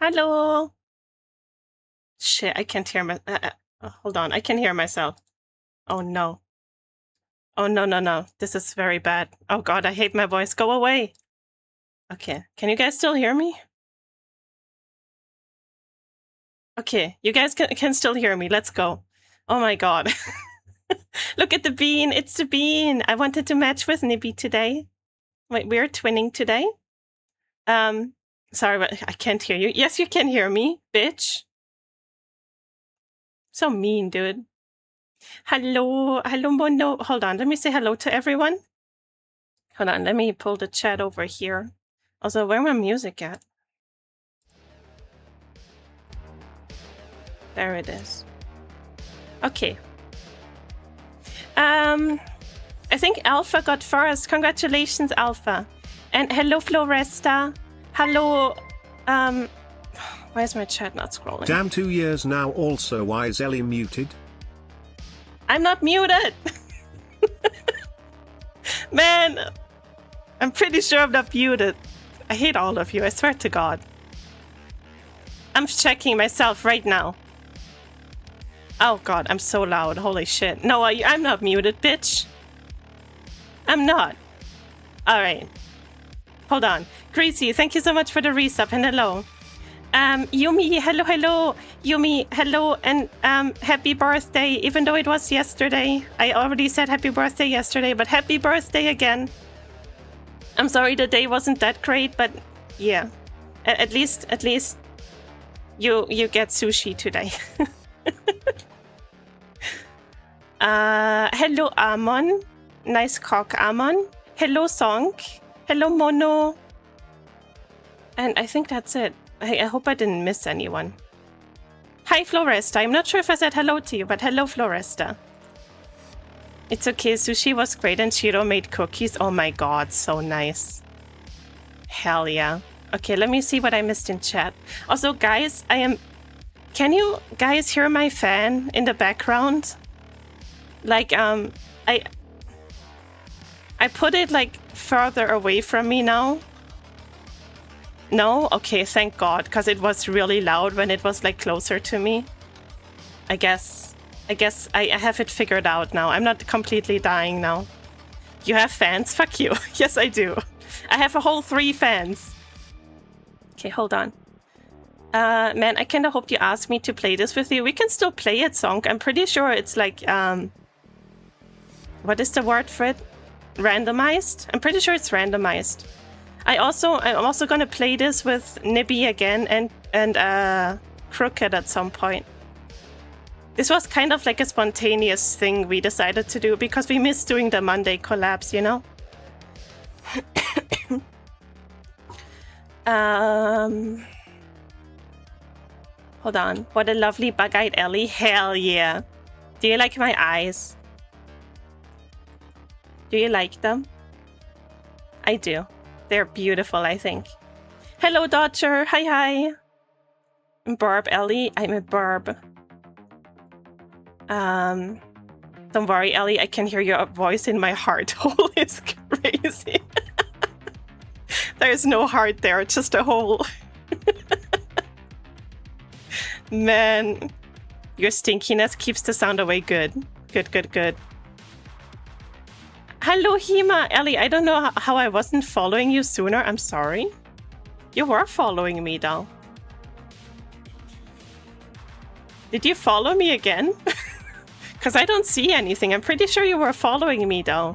Hello. Shit, I can't hear my... hold on, I can hear myself. Oh no. Oh no, no, no. This is very bad. Oh god, I hate my voice. Go away. Okay, can you guys still hear me? Okay, you guys can still hear me. Let's go. Oh my god. Look at the bean. It's the bean. I wanted to match with Nibby today. Wait, we're twinning today? Sorry, but I can't hear you. Yes, you can hear me, bitch. So mean, dude. Hello, hello, Mono. Hold on, let me say hello to everyone. Hold on, let me pull the chat over here. Also, where my music at? There it is. Okay. I think Alpha got first. Congratulations, Alpha. And hello, Floresta. Hello, why is my chat not scrolling? Damn, 2 years now also. Why is Ellie muted? I'm not muted! Man, I'm pretty sure I'm not muted. I hate all of you, I swear to God. I'm checking myself right now. Oh god, I'm so loud, holy shit. No, I'm not muted, bitch. I'm not. Alright. Hold on. Greasy, thank you so much for the resub, and hello. Yumi, hello, hello. Yumi, hello, and happy birthday, even though it was yesterday. I already said happy birthday yesterday, but happy birthday again. I'm sorry the day wasn't that great, but yeah. At least you get sushi today. Hello, Amon. Nice cock, Amon. Hello, Sonk. Hello, Mono. And I think that's it. I hope I didn't miss anyone. Hi, Floresta. I'm not sure if I said hello to you, but hello, Floresta. It's okay. Sushi was great and Shiro made cookies. Oh my god, so nice. Hell yeah. Okay, let me see what I missed in chat. Also, guys, can you guys hear my fan in the background? Like, I put it, like, further away from me now. No? Okay, thank God, because it was really loud when it was, like, closer to me. I guess I have it figured out now. I'm not completely dying now. You have fans? Fuck you. Yes, I do. I have a whole 3 fans. Okay, hold on. Man, I kind of hope you asked me to play this with you. We can still play it, Song. I'm pretty sure it's, like, what is the word for it? Randomized? I'm pretty sure it's randomized. I'm also gonna play this with Nibby again and Crooked at some point. This was kind of like a spontaneous thing we decided to do because we missed doing the Monday collabs, you know? Hold on. What a lovely bug-eyed Ellie. Hell yeah. Do you like my eyes? Do you like them? I do. They're beautiful, I think. Hello, Dodger. Hi, hi. I'm Barb, Ellie. I'm a Barb. Don't worry, Ellie. I can hear your voice in my heart hole. It's crazy. There's no heart there, just a hole. Man, your stinkiness keeps the sound away. Good. Good, good, good. Hello, Hema. Ellie, I don't know how I wasn't following you sooner. I'm sorry. You were following me, though. Did you follow me again? Because I don't see anything. I'm pretty sure you were following me, though.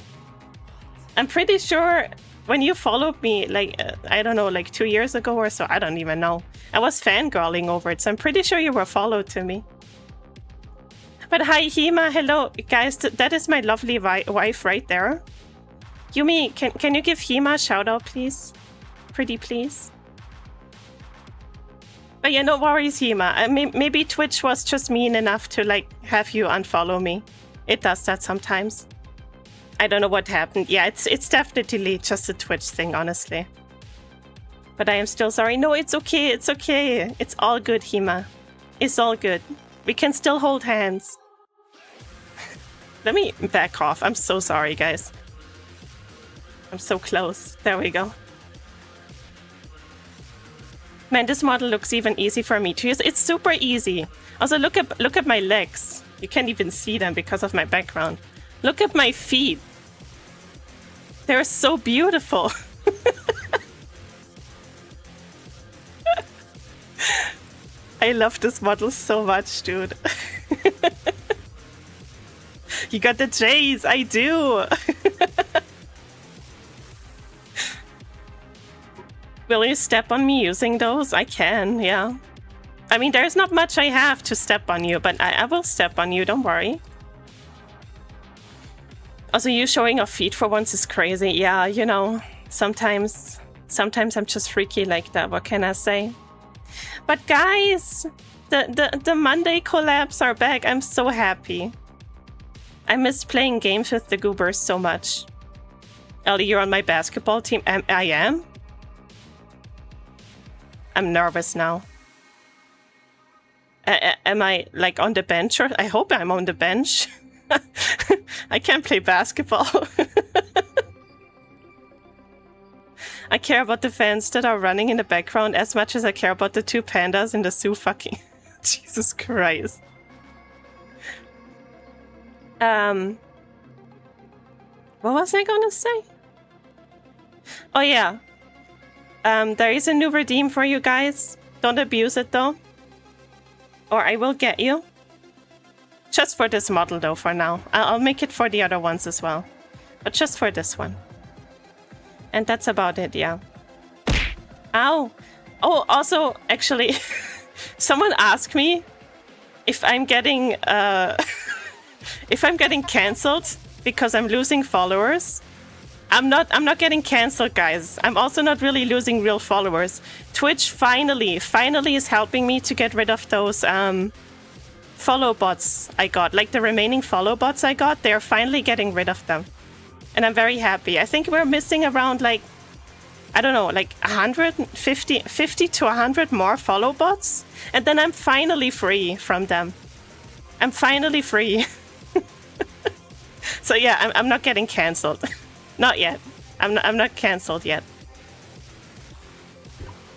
I'm pretty sure when you followed me, like, I don't know, like 2 years ago or so. I don't even know. I was fangirling over it, so I'm pretty sure you were followed to me. But hi, Hema. Hello, guys. That is my lovely wife right there. Yumi, can you give Hema a shout out, please? Pretty please. But yeah, no worries, Hema. Maybe Twitch was just mean enough to, like, have you unfollow me. It does that sometimes. I don't know what happened. Yeah, it's definitely just a Twitch thing, honestly. But I am still sorry. No, it's okay. It's okay. It's all good, Hema. It's all good. We can still hold hands. Let me back off. I'm so sorry, guys. I'm so close. There we go. Man, this model looks even easy for me to use. It's super easy. Also, look at my legs. You can't even see them because of my background. Look at my feet. They're so beautiful. I love this model so much, dude. You got the J's, I do. Will you step on me using those? I can, yeah. I mean, there's not much I have to step on you, but I will step on you, don't worry. Also, you showing off feet for once is crazy. Yeah, you know, sometimes I'm just freaky like that, what can I say? But guys, the Monday collabs are back. I'm so happy. I miss playing games with the goobers so much. Ellie, you're on my basketball team. I am? I'm nervous now. Am I, like, on the bench? Or I hope I'm on the bench. I can't play basketball. I care about the fans that are running in the background as much as I care about the two pandas in the zoo fucking... Jesus Christ. What was I gonna say? Oh yeah. There is a new redeem for you guys. Don't abuse it though. Or I will get you. Just for this model though for now. I'll make it for the other ones as well. But just for this one. And that's about it, yeah. Ow! Oh, also, actually, someone asked me if I'm getting cancelled because I'm losing followers. I'm not getting cancelled, guys. I'm also not really losing real followers. Twitch finally is helping me to get rid of those follow bots I got. Like the remaining follow bots I got, they're finally getting rid of them. And I'm very happy. I think we're missing around, like, I don't know, like 50 to 100 more follow bots. And then I'm finally free from them. I'm finally free. So yeah, I'm not getting cancelled. Not yet. I'm not cancelled yet.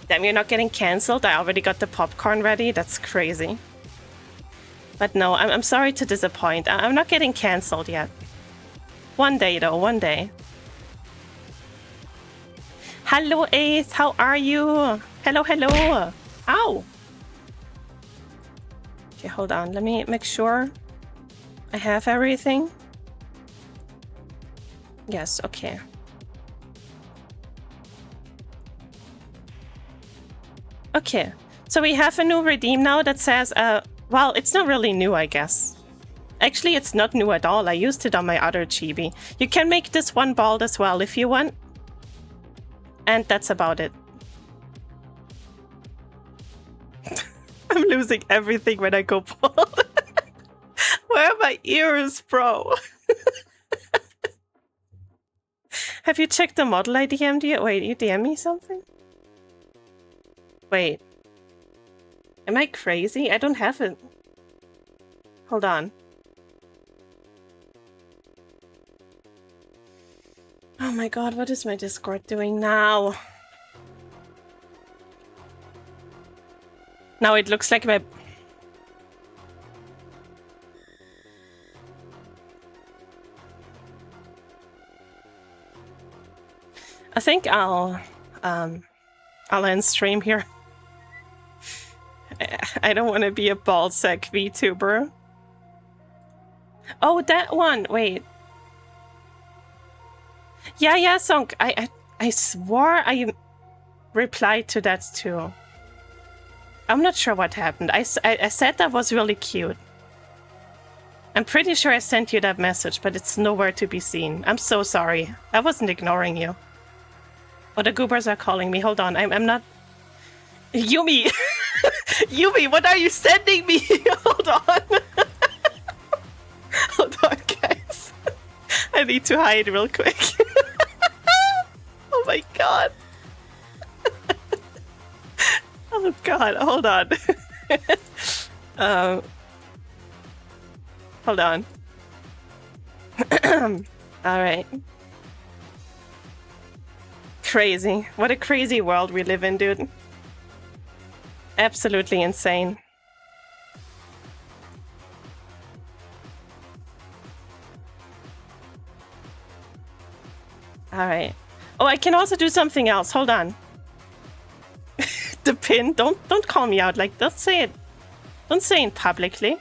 Damn, you're not getting cancelled? I already got the popcorn ready? That's crazy. But no, I'm sorry to disappoint. I'm not getting cancelled yet. One day, though. One day. Hello, Ace. How are you? Hello, hello. Ow. Okay, hold on. Let me make sure I have everything. Yes, okay. Okay. So we have a new redeem now that says, well, it's not really new, I guess. Actually, it's not new at all. I used it on my other chibi. You can make this one bald as well if you want. And that's about it. I'm losing everything when I go bald. Where are my ears, bro? Have you checked the model I DM'd you? Wait, you DM me something? Wait. Am I crazy? I don't have it. Hold on. Oh my god, what is my Discord doing now? Now it looks like my... I think I'll end stream here. I don't want to be a ballsack VTuber. Oh, that one! Wait. Yeah, Song. I swore I replied to that too. I'm not sure what happened. I said that was really cute. I'm pretty sure I sent you that message, but it's nowhere to be seen. I'm so sorry. I wasn't ignoring you. Oh, the goobers are calling me. Hold on. I'm not... Yumi! Yumi, what are you sending me? Hold on. Hold on, guys. I need to hide real quick. Oh my god. Oh god, hold on. Hold on. Alright. Crazy. What a crazy world we live in, dude. Absolutely insane. All right. Oh, I can also do something else. Hold on. The pin. Don't call me out like that. Say it. Don't say it publicly.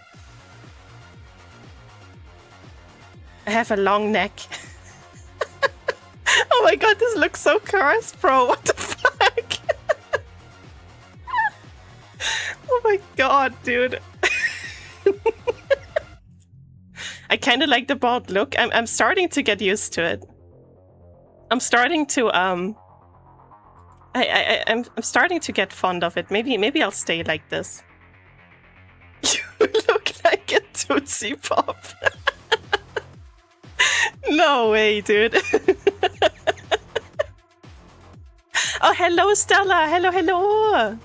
I have a long neck. Oh my god, this looks so cursed, bro. What the fuck? Oh my god, dude. I kind of like the bald look. I'm starting to get used to it. I'm starting to I'm starting to get fond of it. Maybe I'll stay like this. You look like a Tootsie Pop. No way, dude. Oh, hello, Stella. Hello.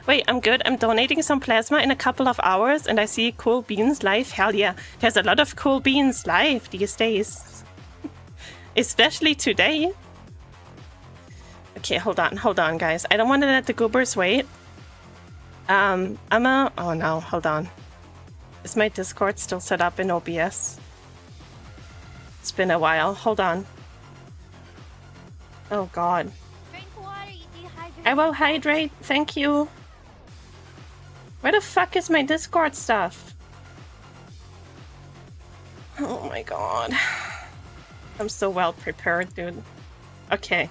Wait, I'm good. I'm donating some plasma in a couple of hours, and I see cool beans live. Hell yeah. There's a lot of cool beans live these days. Especially today. Okay, hold on, guys. I don't want to let the goobers wait. Oh no, hold on. Is my Discord still set up in OBS? It's been a while. Hold on. Oh god. I will hydrate. Thank you. Where the fuck is my Discord stuff? Oh my god. I'm so well prepared, dude. Okay.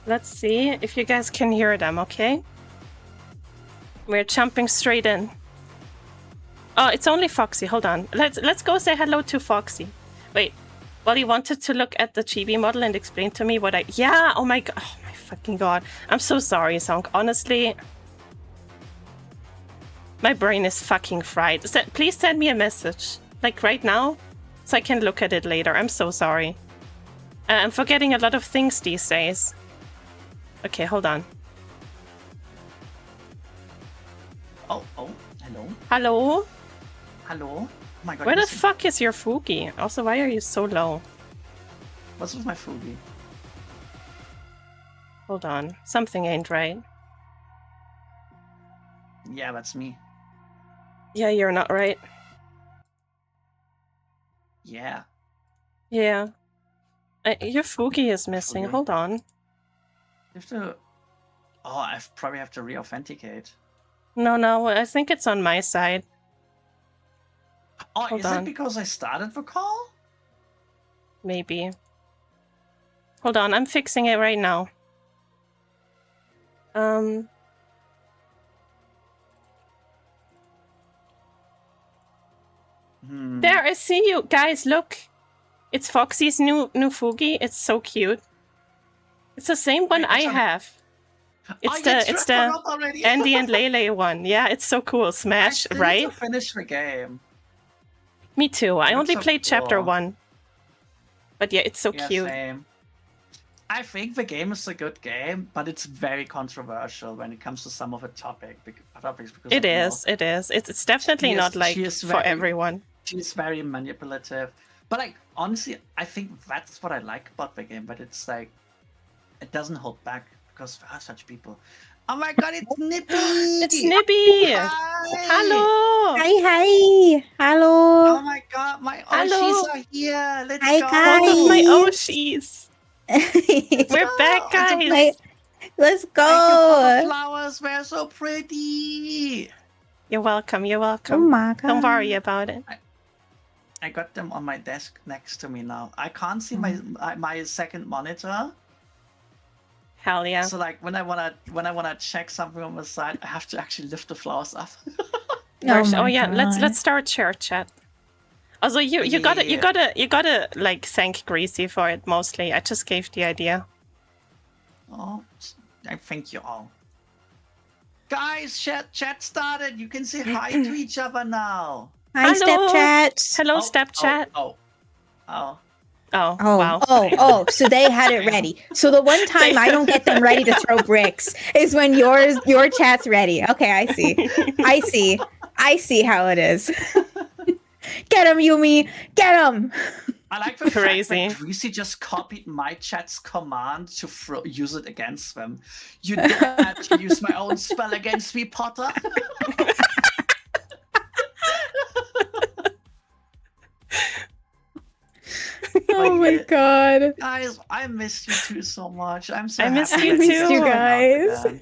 Let's see if you guys can hear them, okay? We're jumping straight in. Oh, it's only Foxy. Hold on. Let's go say hello to Foxy. Wait. Well, you wanted to look at the chibi model and explain to me what I... Yeah, oh my god. Oh my fucking god. I'm so sorry, Song. Honestly... My brain is fucking fried. Please send me a message. Like right now. So I can look at it later. I'm so sorry. I'm forgetting a lot of things these days. Okay, hold on. Oh, hello. Hello? Hello? Oh my god. Where the fuck is your Fugi? Also, why are you so low? What's with my Fugi? Hold on. Something ain't right. Yeah, that's me. Yeah, you're not right. Yeah. Yeah. Your Fugi is missing. Fugi. Hold on. You have to... Oh, I probably have to re-authenticate. No, I think it's on my side. Oh, Hold is on. it because I started the call? Maybe. Hold on, I'm fixing it right now. There, I see you. Guys, look. It's Foxy's new Fugi. It's so cute. It's the same one I have. It's the Andy and Lele one. Yeah, it's so cool. Smash, right? I need to finish the game. Me too. I only so played chapter cool. 1. But yeah, it's so Yeah, cute. Same. I think the game is a good game, but it's very controversial when it comes to some of the topics. Because It is. It's definitely not like for everyone. She's very manipulative. But like, honestly, I think that's what I like about the game, but it's like, it doesn't hold back because there are such people. Oh my god, it's Nippy! It's Nippy! Hi! Hello! Hi! Hello! Oh my god, my Hello. Oshis are here! Let's Hi, go! Both of my guys. Oshis! We're back, guys! Let's Thank you for the go! flowers, they're so pretty! You're welcome, you're Oh welcome. my god. Don't worry about it. I got them on my desk next to me now. I can't see my second monitor. Hell yeah. So like when I wanna check something on the side, I have to actually lift the flowers up. Oh yeah, let's start share chat. Also, you gotta like thank Greasy for it mostly. I just gave the idea. Oh, I thank you all. Guys, chat started. You can say hi to each other now. Hi, Hello. Stepchat. Hello, Stepchat. Oh. Oh, wow. So they had it ready. So the one time I don't get them ready to throw bricks is when your chat's ready. Okay, I see how it is. Get him, Yumi. Get him. I like the Crazy. fact that Greasy just copied my chat's command to use it against them. You dare to use my own spell against me, Potter? Oh my god. Guys, I missed you two so much. I'm so I missed happy you that too. guys You hung out guys. again.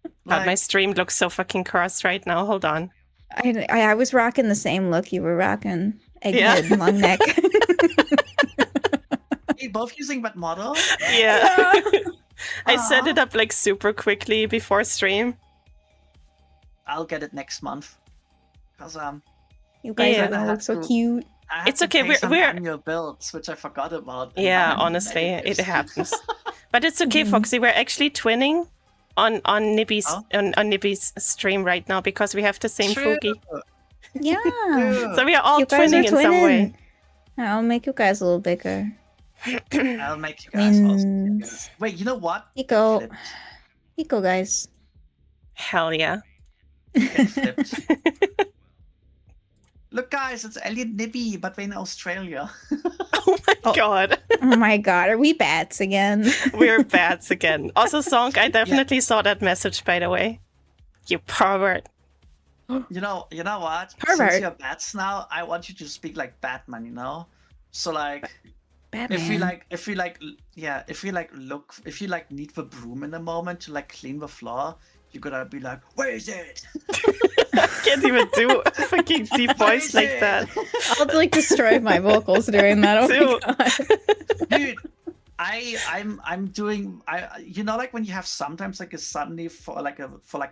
God, my Like, stream looks so fucking cursed right now. Hold on. I was rocking the same look you were rocking. Yeah. Egghead, long neck. you both using that model? Yeah. I set Aw. it up like super quickly before stream. I'll get it next month. Cause You guys Yeah. are gonna look so cute. I have It's to okay, pay we're- some we're- annual builds, which I forgot about. and Yeah, I'm honestly, it negatives. happens. But it's okay, Mhm. Foxy. We're actually twinning on Nibby's Oh. on Nibby's stream right now because we have the same True. Fugi. Yeah. True. So we are all You guys are twinning in some way. twinning. I'll make you guys a little bigger. I'll make you guys also Twins. bigger. Wait, you know what? Eco. Flipped. Eco, guys. Hell yeah. Get flipped. Look, guys, it's Ellie and Nibby, but we're in Australia. Oh my Oh. god. Oh my god, are we bats again? We're bats again. Also, Song, I definitely saw that message, by the way. You pervert. You know what? Pervert. Since you're bats now, I want you to speak like Batman. You know, so like. Batman. If you need the broom in a moment to like clean the floor, you gotta be like, where is it? Can't even do a fucking deep Where voice is like it? that. I'll like destroy my vocals during that. Oh Too. my god. Dude, I'm doing like when you have sometimes like a suddenly for like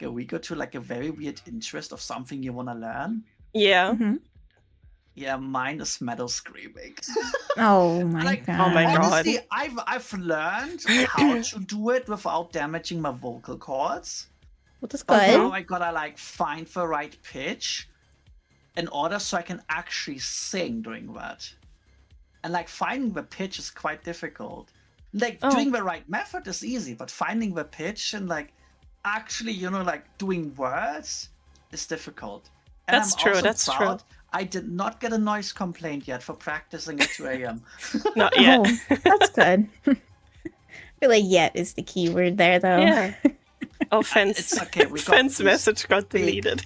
a week or two like a very weird interest of something you wanna learn. Yeah. Mhm. Yeah, mine is metal screaming. Oh my Like, god. Oh my god. Honestly, I've learned how to do it without damaging my vocal cords. Well, that's But good. now I gotta like find the right pitch in order so I can actually sing doing that. And like finding the pitch is quite difficult. Like Oh. doing the right method is easy, but finding the pitch and like actually, like doing words is difficult. And That's true, also that's true. proud I did not get a noise complaint yet for practicing at 2 a.m. Not yet. Oh, that's good. I feel like "yet" is the key word there, though. Yeah. Oh, fence. It's okay, we got Fence these message got big- deleted.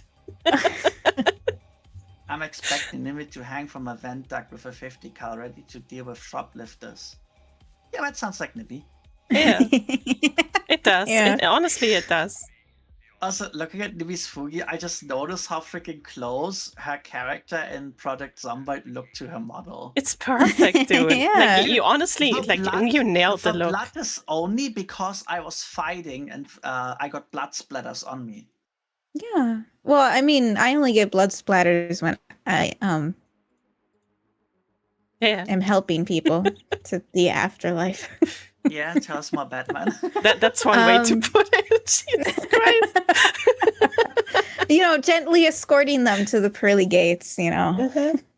I'm expecting Nimit to hang from a vent duct with a 50 cal ready to deal with shoplifters. Yeah, that sounds like Nibby. Yeah, it does. Yeah. Honestly, it does. Also, looking at Nibby's Fugi, I just noticed how freaking close her character in Project Zombie looked to her model. It's perfect, dude. Yeah. Like, you honestly, The like, blood- you nailed the look. blood is only because I was fighting and I got blood splatters on me. Yeah. Well, I mean, I only get blood splatters when I Yeah, am helping people to the afterlife. Yeah, tell us more, Batman. that's one way to Um, put it. Jesus Christ. Gently escorting them to the pearly gates,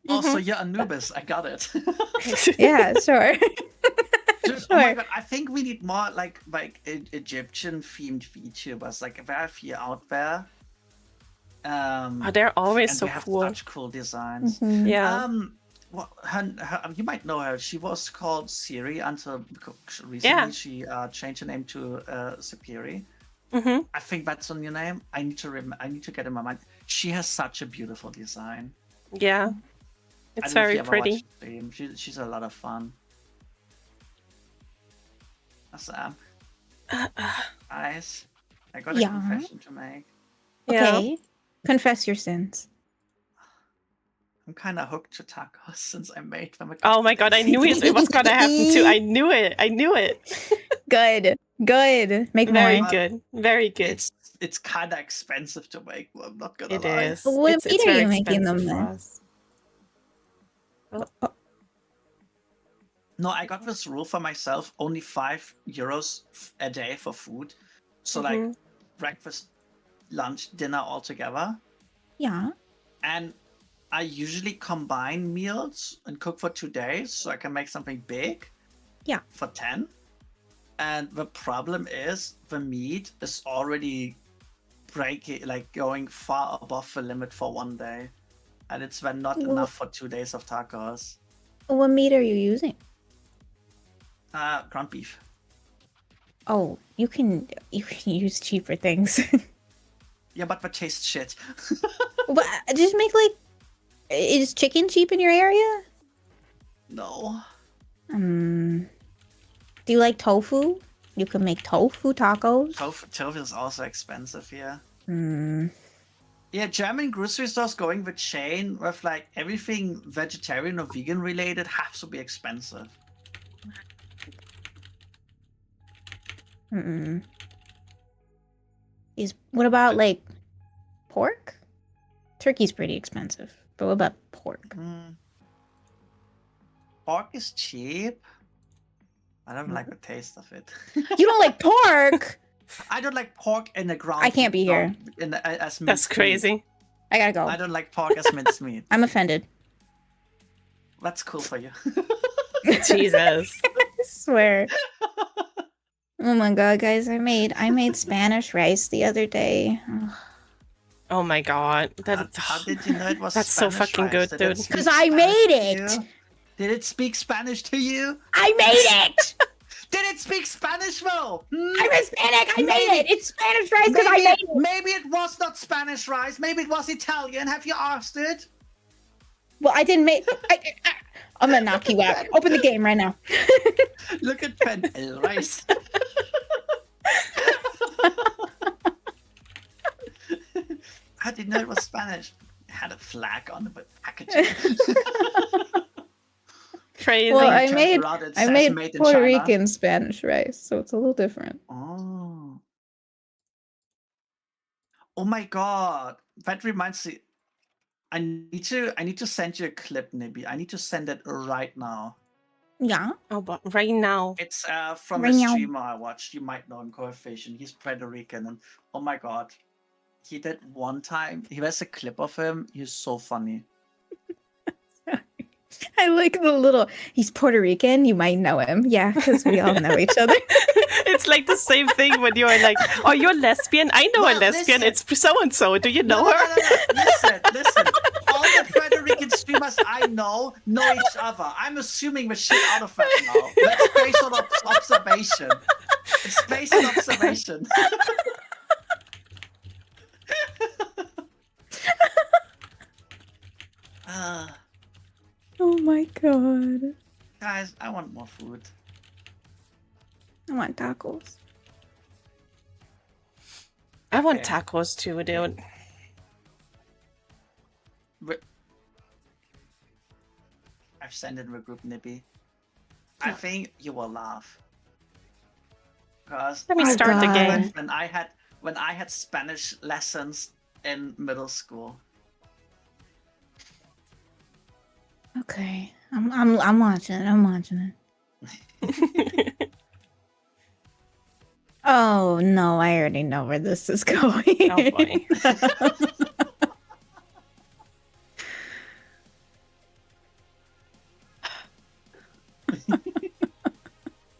Also, you're Anubis. I got it. Yeah, sure. Dude, oh my Sure. god, I think we need more like Egyptian themed VTubers. Like there are a few out there. Oh, they're always and so they have cool. such cool designs. Mhm. Yeah. Well, you might know her. She was called Siri until recently Yeah. she changed her name to Superi. Hmm. I think that's her new name. I need to get in my mind. She has such a beautiful design. Yeah. I It's don't know if very you ever pretty. watched the stream. She's a lot of fun. Sam. Guys, I got a Yeah. confession to make. Yeah. Okay. Confess your sins. I'm kind of hooked to tacos since I made them. Oh my god, I knew it was gonna happen too. I knew it. I knew it. Good. Good. Make Very more. good. Very good. It's kind of expensive to make. Well, I'm not gonna It lie. is. What It's meat are very you making them expensive for then? us. No, I got this rule for myself: only €5 a day for food. So like Mhm. breakfast, lunch, dinner all together. Yeah. And I usually combine meals and cook for 2 days, so I can make something big. Yeah. For 10. And the problem is the meat is already going far above the limit for 1 day, and it's then not Well- enough for 2 days of tacos. What meat are you using? Ground beef. Oh, you can use cheaper things. Yeah, but that tastes shit. But just make like, is chicken cheap in your area? No. Do you like tofu? You can make tofu tacos. Tofu is also expensive here. Hmm. Yeah, German grocery stores going with chain with like everything vegetarian or vegan related has to be expensive. What about like pork? Turkey's pretty expensive, but what about pork? Pork is cheap. I don't like the taste of it. You don't like pork? I don't like pork in the ground. I can't be here. As That's crazy. I gotta go. I don't like pork as minced meat. I'm offended. That's cool for you. Jesus. I swear. Oh my god, guys! I made Spanish rice the other day. Ugh. Oh my god. How did you know it was That's so Spanish fucking rice? good, Did it dude. speak 'Cause I Spanish made to it! you? Did it speak Spanish to you? I made it! Did it speak Spanish though? I'm Hispanic! I made it! It's Spanish rice because I made it! Maybe it was not Spanish rice. Maybe it was Italian. Have you asked it? Well, I didn't make. I'm gonna knock you out. Open the game right now. Look at Pen El Rice. I didn't know it was Spanish. It had a flag on the packaging. Crazy. Well, I Check made it out, it I says made made in Puerto China. Rican Spanish rice, so it's a little different. Oh. Oh my god. That reminds me. I need to send you a clip, Nibby. I need to send it right now. Yeah. Oh, but right now. It's from Right a now. streamer I watched. You might know him, Coefficient. He's Puerto Rican, and oh my god, he did one time. He has a clip of him. He's so funny. I like the little. He's Puerto Rican. You might know him. Yeah, because we all know each other. It's like the same thing when you're like, oh, you're lesbian? I know Well, a lesbian. listen. It's so-and-so. Do you know No, her? no. Listen. All the Puerto Rican streamers I know each other. I'm assuming the shit out of that now. That's based on observation. It's based on observation. Oh my god. Guys, I want more food. I want tacos. I want Okay. tacos too, dude. I've sent it in the group, Nippy. I think you will laugh. Because Let me start the game. when I had Spanish lessons in middle school. Okay, I'm watching it. I'm watching it. Oh no, I already know where this is going. Oh boy.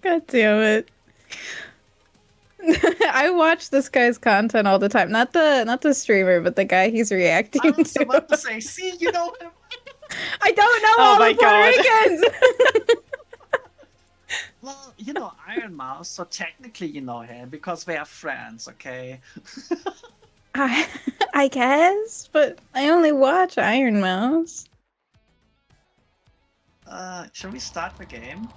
God damn it. I watch this guy's content all the time. Not the streamer, but the guy he's reacting I was to. about to say, see, you know him. I don't know Oh all my the Puerto God. Ricans. Well, you know Iron Mouse, so technically you know him because they are friends, okay? I guess, but I only watch Iron Mouse. Should we start the game?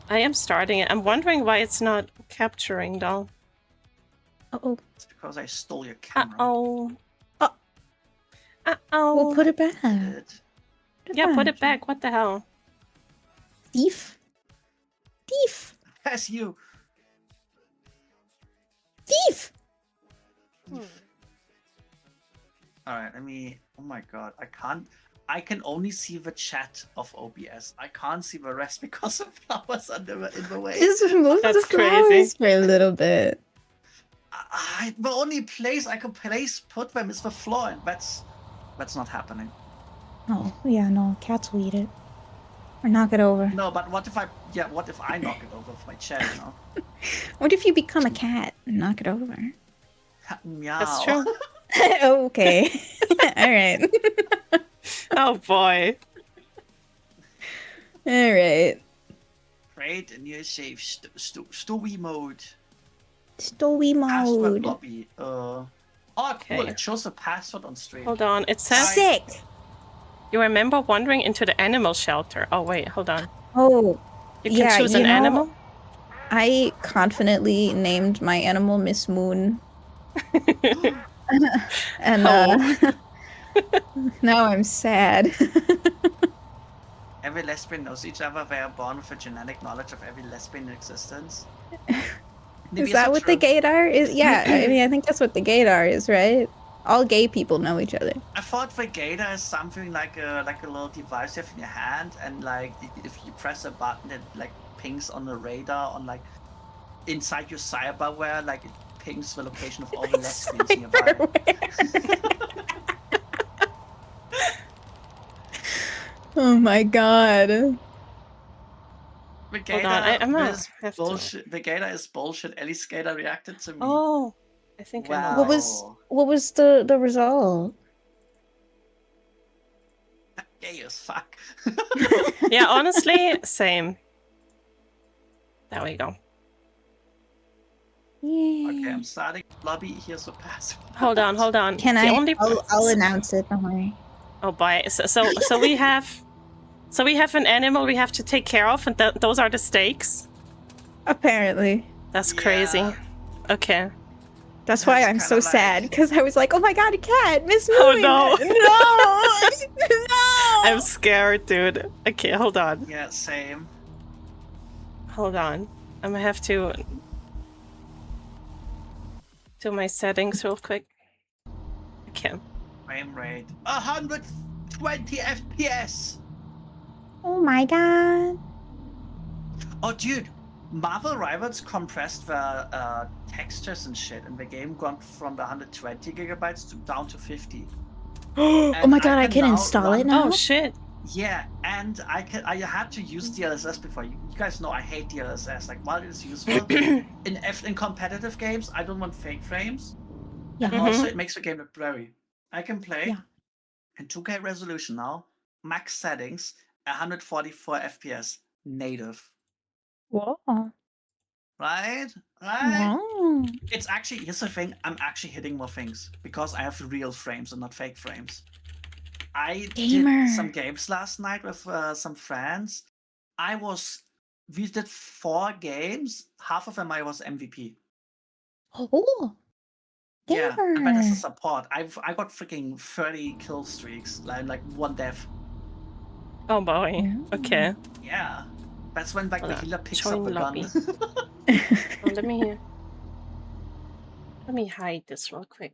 I am starting it. I'm wondering why it's not capturing, though. Uh-oh. It's because I stole your camera. Uh-oh. Oh. Uh-oh. Well, put it back. Yeah, put it back. What the hell? Thief. Thief. That's you. Thief. Alright, let me... Oh my god, I can only see the chat of OBS. I can't see the rest because of flowers in the way. Just move That's the flowers crazy. for a little bit. The only place I can put them is the floor, and that's not happening. Oh, yeah, no. Cats will eat it. Or knock it over. No, but what if I knock it over with my chair, you know? What if you become a cat and knock it over? Meow. That's true. Okay. All right. Oh boy. All right. Create a new save. Story mode. Story Password mode. lobby. Oh, cool. Okay. It shows a password on stream. Hold on. It says Sick. you remember wandering into the animal shelter. Oh wait, hold on. Oh, You can choose an animal. I confidently named my animal Miss Moon. And now I'm sad. Every lesbian knows each other. They are born with a genetic knowledge of every lesbian in existence. Is that what the gaydar is? Yeah, I mean, I think that's what the gaydar is, right? All gay people know each other. I thought the gaydar is something like a little device you have in your hand, and like if you press a button, it like pings on the radar on like inside your cyberware, like it pings the location of all the lesbians nearby. Oh my god. The Hold on, I'm not- is have to- bullshit. The gaydar is bullshit. Ellie Skater reacted to me. Oh, I think I know. Wow. What was the result? Gay as fuck. Yeah, honestly, same. There we go. Yeah. Okay, I'm starting lobby. Here's the password. Hold on, hold on. Can The I? only- I'll announce it. Don't worry. Oh boy. So we have an animal we have to take care of, and those are the stakes. Apparently. That's Yeah. crazy. Okay. That's why That's I'm so kinda like- sad, because I was like, oh my god, a cat, Miss Moon. Oh, no. No! No! I'm scared, dude. Okay, hold on. Yeah, same. Hold on. I'm gonna have to do my settings real quick. Okay. Frame rate 120 FPS. Oh my god. Oh, dude, Marvel Rivals compressed the textures and shit in the game, gone from the 120 gigabytes down to 50. Oh my god, I can now install it run- now? Oh shit. Yeah, and I had to use DLSS before. You guys know I hate DLSS. Like, while it's useful in competitive games, I don't want fake frames. And Yeah. also, it makes the game look blurry. I can play Yeah. in 2K resolution now, max settings, 144 FPS, native. Whoa. Right? Wow. It's actually, here's the thing, I'm actually hitting more things because I have real frames and not fake frames. I Gamer. did some games last night with some friends. We did 4 games, half of them I was MVP. Oh. Yeah, Gamer. and then as a support, I got freaking 30 kill streaks, like 1 death. Oh boy. Yeah. Okay. Yeah, that's when like the Hold on, healer picks join up the lobby. gun. Oh, let me hide this real quick.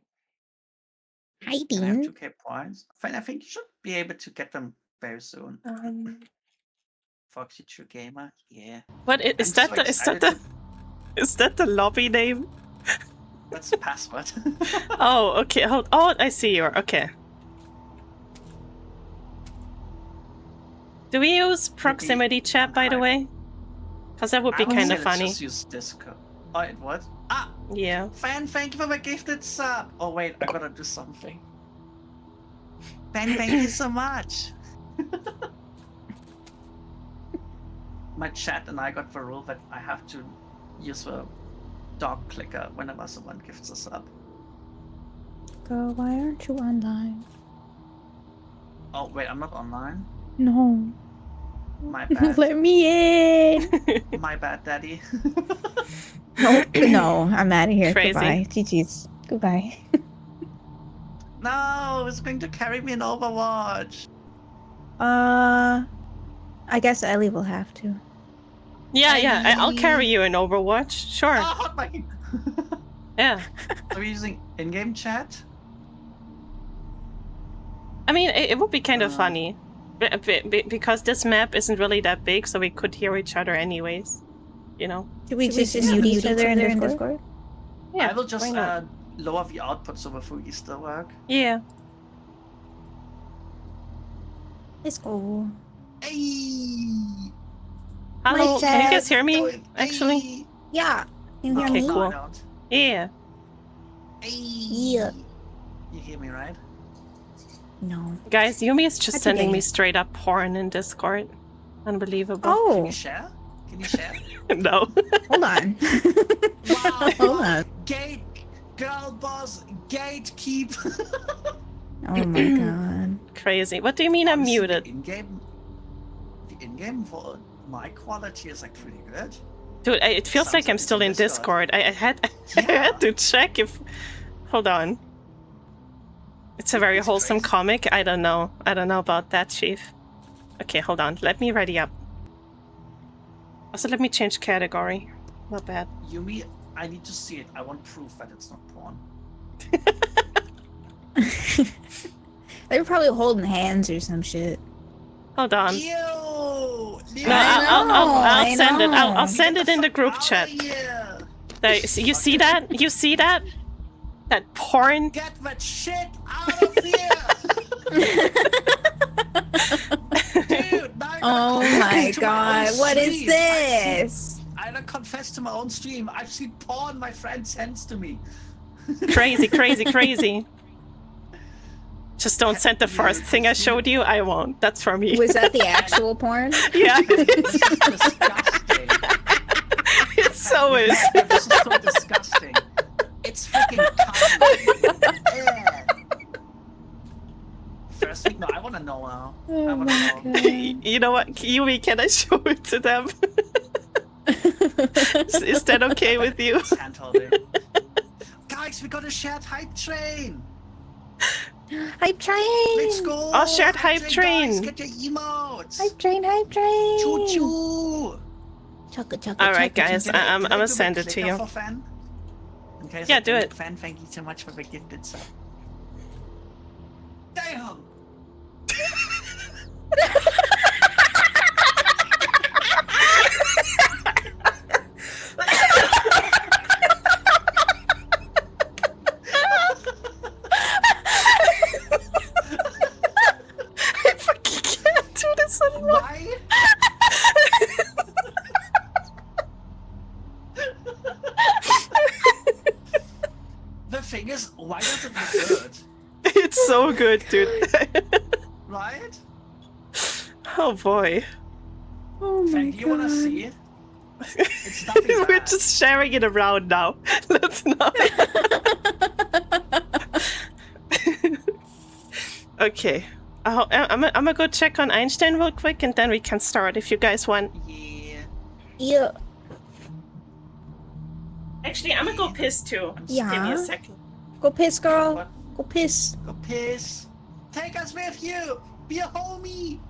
Can I have Hiding. 2K points? I think you should be able to get them very soon. Foxy True Gamer, yeah. What is I'm that? so Is that the lobby name? That's the password. Oh, okay. Hold. Oh, I see you. Okay. Do we use proximity chat, by the way? Because that would be I would kind say of let's funny. just use Discord. Oh, it would? Ah! Yeah. Fan, thank you for the gifted sub! Oh wait, I gotta do something. Fan, thank you so much! My chat and I got the rule that I have to use the dog clicker whenever someone gifts a sub. Girl, why aren't you online? Oh wait, I'm not online? No. My bad. Let me in. My bad, daddy. No, I'm out of here. Crazy. Goodbye. GG's. Goodbye. No, it's going to carry me in Overwatch. I guess Ellie will have to. Yeah. I'll carry you in Overwatch. Sure. Oh my! Yeah. Are we using in-game chat? I mean, it would be kind of funny. Because this map isn't really that big, so we could hear each other anyways. You know? Should we just mute each other in Discord? Yeah. I will just why not? lower the output so the Fugi still work. Yeah. Let's go. Hey! Hello, can you guys hear me? Doing- Actually? Hey! Yeah. Can you hear Okay, me? No, cool. I don't. Yeah. Hey! Yeah. You hear me, right? No. Guys, Yumi is just That's sending okay. me straight up porn in Discord. Unbelievable. Can Oh, you share? Can you share? No. hold on. Wow. Hold on. Gate, girl boss, gatekeep. Oh my god. Crazy. What do you mean I'm Honestly, muted? The in-game for my quality is like pretty good. Dude, it feels Sounds like I'm like it's still in in Discord. I had I Yeah. had to check if... Hold on. It's a very It's wholesome crazy. comic. I don't know. I don't know about that, Chief. Okay, hold on. Let me ready up. Also, let me change category. Not bad. Yumi, I need to see it. I want proof that it's not porn. They were probably holding hands or some shit. Hold on. Ew! No, I I'll send it. know. I'll send it in the group chat. Yeah. There, you see that? You see that? That porn? Get that shit out of here! Dude, now I gotta Oh confess my to god, own what is stream. this? I gotta confess to my own stream. I've seen porn my friend sends to me. Crazy, crazy, crazy. Just don't send the first thing I showed you. I won't. That's for me. Was that the actual porn? Yeah, This is disgusting. it so is. This is so disgusting. It's freaking comedy. First week, no, I wanna know now. I Oh wanna my know. god. You know what, Yumi, can I show it to them? Is that okay with you? It's hand-holding. Guys, we got a shared hype train. Hype train! Let's go. Oh, shared hype Guys, train. get your emotes. Hype train, hype train! Choo choo. Chugga, chugga, All right, chugga, guys, chugga. I'm Can I gonna do send the it to clicker you. for fan? Okay, Yeah, so do it. Fan, thank you so much for the gifted sub. Damn. I fucking can't do this anymore. Why? The thing is, why does it look good? It's so good, dude. Right? Oh boy. Oh my Fan, do you wanna god. see it? It's nothing We're bad. just sharing it around now. Let's not. Okay. I'm gonna go check on Einstein real quick and then we can start if you guys want. Yeah. Yeah. Actually, I'm gonna go piss too. I'm Yeah. Give me a second. Go piss, girl. What? Go piss. Go piss. Take us with you. Be a homie.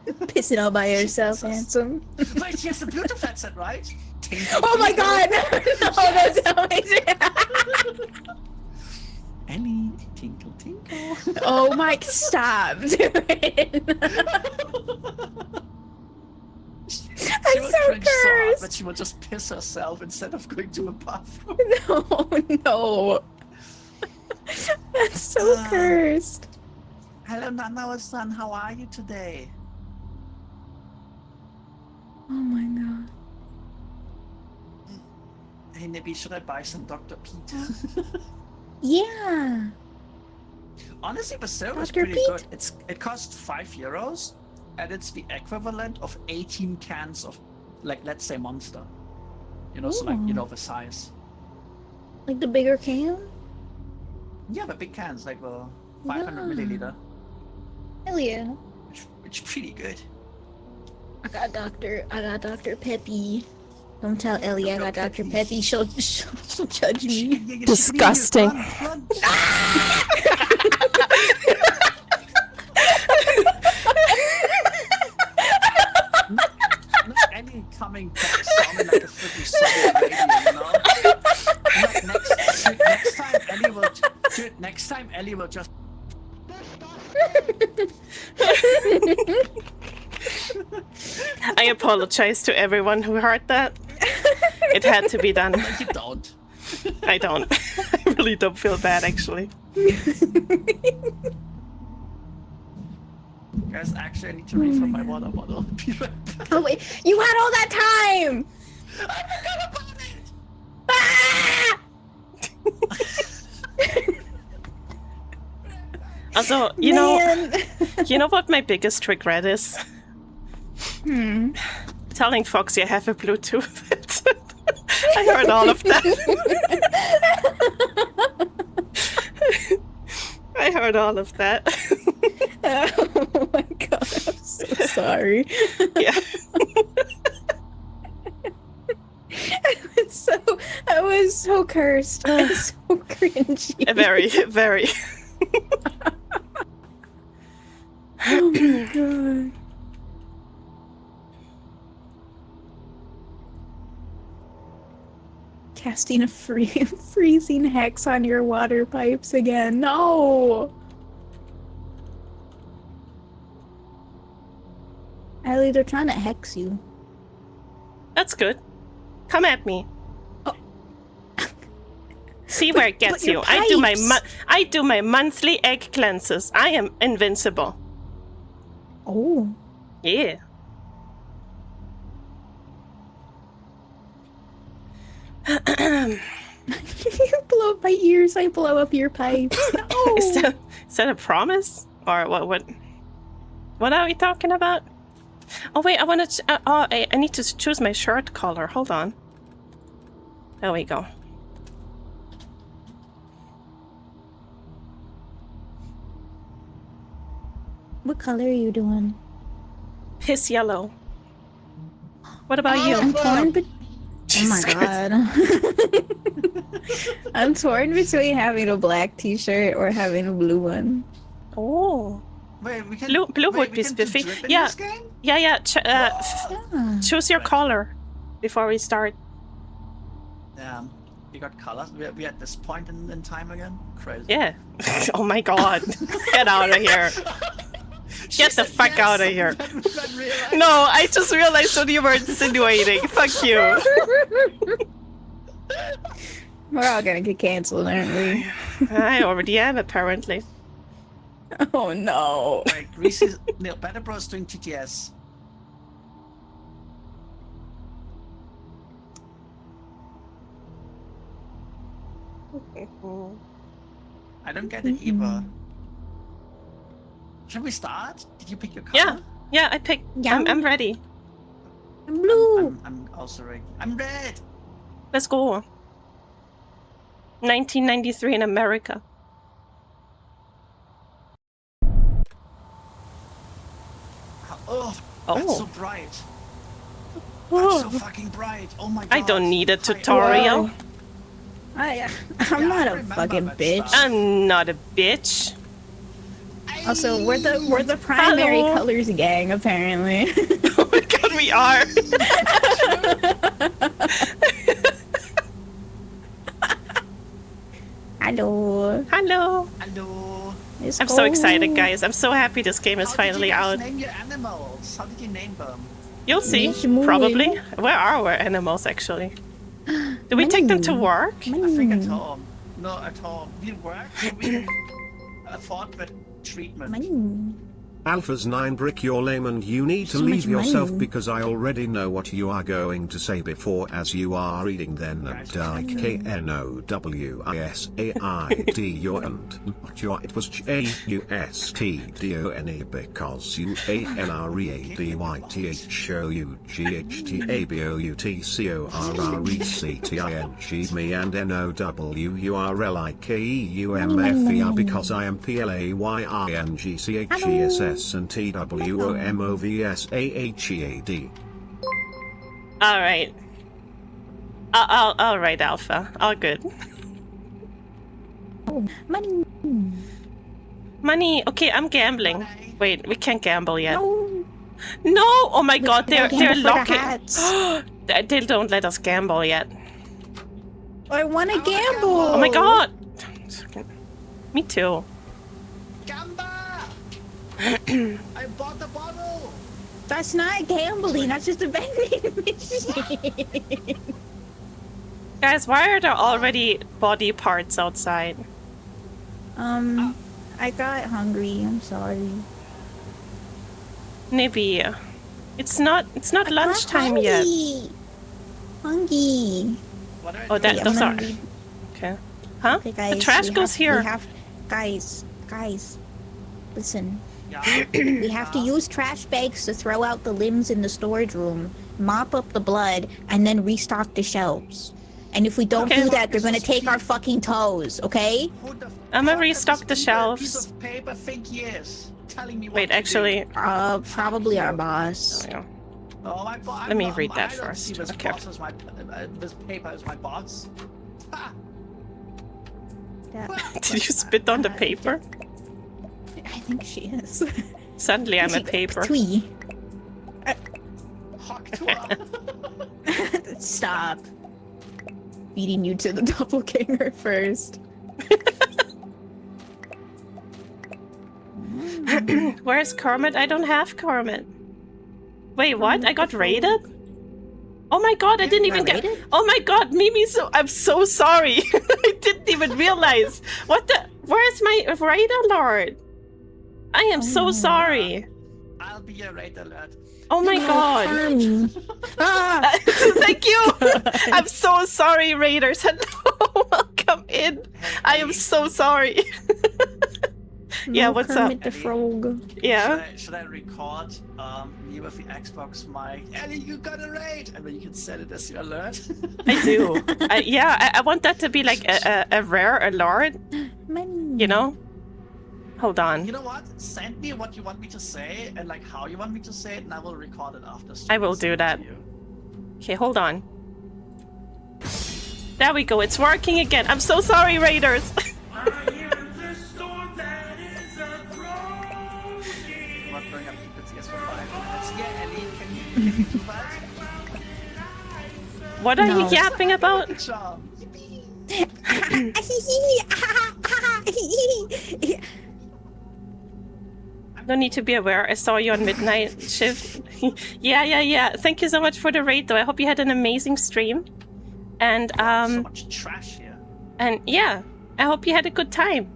Pissing all by yourself, Jesus. handsome. Wait, she has the Bluetooth headset, right? Oh my god! No, that's not amazing. Ellie, tinkle, tinkle. Oh my, stop, dude. She I'm will so cringe so hard cursed. that she will just piss herself instead of going to a bathroom. No, no. That's so cursed. Hello, Nana-san. How are you today? Oh my god. Hey, maybe should I buy some Dr. Pete? Yeah. Honestly, the server is Dr. pretty Pete? good. It costs €5, and it's the equivalent of 18 cans of, like, let's say Monster. You know, so like, you Ooh. know, the size. Like the bigger can? Yeah, the big cans, like the 500 Wow. milliliter, Hell yeah. which is pretty good. I got Dr. Peppy. Don't tell Ellie I got Dr. Peppy. She'll judge me. Disgusting. Run. Not any coming back sounding like a freaking Soviet radio, you know? Like next time Ellie will, dude, next time Ellie will just. I apologize to everyone who heard that. It had to be done. Like you don't. I don't. I really don't feel bad, actually. Guys, actually, I need to refill my water bottle. Be right back. Oh wait, you had all that time! I forgot about it! Ah! Also, Man. you know what my biggest regret is? Telling Foxy I have a Bluetooth. I heard all of that. I heard all of that. Oh my god, I'm so sorry. Yeah. I was so cursed. It's so cringy. Very, very. Oh my god. Casting a freezing hex on your water pipes again. No! Ellie, they're trying to hex you. That's good. Come at me. Oh. See where it gets But your you. I do my pipes. monthly egg cleanses. I am invincible. Oh. Yeah. You blow up my ears, I blow up your pipes. No! Is that a promise? Or what are we talking about? Oh wait, I need to choose my shirt color. Hold on. There we go. What color are you doing? Piss yellow. What about you? I'm torn but oh my Jesus god. I'm torn between having a black t-shirt or having a blue one. Oh. Wait, we can. Blue would be we can do spiffy. drip in Yeah. this game? Yeah. Yeah. Choose your color before we start. Yeah. You got colors. We're at this point in time again. Crazy. Yeah. Oh my god. Get out of here. Get the fuck out of here. No, I just realized what you were insinuating. Fuck you. We're all gonna get canceled, aren't we? I already am, apparently. Oh no. Wait, Greece is no, Better Bros doing TTS. I don't get it either. Should we start? Did you pick your color? Yeah. Yeah, I picked. Yeah. I'm ready. I'm blue. I'm also ready. I'm red. Let's go. 1993 in America. Oh, Oh. that's so bright. Oh. That's so fucking bright. Oh my god. I don't need a tutorial. I'm not a fucking bitch. I'm not a bitch. Also, we're the primary Hello. colors gang, apparently. Oh my god, we are. Hello. Hello. Hello. Let's I'm go. so excited, guys. I'm so happy this game is How finally did you out. guys name your animals? How did you name them? You'll see, Nissim. probably. Where are our animals, actually? Do we take them to work? I think at home. No, at home. We work. We afford the treatment. Money. Alpha's 9 brick, you're lame and you need to So leave much yourself money. because I already know what you are going to say before as you are reading then and KNOWISAID your and not your it was JUSTDONE because you ANREADYTHSHOUGHTABOUTCORRECTING me and NOWURLIKEUMFER because I am PLAYINGCHESS and TWOMOVSAHEAD. Alright. Alright, Alpha. All good. Money. Money. Okay, I'm gambling. Wait, we can't gamble yet. No. No! Oh my god, they're gamble for the locking. hats. They don't let us gamble yet. I want to gamble. Oh my god! Me too. Gamba! I bought the bottle! That's not gambling. That's just a vending machine. Guys, why are there already body parts outside? I got hungry. I'm sorry. Maybe. It's not lunchtime yet. Hungry. What are Oh, you that doing? those I'm are gonna okay. Huh? Okay, guys, The trash we goes have- here. We have, guys, Listen, Yeah. we have to use trash bags to throw out the limbs in the storage room, mop up the blood, and then restock the shelves. And if we don't Okay. do that, they're gonna take our fucking toes, okay? Who the I'ma fuck restock does the this shelves. piece of paper think he is? Telling me what Wait, to do. actually, Probably our boss. yeah. Oh, my boss. Let me read that I don't first. see this Okay. boss as my, this paper as my boss. Ha! Did you spit on the paper? I think she is. Suddenly I'm a paper. Twee. Hawk tour. Stop. Feeding you to the doppelganger first. Where's Kermit? I don't have Kermit. Wait, what? I got raided? Oh my god, I didn't even get. raided? Oh my god, Mimi, I'm so sorry. I didn't even realize. What the? Where's my raid alert? I am so sorry. I'll be a raid alert. Oh my god. Ah! Thank you. I'm so sorry, Raiders. Hello, welcome in. I am so sorry. Yeah, what's up? Kermit the Frog. Yeah. Should I record me with the Xbox mic? Ellie, you got a raid! And then you can set it as your alert. I do. Yeah, I want that to be like a rare alert. You know? Hold on. You know what? Send me what you want me to say and like how you want me to say it, and I will record it after. I will do that. Okay, hold on. There we go. It's working again. I'm so sorry, Raiders. What are you yapping about? No need to be aware. I saw you on midnight shift. Yeah. Thank you so much for the raid, though. I hope you had an amazing stream. And so much trash here. And yeah, I hope you had a good time.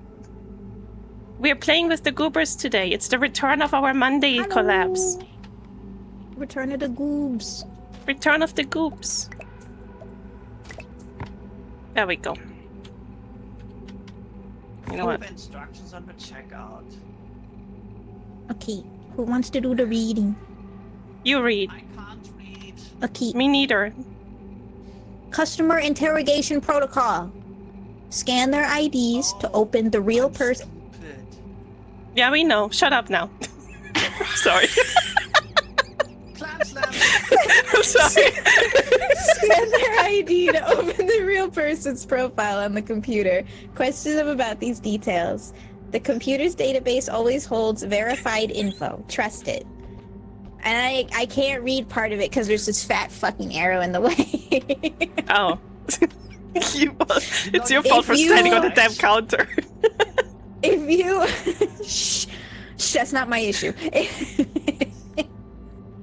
We're playing with the Goobers today. It's the return of our Monday collabs. Return of the Goobs. Return of the Goobs. There we go. You know what? Instructions on the checkout. Okay, who wants to do the reading? You read. I can't read. Okay. Me neither. Customer interrogation protocol. Scan their IDs to open the real person. Yeah, we know. Shut up now. Sorry. Clam slam. I'm sorry. Scan their ID to open the real person's profile on the computer. Question them about these details. The computer's database always holds verified info. Trust it. And I can't read part of it because there's this fat fucking arrow in the way. Oh. It's your fault for standing on the damn counter. If you... Shh, that's not my issue.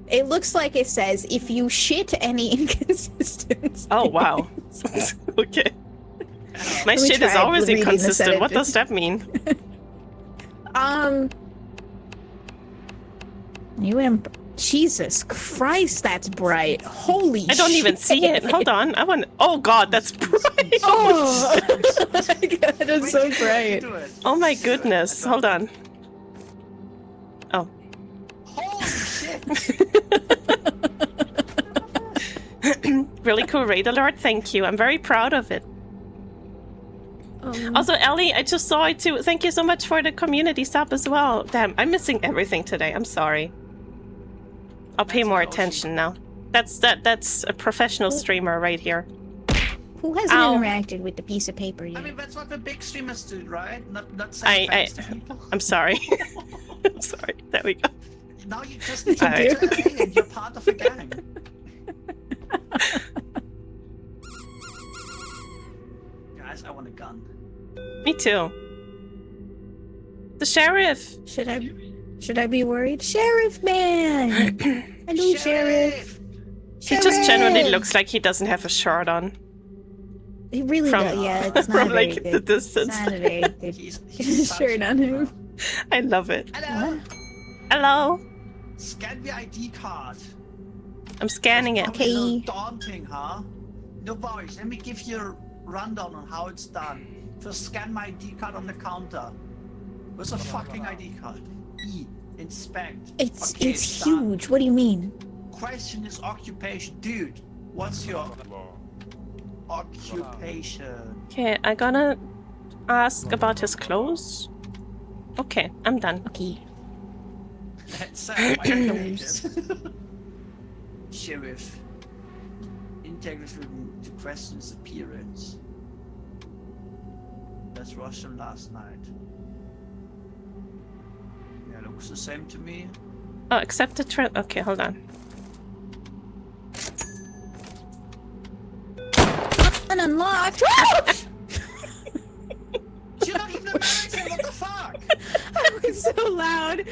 It looks like it says, if you shit any inconsistencies. Oh, wow. Okay. My We shit is tried always reading the inconsistent. What sentence. does that mean? Jesus Christ, that's bright. Holy shit. I don't even see it. Hold on. I want. Oh God, that's bright. Oh, my God, it's so bright. Oh my goodness. Hold on. Oh. Holy shit! Really cool raid alert. Thank you. I'm very proud of it. Also, Ellie, I just saw it too. Thank you so much for the community sub as well. Damn, I'm missing everything today. I'm sorry. I'll pay more attention now. That's a professional streamer right here. Who hasn't interacted with the piece of paper yet? I mean, that's what the big streamers do, right? Not saying thanks to people. I'm sorry. I'm sorry. There we go. Now you just need to do it, and you're part of a gang. Guys, I want a gun. Me too. The sheriff. Should I be worried? Sheriff man! Hello, Sheriff! He just generally looks like he doesn't have a shirt on. He really does, yeah. It's not From very like good. the distance. It's not a very good He's shirt on him. I love it. Hello. Hello. Scan the ID card. I'm scanning it. A little daunting, huh? No worries. Let me give you a rundown on how it's done. First, scan my ID card on the counter. Where's a fucking ID card? E. Inspect. It's Okay, it's done. huge. What do you mean? Question is occupation. Dude, what's your occupation? Okay, I'm gonna ask about his clothes. Okay, I'm done. Okay. That's Sheriff. Integrity to question his appearance. Let's rush him last night. Yeah, looks the same to me. Oh, accept the trend. Okay, hold on. Ununlocked. You're not even American, what the fuck? That was so loud.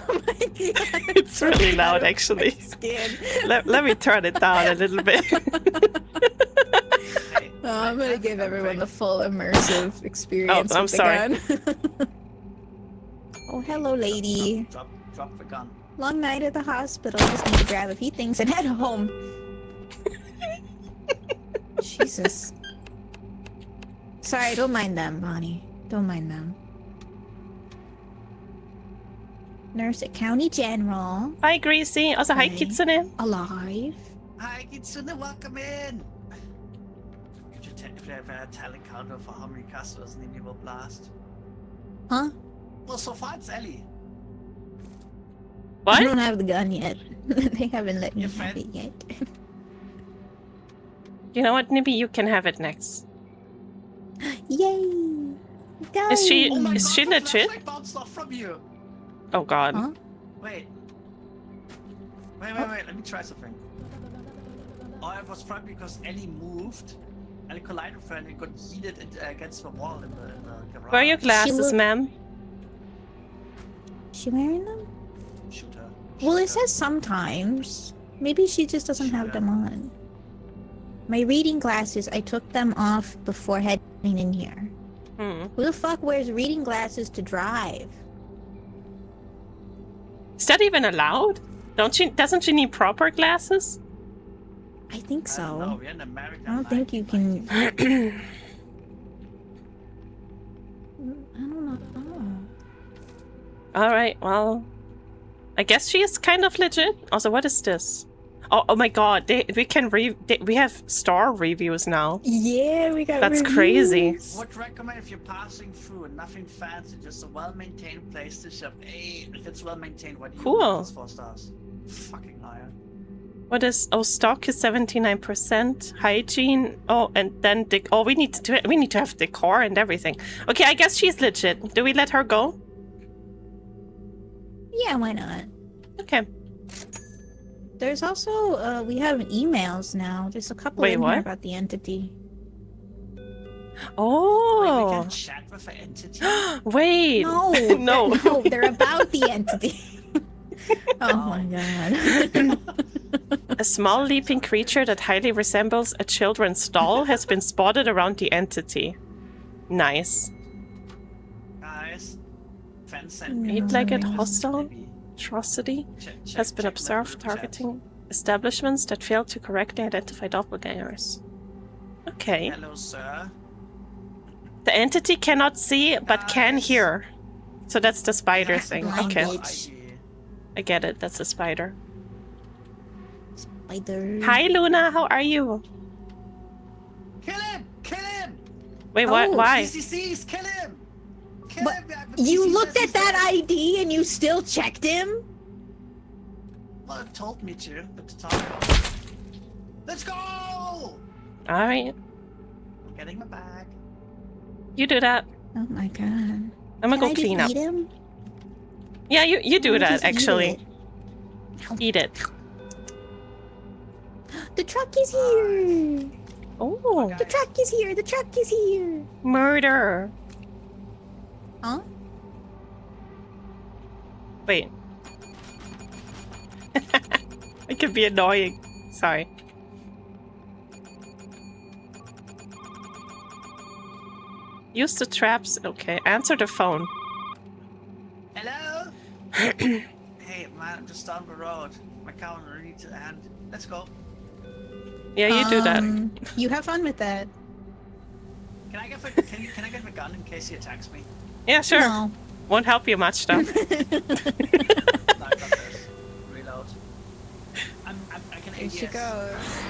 Oh my god. It's really loud, actually. Skin. Let me turn it down a little bit. Oh, I'm gonna give everyone the full immersive experience. I'm with the sorry. gun. Oh, hello, lady. Drop the gun. Long night at the hospital. Just need to grab a few things and head home. Jesus. Sorry, don't mind them, Bonnie. Don't mind them. Nurse at County General. Hi, Greasy. Also, hi, Hi. Kitsune. Alive. Hi, Kitsune, welcome in. If they have a talent counter for how many customers in the blast. Huh? Well, so far it's Ellie. What? I don't have the gun yet. They haven't let me Your have friend? it yet. You know what? Maybe you can have it next. Yay! Go! Is she- Oh my Is god, she the legit? flashlight bounced off from you. Oh, God. Huh? Wait, let me try something. Oh, it was probably because Ellie moved. Ellie collided with her and it got yeeted against the wall in the garage. Where are your glasses, look- ma'am? She wearing them? Shoot her. Well, Shoot it her. says sometimes. Maybe she just doesn't have Sure. them on. My reading glasses, I took them off before heading in here. Hmm. Who the fuck wears reading glasses to drive? Is that even allowed? Doesn't she need proper glasses? I think I don't know, so. we're in America. I don't think you can. I don't know. All right, well, I guess she is kind of legit. Also, what is this? Oh my God, we have star reviews now. Yeah, we got. That's crazy. reviews. Would recommend if you're passing through and nothing fancy, just a well-maintained place to shop. Hey, if it's well-maintained, what do you Cool. give us 4 stars? Fucking liar. What is? Oh, stock is 79%. Hygiene. Oh, and then we need to have decor and everything. Okay, I guess she's legit. Do we let her go? Yeah, why not? Okay. There's also we have emails now. There's a couple Wait, in what? here about the entity. Wait, we Oh. can chat with the entity? Wait. No, No. no, they're about the entity. Oh my god. A small leaping creature that highly resembles a children's doll has been spotted around the entity. Nice. Guys, fans sent me Eight-legged something. hostile Maybe atrocity has been check observed the group chat. targeting establishments that failed to correctly identify doppelgangers. Okay. Hello, sir. The entity cannot see but can Guys. hear. So that's the spider That's thing. blind Okay. bitch. ID. I get it. That's a spider. Spider. Hi, Luna. How are you? Kill him! Kill him! Wait, what? Oh, Why? He's deceased! Kill him! Kill But him! You PC looked says at that he's dead. ID and you still checked him? Well, it told me to, but the tutorial. Let's go! All right. I'm getting my bag. You do that. Oh my god. I'm gonna Can go I just clean up. eat him? Yeah, you do Or that, just eat actually. it? Eat it. The truck is here! Oh, The truck is here! The truck is here! murder. Huh? Wait. It could be annoying. Sorry. Use the traps. Okay, answer the phone. Hello? Hey, man, I'm just down the road. My calendar needs to end. Let's go. Yeah, you do that. You have fun with that. Can I get the gun in case he attacks me? Yeah, sure. No. Won't help you much, though. No, I got this. Reload. I can Here ADS. she goes.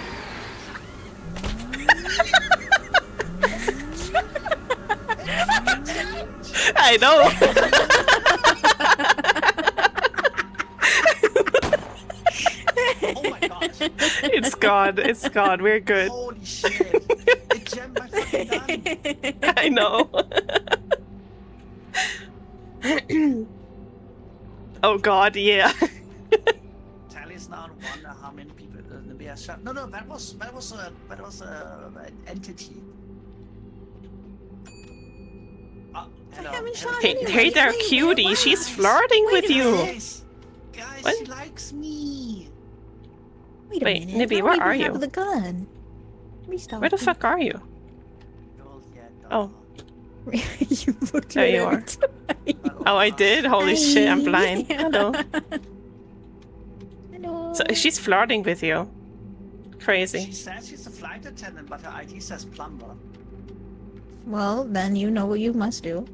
I know. Oh my gosh. It's gone. It's gone. We're good. Holy shit. It jammed my fucking gun. I know. Oh god, yeah. Tally's now and wonder how many people we have shot. No, that was an entity. Hello. haven't shot Hey, anyone. hey there, Wait, cutie. wait, She's wait. flirting Wait with a you. Guys, What? she likes me. Wait a Wait, minute. Nibby, I where don't are even you? have the gun. Restart. Where the fuck are you? Oh. You looked There right you at are. me. Oh, I did? Holy shit, I'm Hi. blind. Hello. Hello. So she's flirting with you. She Crazy. says she's a flight attendant, but her ID says plumber. Well, then you know what you must do.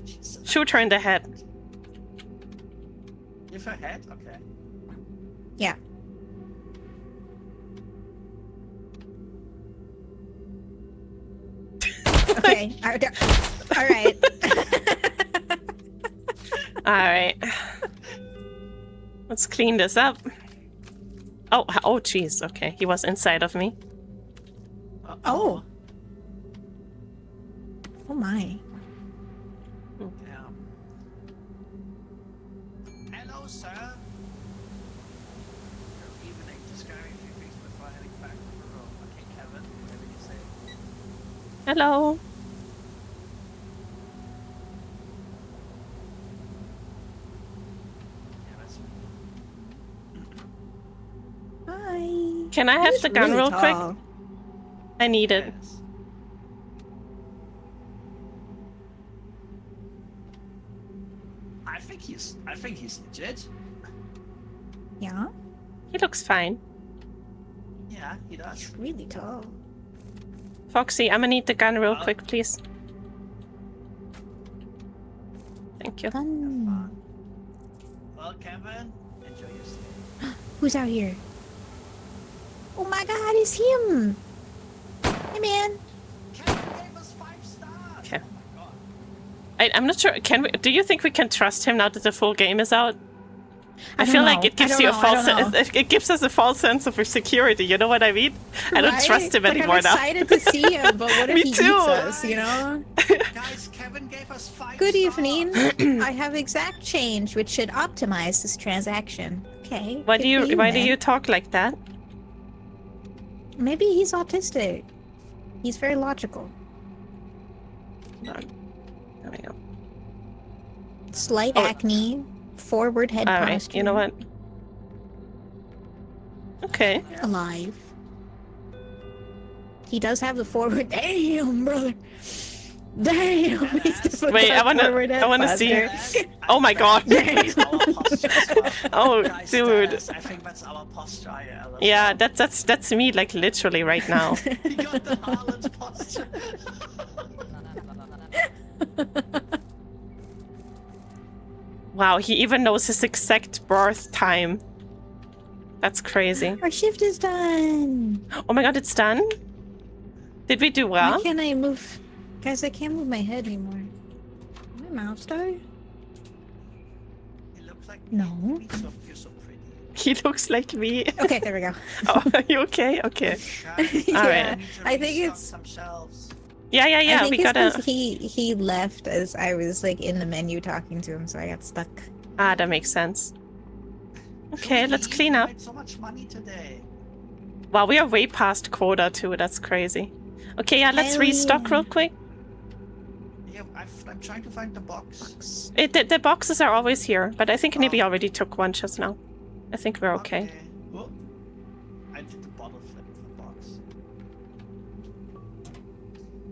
She's a Shoot her in the head. Give her head? Okay. Yeah. Okay. All right. Alright. Let's clean this up. Oh, jeez. Okay, he was inside of me. Oh. Oh my. Damn. Hello, sir. Good evening. Just going a few weeks before heading back to the room. Okay, Kevin, whatever you say. Hello. Yeah, that's Hi. Can I have He's the gun really real quick? tall. I need it. yes. I think he's legit. Yeah. He looks fine. Yeah, he does. He's really tall. Foxy, I'm gonna need the gun real quick, please. Thank you. Gun. Well, Kevin, enjoy your stay. Who's out here? Oh my god, it's him! Hey man. Kevin gave us 5 stars. Okay. Oh my god. I'm not sure. Can we? Do you think we can trust him now that the full game is out? I don't feel like know. it gives I don't you a know. I false. don't know. It gives us a false sense of security. You know what I mean? I don't Right? trust him Like, anymore I'm now. excited to see him, but what if Me he too. eats us, you know? Guys, Kevin gave us 5 Good stars. evening. I have exact change, which should optimize this transaction. Okay. Why good do for you? Why do man. you talk like that? Maybe he's autistic. He's very logical. There we go. Slight Oh. acne, forward head All right. posture. You know what? Okay. Alive. He does have the forward. Damn, brother. Damn. He's definitely Wait, got forward head I wanna see posture. it. Oh my god. That's our posture as well. Oh, Guys, dude. I think that's our posture. Yeah, that's me, like literally right now. He got the Harlan's posture. Wow, he even knows his exact birth time. That's crazy. Our shift is done. Oh my god, it's done? Did we do well? Why can't I move? Guys, I can't move my head anymore. My mouse died? He looks like No. me. You're so pretty. He looks like me. Okay, there we go. Oh, are you okay? Okay. Guys, Yeah, we need to I think restock it's- some shelves. Yeah, I we think gotta... it's 'cause he left as I was like in the menu talking to him, so I got stuck. Ah, that makes sense. Okay, let's Julie, clean you up. made so much money today. Wow, we are way past quota too. That's crazy. Okay, yeah, let's Hell restock yeah. real quick. Yeah, I'm trying to find the box. The boxes are always here, but I think Oh. Nibby already took one just now. I think we're okay. Oh, I did the bottle flip of the box.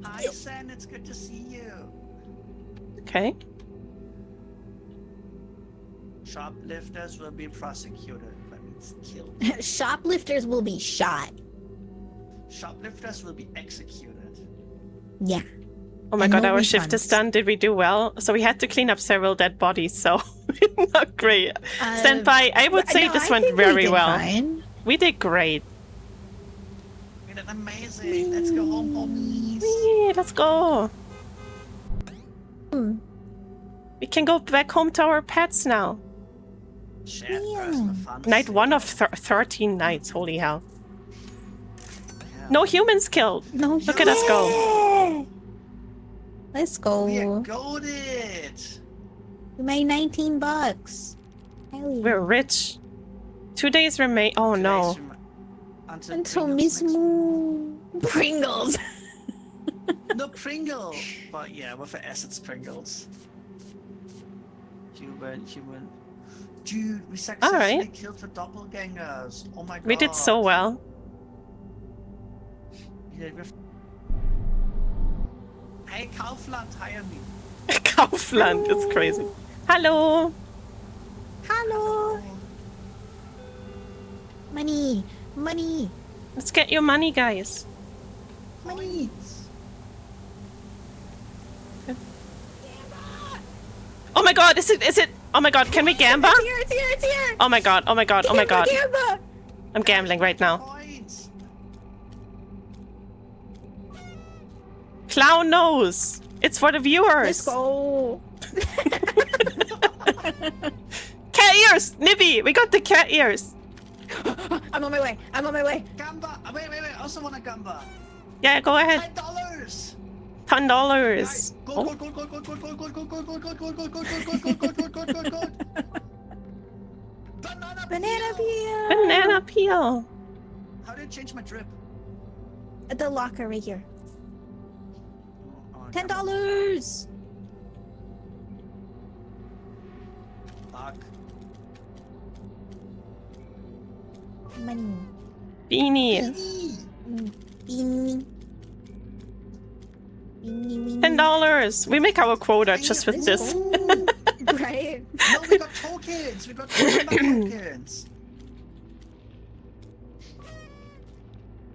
Hi, Sen. It's good to see you. Okay. Shoplifters will be prosecuted. That means killed. Shoplifters will be shot. Shoplifters will be executed. Yeah. Oh my And god, no our shift is refunds. done. Did we do well? So we had to clean up several dead bodies, so not great. Stand by. I would say No, this I went think we very did well. fine. We did great. We did amazing. Let's go home, homies. Whee, let's go. Hmm. We can go back home to our pets now. Shared Yeah. personal fun. Night 1 of 13 nights. Holy hell. Yeah. No humans killed. No, Look at us go. yeah. Let's go. We are goated. We made 19 bucks. Hell yeah. We're rich. 2 days remain. Oh no. Until Miss Moon. Pringles. No Pringle. But yeah, with the acids Pringles. Human. Dude, we successfully Alright. killed the doppelgangers. Oh my god. We did so well. Yeah, hey, Kaufland, hire me. Kaufland is crazy. Hello. Hello. Money. Let's get your money, guys. Money. Oh my god, is it? Oh my god, can we gamble? It's here. Oh my god. Gamma. I'm gambling right now. Points. Clown nose. It's for the viewers. Let's go. Cat ears. Nibby, we got the cat ears. I'm on my way. Gamba. Wait. I also want a gamba. Yeah, go ahead. $10. $10. Gold. Banana peel. Banana peel. How do I change my drip? At the locker right here. Oh, $10. Fuck. Money. Beanie. Beanie. $10. We make our quota just with this. Right? No, we got tokens. We got tokens.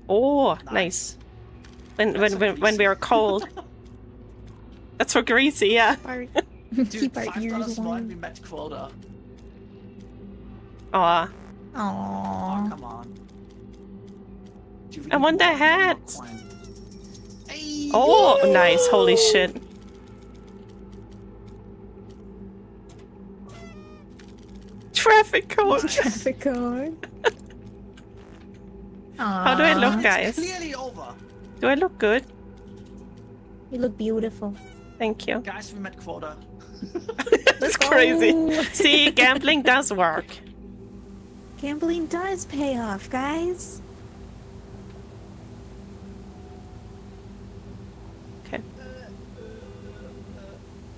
Oh, nice. When we are cold. That's for greasy, yeah. Dude, Keep our ears $5 more warm. and we met quota. Aw. Oh, Aww. come on. Dude, we I need want the one more hat. coin. Hey, Oh, nice. Holy shit. Traffic code. Traffic cone. How do I look, It's guys? clearly over. Do I look good? You look beautiful. Thank you. Guys, we met quota. That's go. crazy. See, gambling does work. Gambling does pay off, guys. Okay.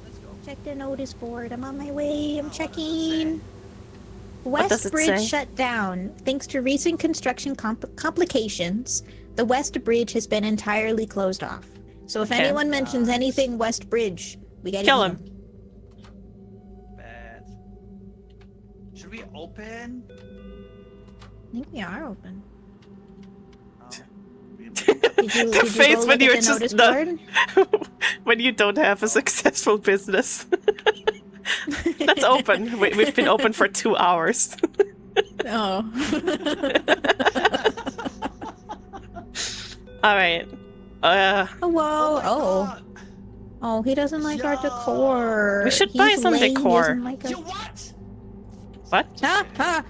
Let's go. Check the notice board. I'm on my way. I'm Oh, checking. What does West it Bridge say? shut down. Thanks to recent construction complications, the West Bridge has been entirely closed off. So if Okay. anyone mentions Nice. anything West Bridge, we gotta Kill eat him. Bad. Should we open? I think we are open. Oh. Did you, The did face you go when look you're at the just notice board? when you don't have a successful business. Let's open. We've been open for 2 hours. Oh. All right. Oh, whoa. my Oh. God. Oh, he doesn't like our Yo. decor. We should He's buy some lame, he decor. doesn't like our- You what? What? Ah, ah.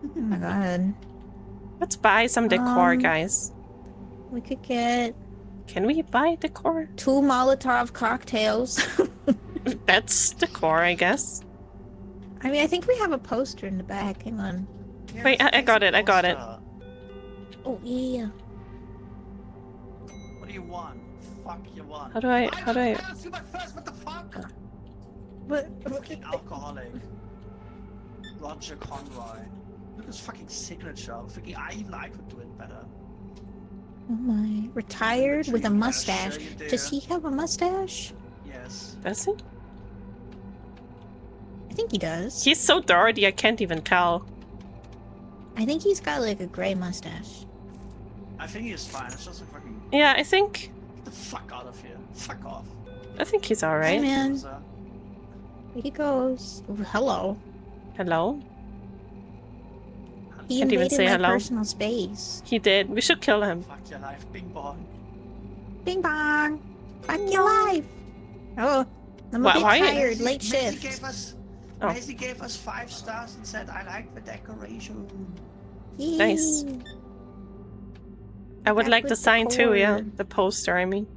Oh my god. Let's buy some decor, Um, guys. We could get Can we buy decor? 2 Molotov cocktails. That's decor, I guess. I mean, I think we have a poster in the back. Hang on. Yeah, Wait, it's I got it, I got it. poster. Oh, yeah. What do you want? Fuck you want. How do I- how do I- You my first, what the fuck? But, Fucking alcoholic. Roger Conroy. Look at his fucking signature. Freaking I could do it better. oh my. Retired with a Yeah, mustache. sure you do. Does he have a mustache? Yes. Does he? I think he does. He's so dirty, I can't even tell. I think he's got like a gray mustache. I think he's fine. It's just a fucking. Yeah, I think The fuck out of here. Fuck off. I think he's Hey, alright. man. So, Here he goes. Ooh, hello. Hello? He Can't even invaded say my hello. personal space. He did. We should kill him. fuck your life, bing bong. Bing bong. Fuck your life. Oh, I'm a Why- bit why- tired. Late Maisie shift. gave us, Oh. Maisie gave us 5 stars and said, I like the decoration. Nice. Yay. I would Back like the with the sign too, yeah. cord. The poster, I mean.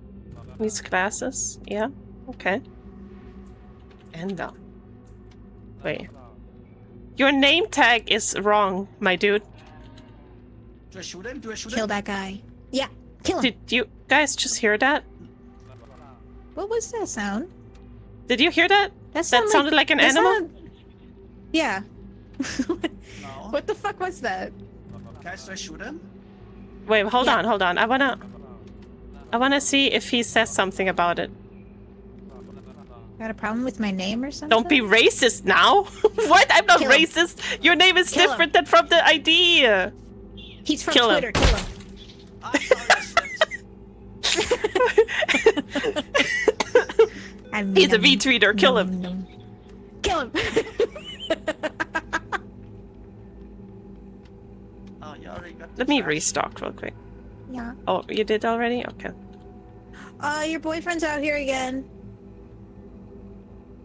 These glasses. Yeah. Okay. And wait. Your name tag is wrong, my dude. Do I shoot him? Do I shoot Kill him? that guy. Yeah, kill him. Did you guys just hear that? What was that sound? Did you hear that? That sounded like an that animal? Yeah. No. What the fuck was that? Guys, do I shoot him? Wait, hold Yeah. on. I wanna see if he says something about it. Got a problem with my name or something? Don't be racist now. What? I'm not Kill him. racist. Your name is Kill him. different than from the ID. He's from Kill him. Twitter. Kill him. I'm sorry, I slipped. He's a V-tweeter. Kill him. Kill him. Oh, you already got Let the me trash. restock real quick. Yeah. Oh, you did already? Okay. Your boyfriend's out here again.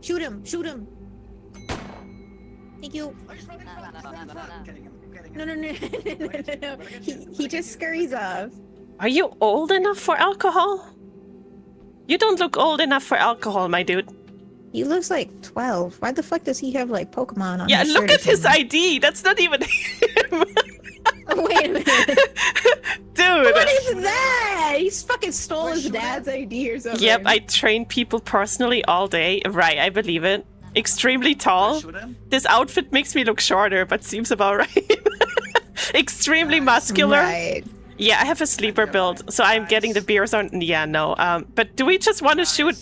Shoot him. Shoot him. Thank you. Oh, he's running front, he's running front. I'm getting him, I'm getting him. No. He just scurries off. Are you old enough for alcohol? You don't look old enough for alcohol, my dude. He looks like 12. Why the fuck does he have like Pokemon on Yeah, his look shirt or at his something? ID. That's not even him. Wait a minute. Dude. What is that? He's fucking stole Wait, his shoot dad's ID or something. Yep, I train people personally all day. Right, I believe it. Extremely Do I tall. shoot him? This outfit makes me look shorter, but seems about right. Extremely muscular. Right. Yeah, I have a sleeper build, so I'm getting the beers on. Yeah, no. But do we just want to shoot?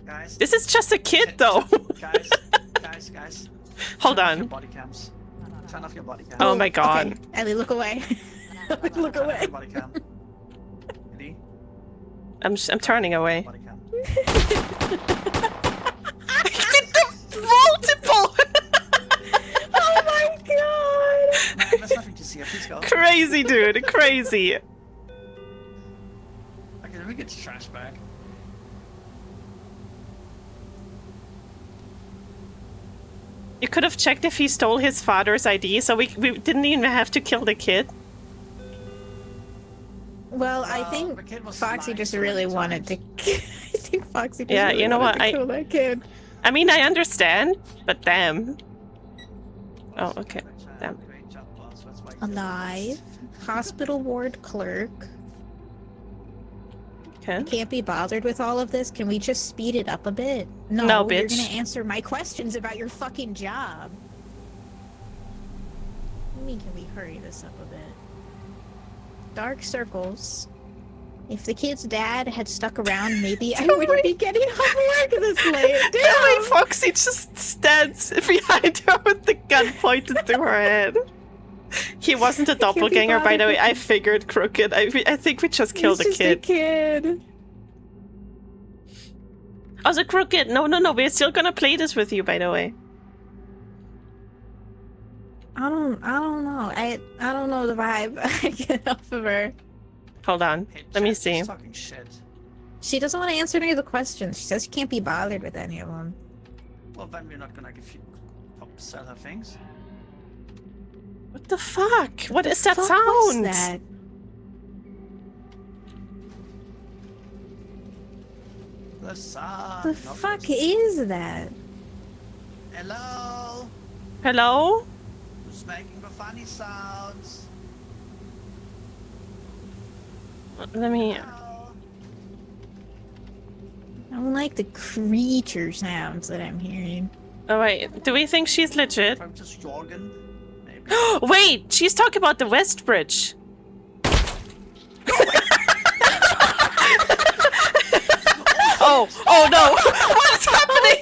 Guys. This is just a kid, though. Guys. Hold Turn off your on. body cams. Turn off your body cam. Oh my god. Okay. Ellie, look away. Look Turn off away. your body cam. Ready? I'm turning away. Body cam. I did the multiple. Oh my god. Man, there's nothing to see here. Please go. Crazy, dude. Crazy. Okay, let me get the trash bag. You could have checked if he stole his father's ID, so we didn't even have to kill the kid. Well, I the think kid was Foxy lying just so really many wanted to. times. I think Foxy just Yeah, really you know wanted what, to kill that kid. I mean, I understand, but damn. Oh, okay. Damn. Great job, boss. That's why I killed him. Alive. Hospital ward clerk. Okay. Can't be bothered with all of this. Can we just speed it up a bit? No, No, you're bitch. gonna answer my questions about your fucking job. I mean, can we hurry this up a bit? Dark circles. If the kid's dad had stuck around, maybe I wouldn't be getting off work this late. The way Damn. Foxy just stands behind her with the gun pointed to her head. He wasn't a be doppelganger, by the way. bothered. I figured crooked. I think we just killed He's the just kid. a kid. I was a crooked. No. We're still gonna play this with you, by the way. I don't know. I don't know the vibe I get off of her. Hold on. Hey, Let me Jack, see. she's talking shit. She doesn't want to answer any of the questions. She says she can't be bothered with any of them. Well, then we're not gonna give you sell her things. What the fuck? What is that Fuck was sound? that? The sun. The No, fuck there's- is that? Hello. Hello? Who's making the funny sounds? Let me. Hello? I don't like the creature sounds that I'm hearing. Oh wait. Do we think she's legit? I'm just Jorgen. Maybe. Wait, she's talking about the West Bridge. Oh no! What is happening?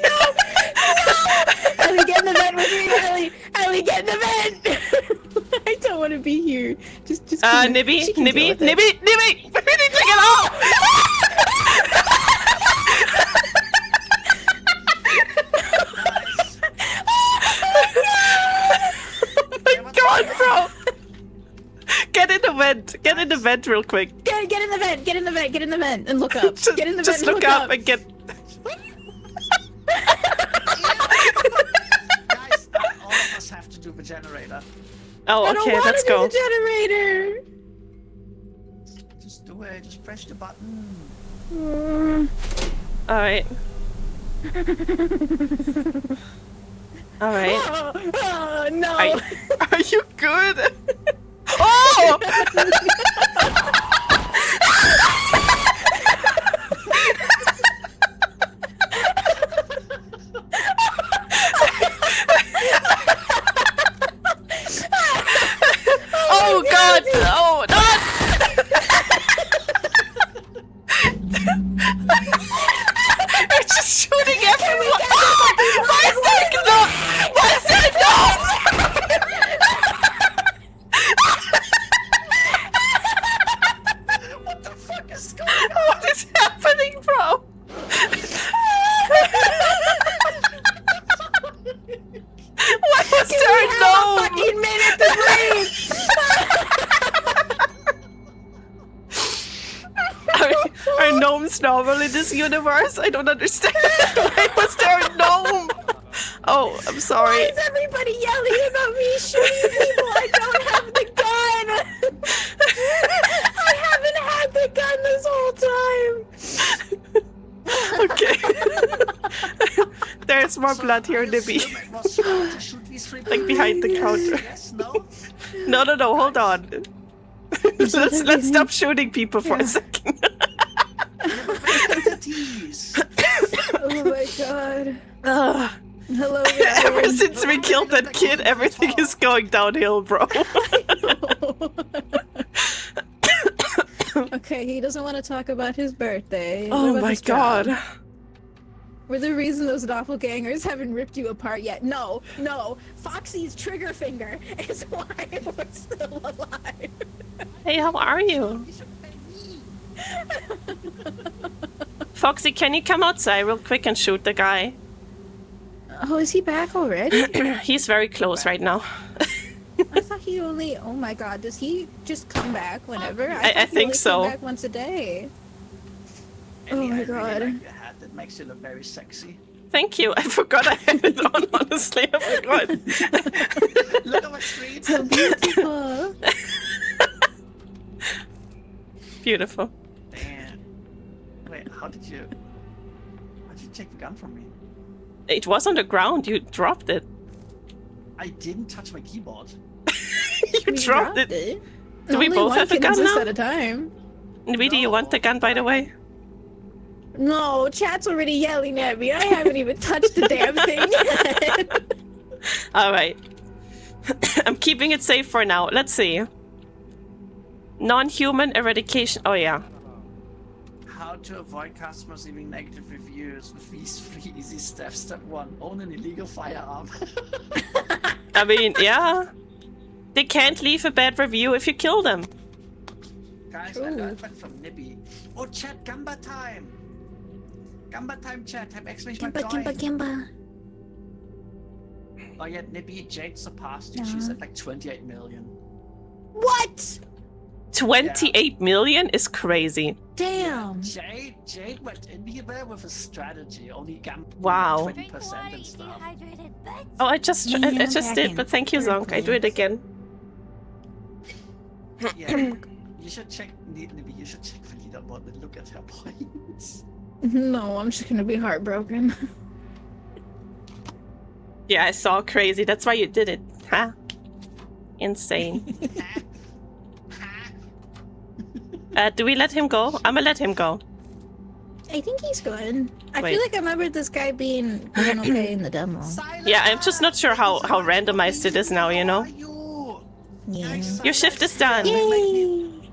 Ellie, get in the vent with me, Ellie! Ellie, get in the vent! I don't want to be here. Just Nibby, she can deal Nibby, with it. Nibby, Nibby! We need to it off! Oh my god, bro! Get in the vent. Get in the vent real quick. Get in the vent. Get in the vent. Get in the vent and look up. Just, Get in the just vent. look up and get. Guys, all of us have to do the generator. Oh, I don't okay, wanna let's do go. the generator. Just do it. Just press the button. Alright. Alright. Oh, no. Are you good? Oh! Oh god! Oh, not! They're just shooting everyone! Why is there no? Why is there no? What the fuck is going on? What is happening, bro? Why was there a gnome? Fucking minute to breathe. Are gnomes normal in this universe? I don't understand. Why was there a gnome? Oh, I'm Why sorry. is everybody yelling about me shooting people? I don't have the gun. I haven't had the gun this whole time. Okay. There's more blood here, Nibby. Like behind the counter. Yes, no? No, hold on. let's stop shooting people for a second. Entities. Oh my god. Ugh. Hello, Ever Lewin. since we killed that kid, everything is going downhill, bro. Okay, he doesn't want to talk about his birthday. What Oh about my his job? god. We're the reason those doppelgangers haven't ripped you apart yet. No. Foxy's trigger finger is why we're still alive. Hey, how are you? Foxy, can you come outside real quick and shoot the guy? Oh, is he back already? He's very close right now. I thought he only. Oh my god, does he just come back whenever? I thought he think only so. Came back once a day. Oh Ellie, my I really god. like your hat. It makes you look very sexy. Thank you. I forgot I had it on, honestly. I forgot. Look at my streets. So beautiful. Beautiful. Damn. Wait, how did you take the gun from me? It was on the ground. You dropped it. I didn't touch my keyboard. You We dropped it. Do we Only both one have a can gun exist now? at a time. Nibby, do you want the gun, by the way? No, chat's already yelling at me. I haven't even touched the damn thing yet. Alright. I'm keeping it safe for now. Let's see. Non-human eradication. Oh, yeah. How to avoid customers leaving negative reviews with these 3 easy steps. Step 1, own an illegal firearm. I mean, yeah. They can't leave a bad review if you kill them. Guys, I learned that from Nibby. Oh, chat, Gamba time! Gamba time, chat. Hab X mich mal join. Gimba. Oh yeah, Nibby, Jade surpassed you. She's at like 28 million. What? 28 million is crazy. Damn. Jade went in here with a strategy. Only Gamba Wow. 20% and stuff. Oh, I just Yeah, I just back did, in. but thank you, Zonk. I do it again. Yeah, you should check Nibby. You should check the leaderboard and look at her points. No, I'm just gonna be heartbroken. Yeah, I saw crazy. That's why you did it. Huh? Insane. Do we let him go? I'm gonna let him go. I think he's good. I Wait. feel like I remember this guy being okay in the demo. Yeah, I'm just not sure how randomized it is now, you know? Yeah. Your shift is done. Yay!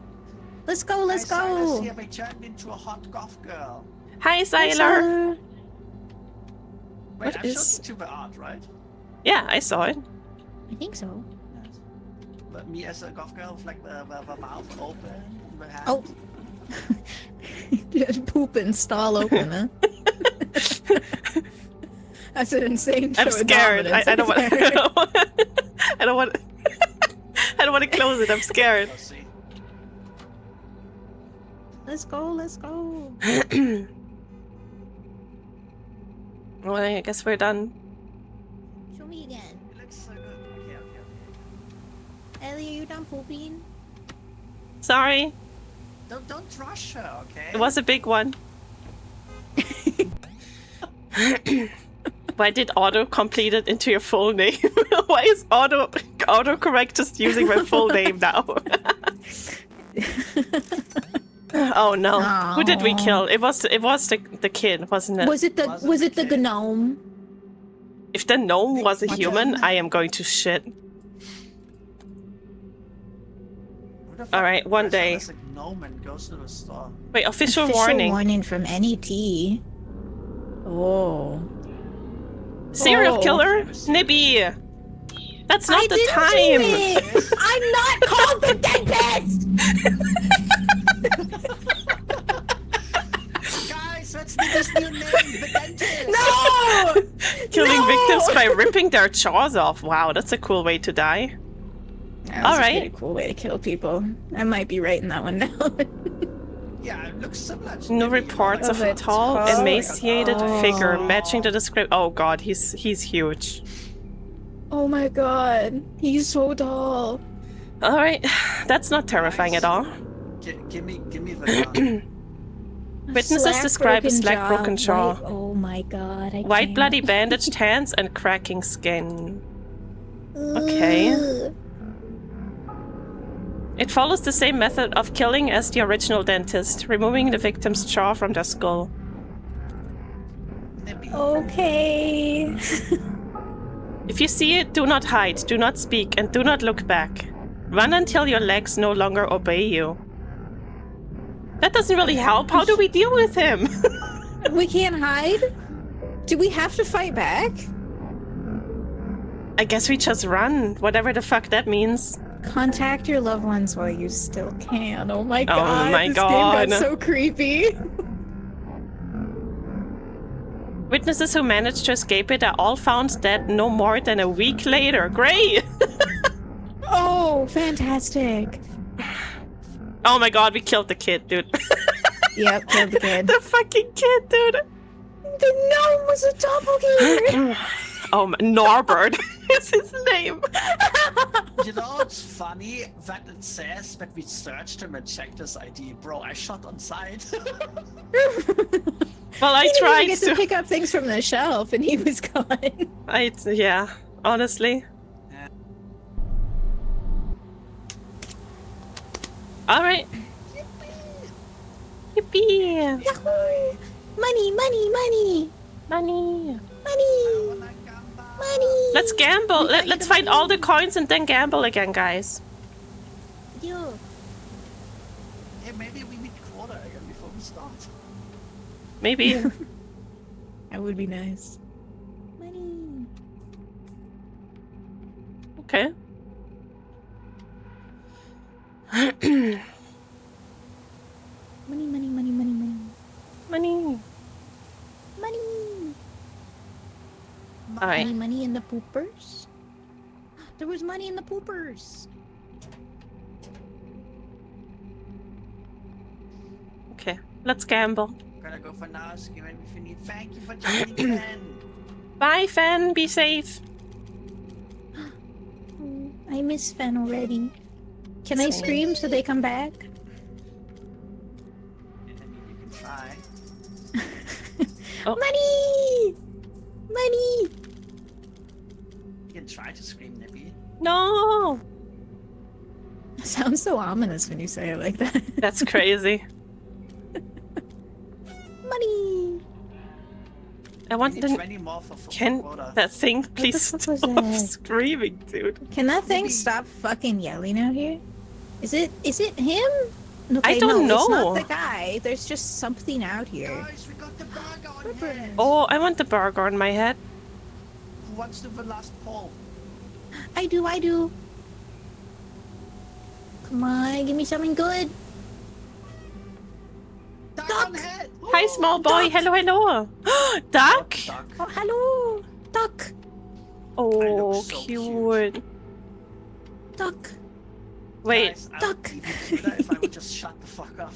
Let's go, let's Silas go! here, they turned into a hot goth girl. Hi, Zyler. Wait, What I is- showed you the art, right? Yeah, I saw it. I think so. Yes. But me as a goth girl with like the mouth open, the hand. Oh. Just poop and stall open, huh? That's an insane show I'm scared. of I don't want. dominance. I don't want. I don't want to close it. I'm scared. Let's see. Let's go, let's go. Well, I guess we're done. Show me again. It looks so good. Okay, okay, okay. Ellie, are you done pooping? Sorry, Don't rush her, okay? it was a big one. Why did auto complete it into your full name? Why is autocorrect just using my full name now? Oh no! Who did we kill? It was the kid, wasn't it? Was it the gnome? If the gnome was a Watch human, out. I am going to shit. Who the fuck Alright, one dresses day. as a gnome and goes to the store? Wait, official Official warning. warning from NET. Oh. Serial Oh. killer? Nibby! That's not I the didn't time! do it. I'm not called the dentist! Guys, let's do this new name, the dentist! No! Killing No! victims by ripping their jaws off. Wow, that's a cool way to die. That's All a right. pretty cool way to kill people. I might be writing that one down. Yeah, it looks similar to No Nibby, reports like of a tall, tall- emaciated Oh. figure matching the description. Oh god, he's huge. Oh my god. He's so tall. Alright, that's not terrifying at all. Give me the gun. Witnesses Slack describe a broken slack broken jaw. White, oh my god. I White can't. bloody bandaged hands and cracking skin. Okay. Ugh. It follows the same method of killing as the original dentist, removing the victim's jaw from their skull. Nibby. Okay. If you see it, do not hide, do not speak, and do not look back. Run until your legs no longer obey you. That doesn't really help. How do we deal with him? We can't hide? Do we have to fight back? I guess we just run, whatever the fuck that means. Contact your loved ones while you still can. Oh my god. my this God. game got so creepy. Witnesses who managed to escape it are all found dead no more than a week later. Great! Oh, fantastic. Oh my god, we killed the kid, dude. Yep, killed the kid. The fucking kid, dude. The gnome was a doppelganger. Oh, Norbert is his name. You know, it's funny that it says that we searched him and checked his ID. Bro, I shot on sight. Well, I He didn't even tried get to pick up things from the shelf, and he was gone. Yeah, honestly. Alright. Yippee! Yahoo! Money, money, money, Money. money, money. Let's gamble. Let's find all the coins and then gamble again, guys. Yo. Hey, maybe we meet quarter again before we start. Maybe. That would be nice. Money. Okay. Money, money, money, money, money. Money. Money. Alright. Money, money in the poopers. There was money in the poopers. Okay. Let's gamble. Gotta go for now, Skye, if you need. Thank you for joining again. Bye, Fen. Be safe. Oh, I miss Fen already. Can I scream so they come back? I mean, you can try. Oh. Money! Money! You can try to scream, Nippy. No. Sounds so ominous when you say it like that. That's crazy. Money! I We want need the... 20 more for Can quota. that thing please fuck was stop that? screaming, dude? Can that thing Maybe- stop fucking yelling out here? Is it him? Okay, I don't no, it's know. not the guy. There's just something out here. Guys, we got the burger on Burger. head. Oh, I want the burger on my head. Who wants to the last poll? I do. Come on, give me something good. One hit. Hi, small boy. Hello, hello. Duck? Duck. Oh, hello, duck, Oh, look so cute. duck. Wait. Guys, I Duck. would even do that if I would just shut the fuck up.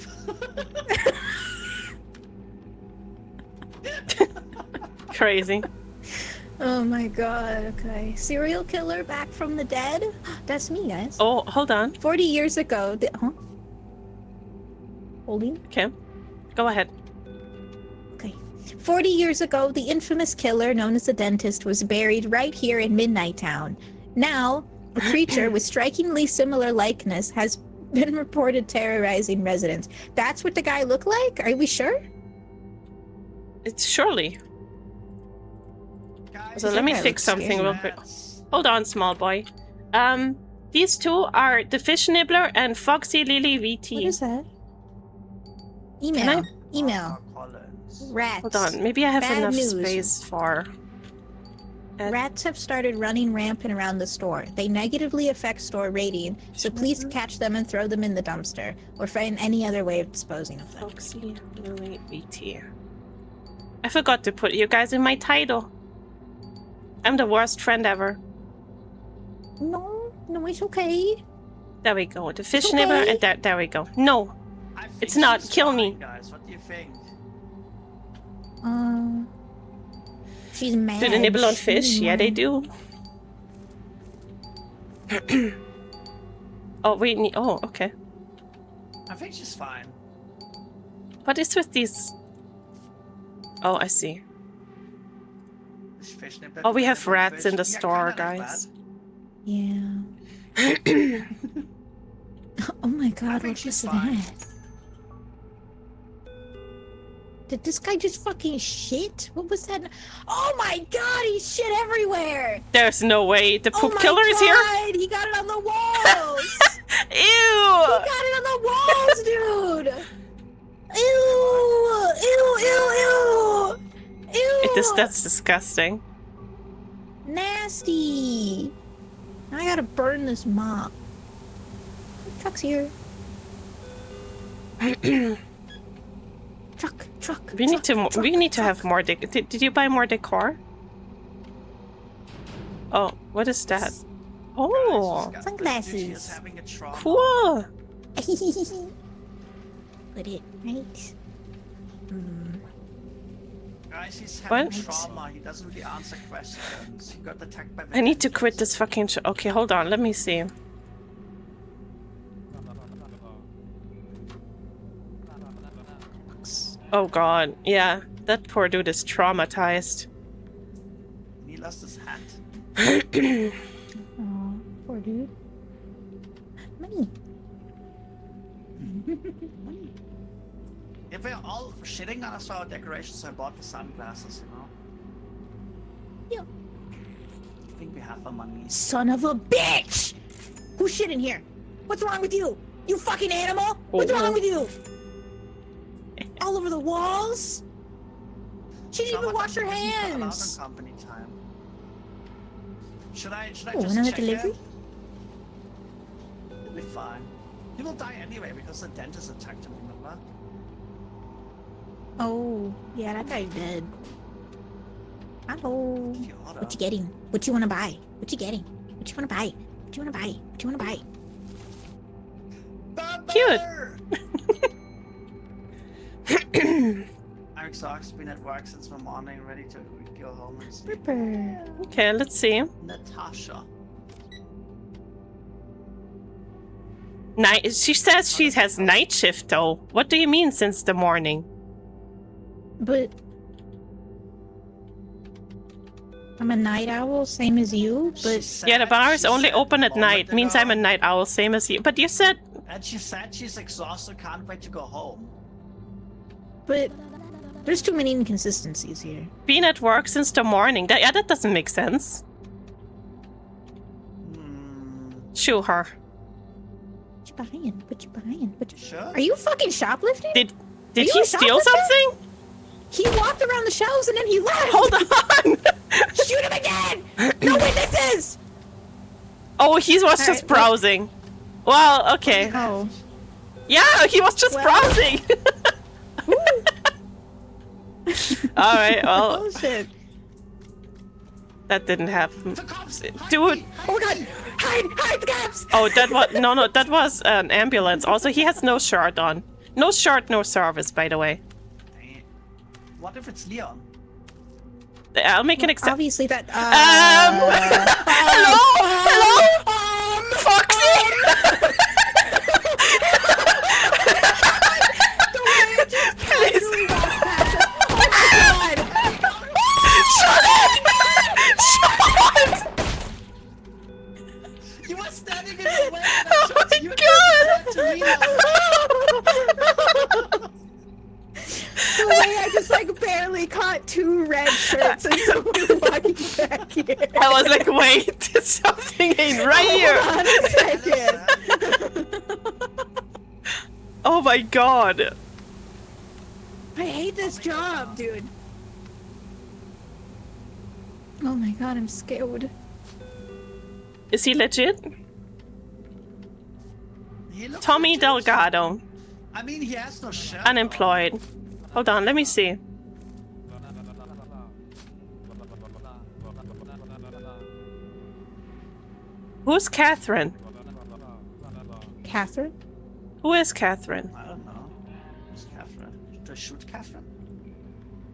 Crazy. Oh my god, okay. Serial killer back from the dead? That's me, guys. Oh, hold on. 40 years ago, huh? Holding? Okay. Go ahead. Okay. 40 years ago, the infamous killer known as the Dentist was buried right here in Midnight Town. Now, a creature with strikingly similar likeness has been reported terrorizing residents. That's what the guy looked like? Are we sure? It's surely. Guys, So let me that fix looks something scary. real quick. Hold on, small boy. These two are the Fish Nibbler and Foxy Lily VT. What is that? Email. Can Email. Collins. Rats. Hold on, maybe I have Bad enough news. space for... Rats have started running rampant around the store. They negatively affect store rating, so please catch them and throw them in the dumpster, or find any other way of disposing of them. Foxy Lily VT. I forgot to put you guys in my title. I'm the worst friend ever. No, it's okay. There we go. The Fish It's Nibbler okay. and there we go. No, I think It's not. she's Kill fine, me. Guys, what do you think? She's mad. do they nibble on fish? Yeah, they do. Oh, we need... Oh, okay. I think she's fine. What is with these? Oh, I see. This fish nibbler Oh, we can have nibble rats fish. in the Yeah, store, kinda not guys. Yeah. Oh my I god, think what she's was fine. that? Did this guy just fucking shit? What was that? Oh my god, he shit everywhere! There's no way. The Oh poop my killer is here? god, he got it on the walls! He Ew! got it on the walls, dude! Ew! Ew, ew, ew! Ew! That's disgusting. Nasty! Now I gotta burn this mop. Truck's here. Truck. We need to have more decor. Did you buy more decor? Oh, what is that? Oh, Guys, Sunglasses. she is having a trauma. cool. Put it right. Guys, he's having What? trauma. He doesn't really answer questions. He got attacked by I need to quit this fucking show. Okay, hold on. Let me see. Oh god, yeah. That poor dude is traumatized. He lost his hat. Oh, poor dude. Money. If we're all shitting on us for our decorations, I bought the sunglasses, you know? Yeah. I think we have the money. Son of a bitch! Who's shit in here? What's wrong with you? You fucking animal! What's Oh. wrong with you? All over the walls? She didn't even wash her hands! Company time. Should I Oh, just another check delivery? it? It'll be fine. He will die anyway because the dentist attacked him, remember? Oh, yeah, that guy's dead. Hello. Fiona. What you getting? What you wanna buy? What you getting? What you wanna buy? What you wanna buy? What you wanna buy? Cute. I'm exhausted, been at work since the morning, ready to go home and sleep. Ripper. Okay, let's see. Natasha. Night. She says she has night shift though. What do you mean since the morning? But I'm a night owl, same as you, She but said- Yeah, the bar is she only said open a at night. moment Means ago, I'm a night owl, same as you. But you said And she said she's exhausted, can't wait to go home. there's too many inconsistencies here. been at work since the morning. That doesn't make sense. Shoo her. What you buying? What you buying? What You you... sure? Are you fucking shoplifting? Did you he a steal shoplifter? something? He walked around the shelves and then he left! Hold on. Shoot him again! No witnesses! Oh, he was just Alright, browsing. Well, okay. Oh. Yeah, he was just Well- browsing. Ooh, All right. Well, Oh shit. that didn't happen. The cops! Dude. Oh god! Hide the cops! Oh, that was no. That was an ambulance. Also, he has no shirt on. No shirt, no service. By the way, What if it's Leon? I'll make an exception. Obviously that. Hello, Foxy. Please. Shut it! Shut! You were standing in the way. Oh my god! The way I just like barely caught 2 red shirts and someone walking back here. I was like, wait, something ain't right here. Hold on a second. Oh my god. I hate this job, dude. Oh my god, I'm scared. Is he legit? He looks Tommy legit. Delgado. I mean, he has no shirt. Unemployed. Hold on, let me see. Who's Catherine? Catherine? Who is Catherine? I don't know. Who's Catherine? Should I shoot Catherine?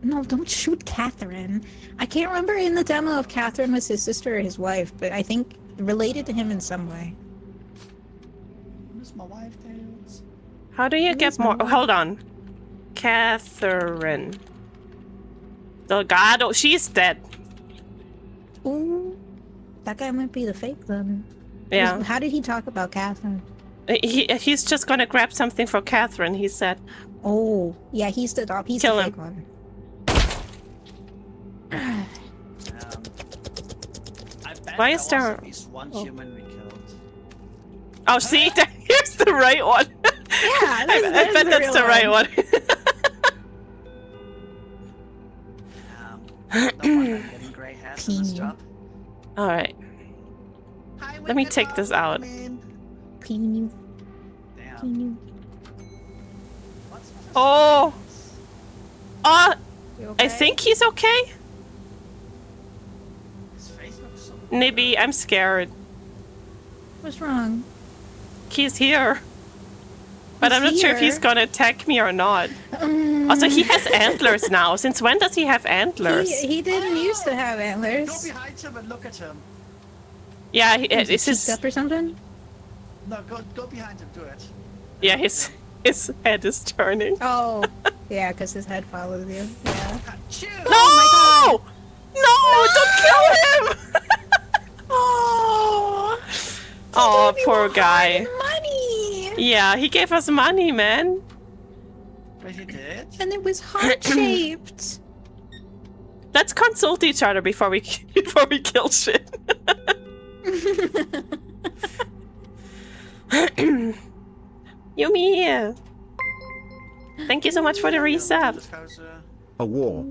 No, don't shoot Catherine. I can't remember in the demo if Catherine was his sister or his wife, but I think related to him in some way. Who's my wife, Tails? How do you Who get is my more? wife? Hold on. Catherine Delgado. She's dead. Ooh, that guy might be the fake then. Yeah. How did he talk about Catherine? He's just gonna grab something for Catherine, he said. Oh, yeah, he's the dog. He's Kill the him. fake one. I bet Why there is was there- at least one human we killed. Oh, see? Here's the right one. Yeah, I bet that's the right one. No wonder I'm getting gray hairs in this job. Alright. Hi, Let me Wicked take this out. Woman. Clean you, Damn. clean you. What's with his Oh. face? You I okay? think he's okay. His face looks so Maybe I'm scared. What's wrong? He's here. But He's I'm not sure if he's here? gonna attack me or not. Also, he has antlers now. Since when does he have antlers? He didn't used to have Go antlers. behind him and look at him. Yeah, Is he it's cheeked his. up or something? No, go behind him. Do it. Yeah, his head is turning. Oh, yeah, because his head follows you. Yeah. Achoo! No! No! Don't kill him! Oh, Oh, poor guy. money, Yeah, he gave us money, man. But he did. and it was heart shaped. Let's consult each other before we kill shit. Yumi! Thank you so much for the resub. This guy's, A war.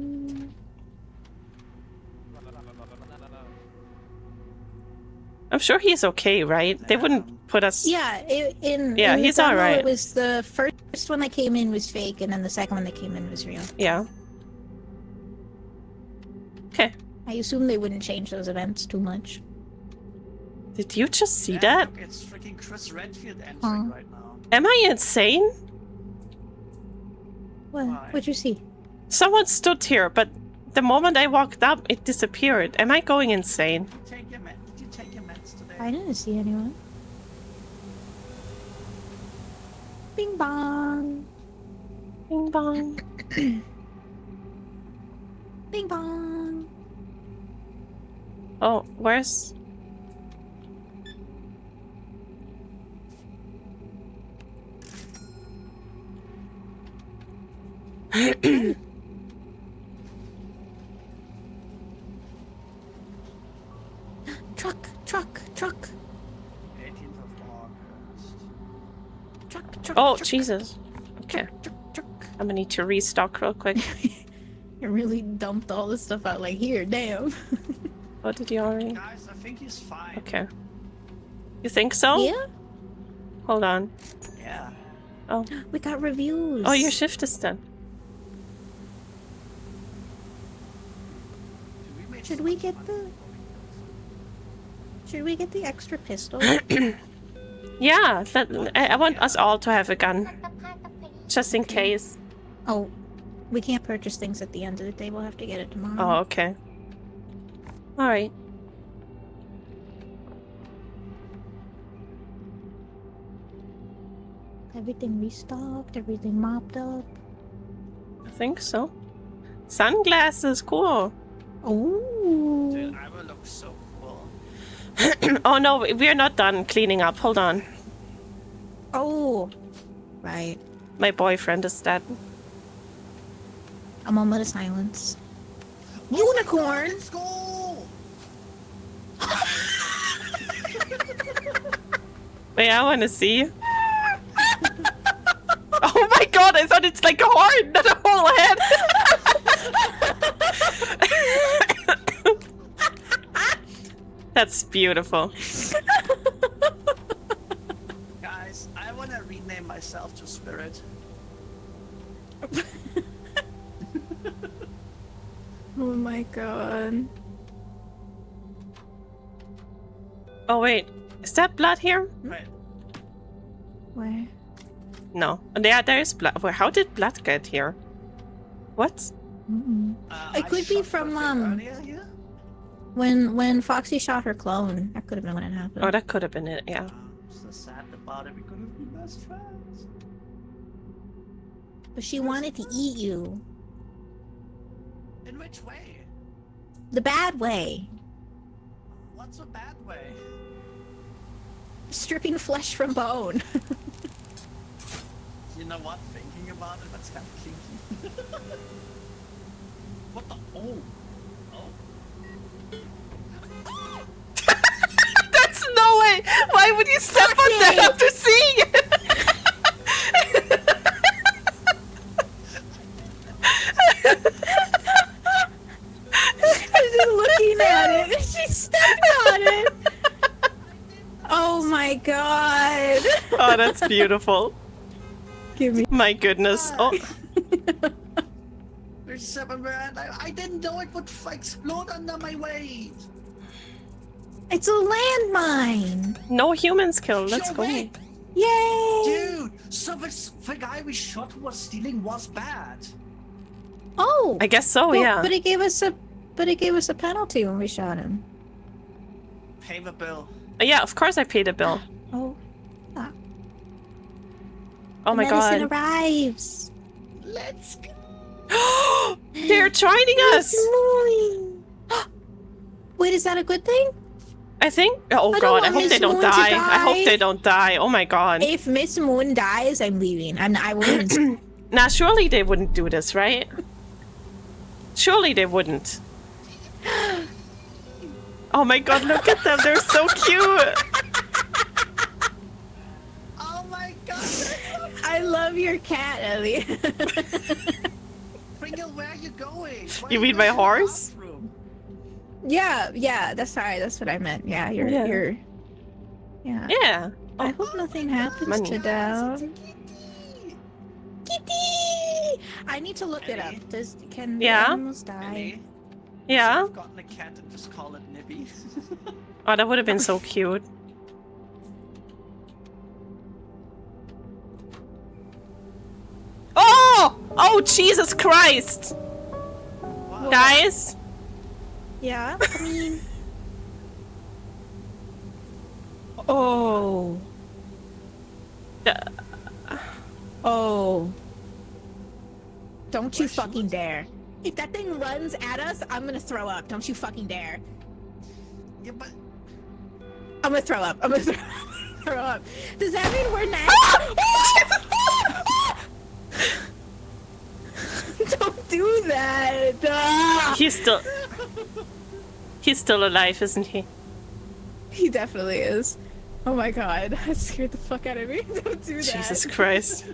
I'm sure he's okay, right? They wouldn't put us. Yeah, in Yeah, in the he's demo, alright. It was the first one that came in was fake, and then the second one that came in was real. Yeah. Okay. I assume they wouldn't change those events too much. Did you just see yeah, that? Look, it's freaking Chris Redfield entering Huh. right now. Am I insane? What? Why? What'd you see? Someone stood here, but the moment I walked up, it disappeared. Am I going insane? Did you take your meds today? I didn't see anyone. Bing bong. Bing bong. Bing bong. Oh, where's... Truck, truck, truck, 18th of August. truck. Oh, truck, Jesus. Okay. Truck. I'm gonna need to restock real quick. You really dumped all this stuff out like here, damn. Oh, did you already? Guys, I think he's fine. Okay. You think so? Yeah? Hold on. Yeah. Oh. We got reviews. Oh, your shift is done. Should we get the extra pistol? Yeah, I want us all to have a gun. Just in case. Oh, we can't purchase things at the end of the day. We'll have to get it tomorrow. Oh, okay. Alright. Everything restocked, everything mopped up. I think so. Sunglasses, cool. Oh. Dude, I will look so cool. Oh no, we're not done cleaning up. Hold on. Oh. Right. My boyfriend is dead. A moment of silence. Unicorn! Let's go! Wait, I want to see. Oh my god, I thought it's like a horn, not a whole head. That's beautiful. Guys, I want to rename myself to Spirit. Oh my god. Oh wait, is that blood here? Right. Where? No. There is blood. Where? How did blood get here? What? Mm-mm. It I could be shot from, the thing earlier here. When Foxy shot her clone. That could have been when it happened. Oh, that could have been it, yeah. I'm so sad about it. We could have been best friends. But she wanted to eat you. In which way? The bad way. What's a bad way? Stripping flesh from bone. You know what? Thinking about it, that's kind of kinky. What the? Oh. Oh. That's no way! Why would you step on that after seeing it? I was just looking at it and she stepped on it. Oh my god. Oh, that's beautiful. Give me. My goodness. Oh, There's 7 grand. I didn't know it would explode under my weight. It's a landmine. no humans killed. Let's Yo, go. wait. Yay. Dude, so the guy we shot who was stealing was bad. Oh. I guess so, Well, yeah. But it gave us a penalty when we shot him. Pay the bill. Yeah, of course I paid a bill. Oh. Oh my Medicine god. arrives. Let's go. They're joining us! Wait, is that a good thing? I think. Oh I don't god, want I hope Miss they don't Moon to die. I hope die. they don't die. Oh my god. If Miss Moon dies, I'm leaving. And I wouldn't. Nah, surely they wouldn't do this, right? Surely they wouldn't. Oh my god, look at them. They're so cute. Oh my god. I love your cat, Ellie. Pringle, where are you going? Why You are mean my going to the horse? bathroom? yeah, that's sorry, that's what I meant. Yeah, you're yeah. Yeah. I hope nothing happens Money. to Dow. It's a kitty. Kitty! I need to look it up. Ellie? Can Yeah? the animals die? Ellie, Yeah. I've gotten a cat and just call it Nibby. Oh, that would have been so cute. Oh! Oh, Jesus Christ! Wow. Guys? Yeah, I mean. Oh. Oh. Don't you fucking dare. If that thing runs at us, I'm gonna throw up. Don't you fucking dare. Yeah, but I'm gonna throw up. I'm gonna throw up. Does that mean we're next? Don't do that. Ah! He's still alive, isn't he? He definitely is. Oh my god, that scared the fuck out of me. Don't do that. Jesus Christ.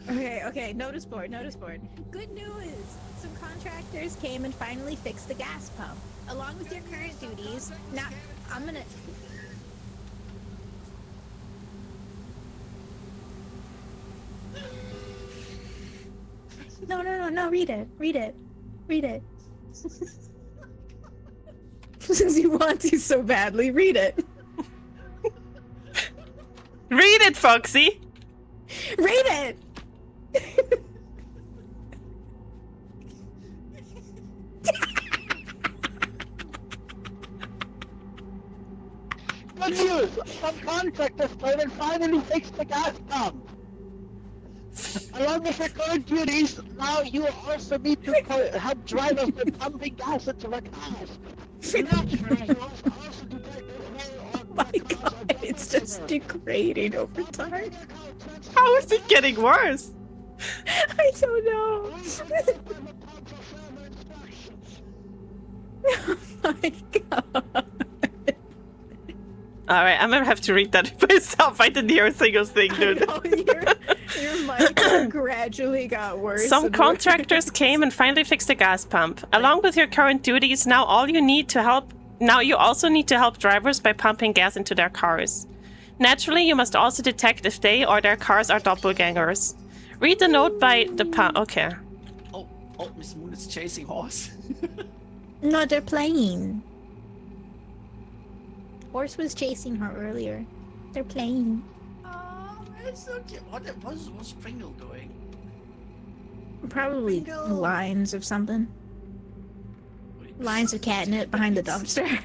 Okay, notice board. Good news! Some contractors came and finally fixed the gas pump. Along with your current duties, now I'm gonna... No, read it. Since you want to so badly, read it. Read it, Foxy! Read it! Good news! Some contractors came and finally fixed the gas pump! Along with your current duties, now you also need to help drivers by pumping gas into their cars. Naturally, you also detect Oh my god, it's just degrading over time. How is it getting worse? I don't know. Oh my god. Alright, I'm gonna have to read that myself. I didn't hear a single thing, dude. I know, your mic gradually got worse. Some and contractors worse. came and finally fixed the gas pump. Along with your current duties, now you also need to help drivers by pumping gas into their cars. Naturally, you must also detect if they or their cars are doppelgangers. Read the note by the pump. Okay. Oh, Miss Moon is chasing horse. No, they're playing. Horse was chasing her earlier. They're playing. Oh, it's so cute. What's Pringle doing? Probably Bingo. lines of something. Lines of catnip behind the dumpster.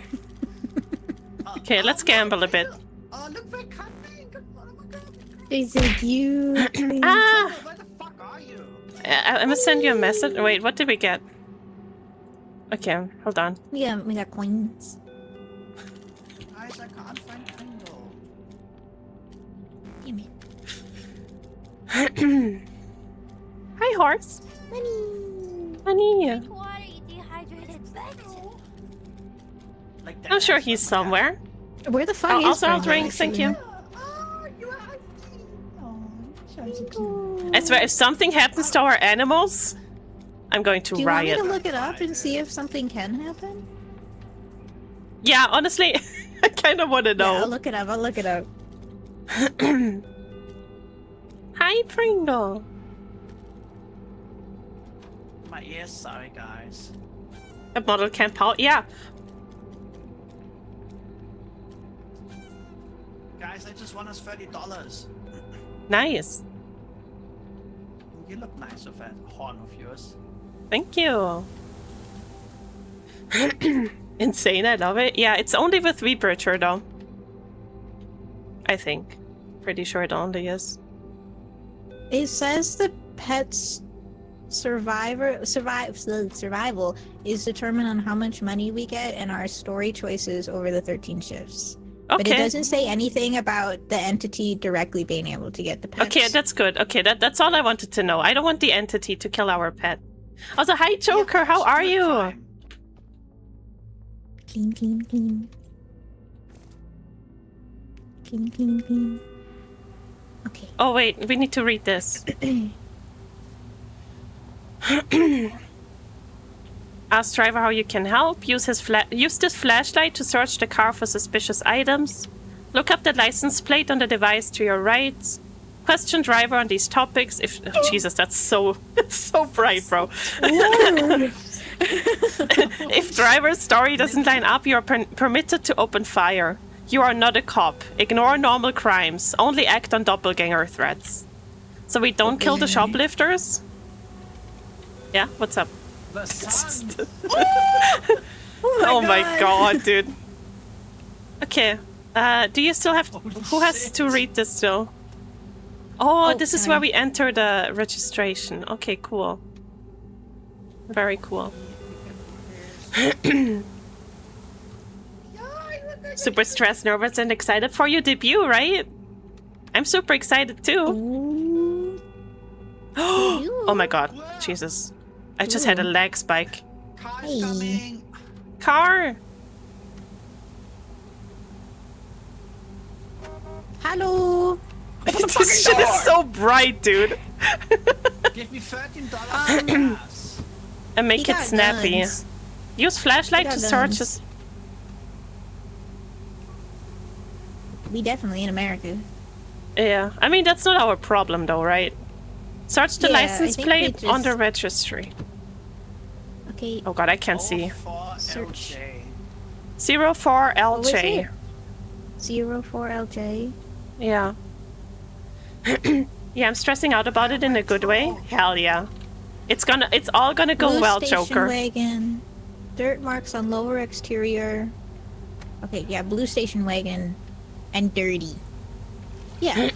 Okay, let's gamble a bit. Oh, look, we're coming! Oh my god! They said you. Ah! Where the fuck are you? I'm gonna send you a message. Wait, what did we get? Okay, hold on. We got coins. Guys, I can't find Pringle. Damn it. Hi, horse. Money. Honey. Drink water, you dehydrated bitch. Like that. I'm sure he's somewhere. Where the fuck Oh, is also, I'll Pringle, drink, thank actually? you. Oh, you are cute. Oh, I swear, if something happens to our animals, I'm going to Do you want riot. me to look it up and see if something can happen? Yeah, honestly, I kind of want to Yeah, I'll know. look it up. I'll look it up. Hi, Pringle. my ears, sorry guys. A model camp out. Yeah. Guys, I just won us $30. Nice. You look nice with that horn of yours. Thank you. Insane, I love it. Yeah, it's only with Rebircher though. I think. Pretty sure it only is. It says the pet's survival is determined on how much money we get and our story choices over the 13 shifts. But it Okay. doesn't say anything about the entity directly being able to get the pets. Okay, that's good. Okay, that's all I wanted to know. I don't want the entity to kill our pet. Also, hi Joker, how are you? Clean, clean, clean. Clean, clean, clean. Okay. Oh wait, we need to read this. Ask driver how you can help. Use this flashlight to search the car for suspicious items. Look up the license plate on the device to your right. Question driver on these topics. If Jesus, that's so bright, bro. If driver's story doesn't line up, you are permitted to open fire. You are not a cop. Ignore normal crimes. Only act on doppelganger threats. So we don't kill the shoplifters? Yeah, what's up? The sun! Oh my god, dude. Okay. Do you still have... who has shit. to read this still? Oh, this is sorry. where we enter the registration. Okay, cool. Very cool. Super stressed, nervous, and excited for your debut, right? I'm super excited too. Ooh. Oh my god. Jesus. I just had a lag spike. Car's Hey. coming! Car! Hello. This shit is so bright, dude. Give me $13 gas. And make He it got snappy. guns. Use flashlight He to got search guns. us. We definitely in America. Yeah. I mean, that's not our problem though, right? Search the Yeah, I license think we plate on the just- registry. Okay. Oh god, I can't see. For Search. LJ. 04 What was LJ. it? 04LJ. Yeah. Yeah, I'm stressing out about it in a good way. Hell yeah. It's all gonna go Blue well, station Joker. wagon. Dirt marks on lower exterior. Okay, yeah, blue station wagon. And dirty. Yeah.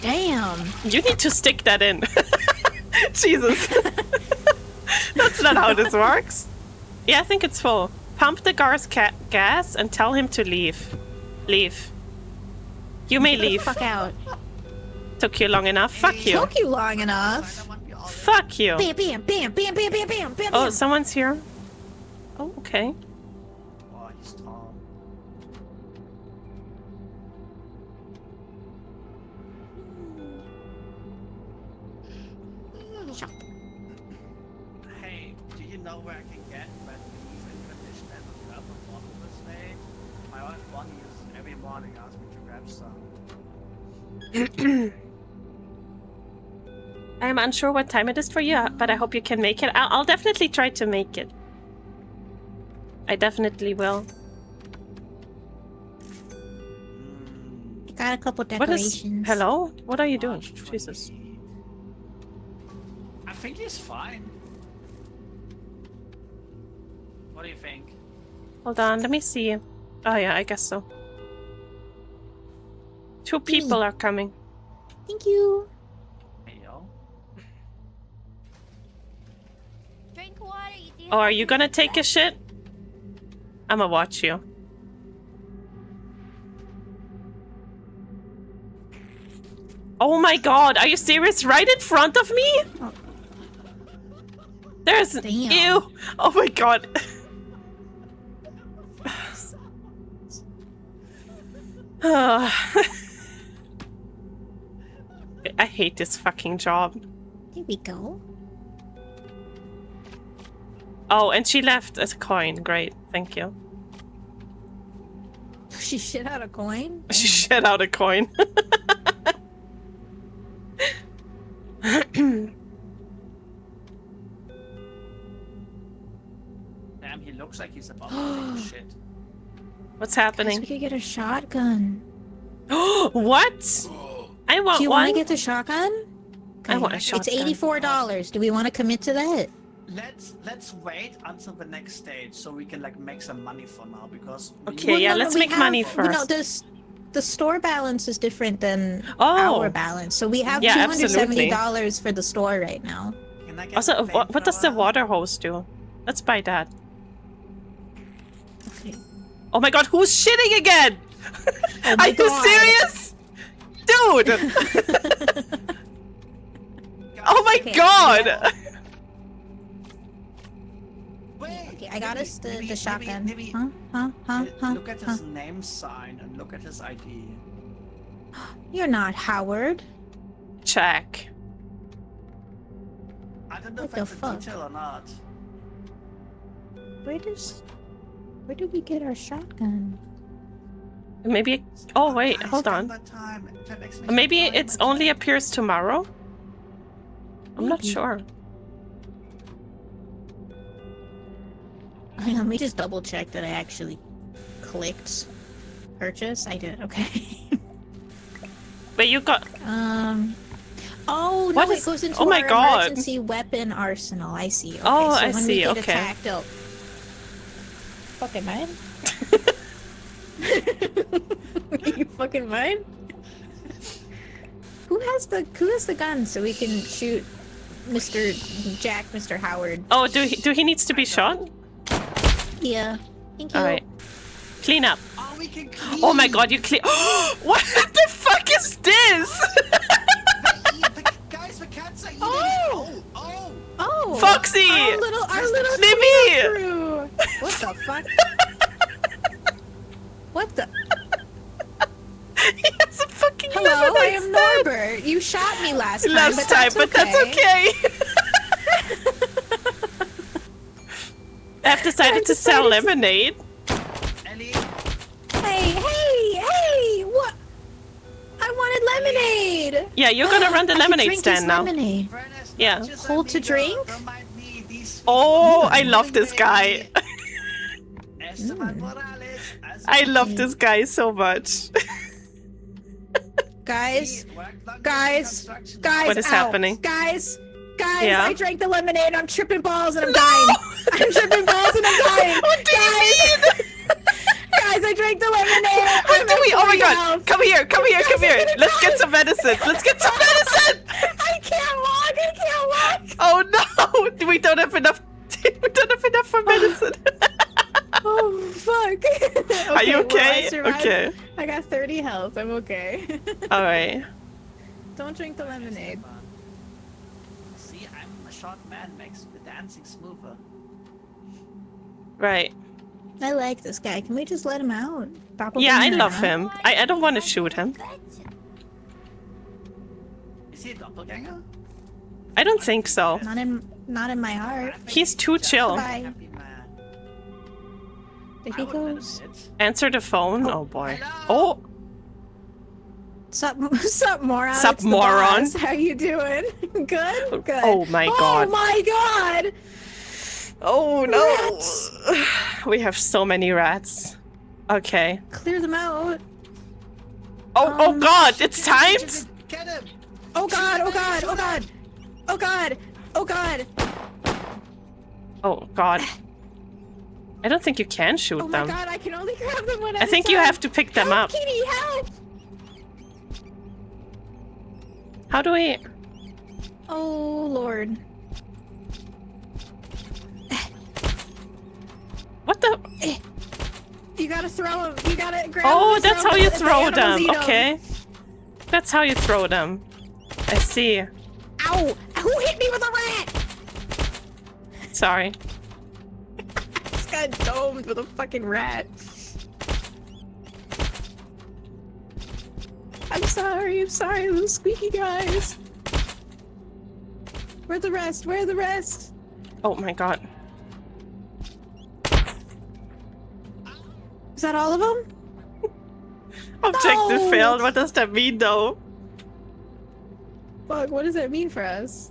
Damn. You need to stick that in. Jesus. That's not how this works. Yeah, I think it's full. Pump the gas and tell him to leave. Leave. You may leave. Fuck out. Took you long enough. Fuck you. Took you long enough. Fuck you. Bam, bam, bam, bam, bam, bam, bam, bam. Oh, someone's here. Oh, okay. Oh, he's tall. Shop. Hey, do you know where I can get red beef and conditioned and purple bottle this way? My wife Bonnie is every morning asks me to grab some. I am unsure what time it is for you, but I hope you can make it. I'll definitely try to make it. I definitely will. Got a couple What is... decorations. Hello? What are you doing? March Jesus. 28. I think he's fine. What do you think? Hold on, let me see. Oh yeah, I guess so. 2 people are coming. Thank you. Hey, yo. Drink water, you Oh, are you gonna take a shit? I'ma watch you. Oh my god, are you serious? Right in front of me? There's... Damn. Ew! Oh my god. I hate this fucking job. Here we go. Oh, and she left a coin. Great, thank you. She shit out a coin? She shit out a coin. Damn, he looks like he's about to take shit. What's Guys, happening? we could get a shotgun. What? I want Do you one. want to get the shotgun? I want a It's shotgun. $84. Do we want to commit to that? Let's wait until the next stage so we can like make some money for now because we- Okay, yeah, let's we make money have- You know, first. the store balance is different than Oh. our balance. So we have Yeah, $270 for the store right now. Can I get Also, a what does the flamethrower? water hose do? Let's buy that. Okay. Oh my god, who's shitting again? Oh Are my you God. serious? Dude! Oh my Okay, god! yeah. Wait, Okay, I got maybe- us the maybe- shotgun. maybe- Huh? Look at his name sign and look at his ID. You're not Howard. Check. I don't know What if the that's a fuck? detail or not. Where did we get our shotgun? Maybe... Oh wait, hold on. Maybe it's only appears tomorrow? I'm not Maybe. sure. Let me just double check that I actually clicked purchase. I did. Okay. Wait, you got... Oh no! What It is- goes into oh my our God. emergency weapon arsenal. I see. Okay, Oh, so I when see, we get okay. attacked, it'll... Fucking mine. You fucking mine. Who has the gun so we can shoot Mr. Jack, Mr. Howard? Oh, do he needs to be shot? Yeah. Thank you. Alright. Clean up. Oh, we can clean. Oh my god, you clean... What the fuck is this? Guys, the cats are eating. Oh! Oh! Oh! Foxy! Our little Libby! crew! What the fuck? What the... He has a fucking Hello, I lemonade am stand. Norbert. You shot me last time, Last time, but that's okay. I've decided to sell lemonade. Ellie, Hey! What? I wanted lemonade! Yeah, you're gonna run the I can lemonade drink stand this now. lemonade. Furnace, Yeah. Natchez, Hold to amigo, drink? remind me, these Oh, sweet I love this baby. guy. Esteban Morales. I love this guy so much. Guys, What is happening? Guys, Yeah? I drank the lemonade. I'm tripping balls and I'm dying. I'm tripping balls and I'm dying. What do you mean? Guys, I drank the lemonade. What do we? Oh my god! Come here! Come here! Come here! Let's get some medicine. Let's get some medicine. I can't walk. I can't walk. Oh no! We don't have enough. We don't have enough for medicine. Oh fuck. Are you Well, okay? I survived. Okay. I got 30 health. I'm okay. All right. Don't drink the lemonade. See, I'm a short man, makes the dancing smoother. Right. I like this guy. Can we just let him out? Yeah, I love him. I don't want to shoot him. Is he a doppelganger? I don't think so. Not in my heart. He's too chill. Bye. Happy man. There I he would goes. benefit. Answer the phone. Oh boy. Hello? Oh, Sup, moron? Sup, It's the moron? boss. How you doing? Good? Good. Oh my god. Oh my god! Oh no. Rats. We have so many rats. Okay. Clear them out. Oh god, it's timed? Get him! Oh god, oh god, oh god! Oh god! Oh god! Oh god. I don't think you can shoot Oh my them. god, I can only grab them one at I a think you time. have to pick them Help, up. Kitty, help! How do we... Oh lord. What the... You gotta throw them. You gotta grab Oh, them. that's how you throw them. Eat 'em. Okay. That's how you throw them. I see. Ow! Who hit me with a rat? Sorry. This guy domed with a fucking rat. I'm sorry, little squeaky guys. Where's the rest? Where are the rest? Oh my god. Is that all of them? Objective No. failed. What does that mean though? Fuck, what does that mean for us?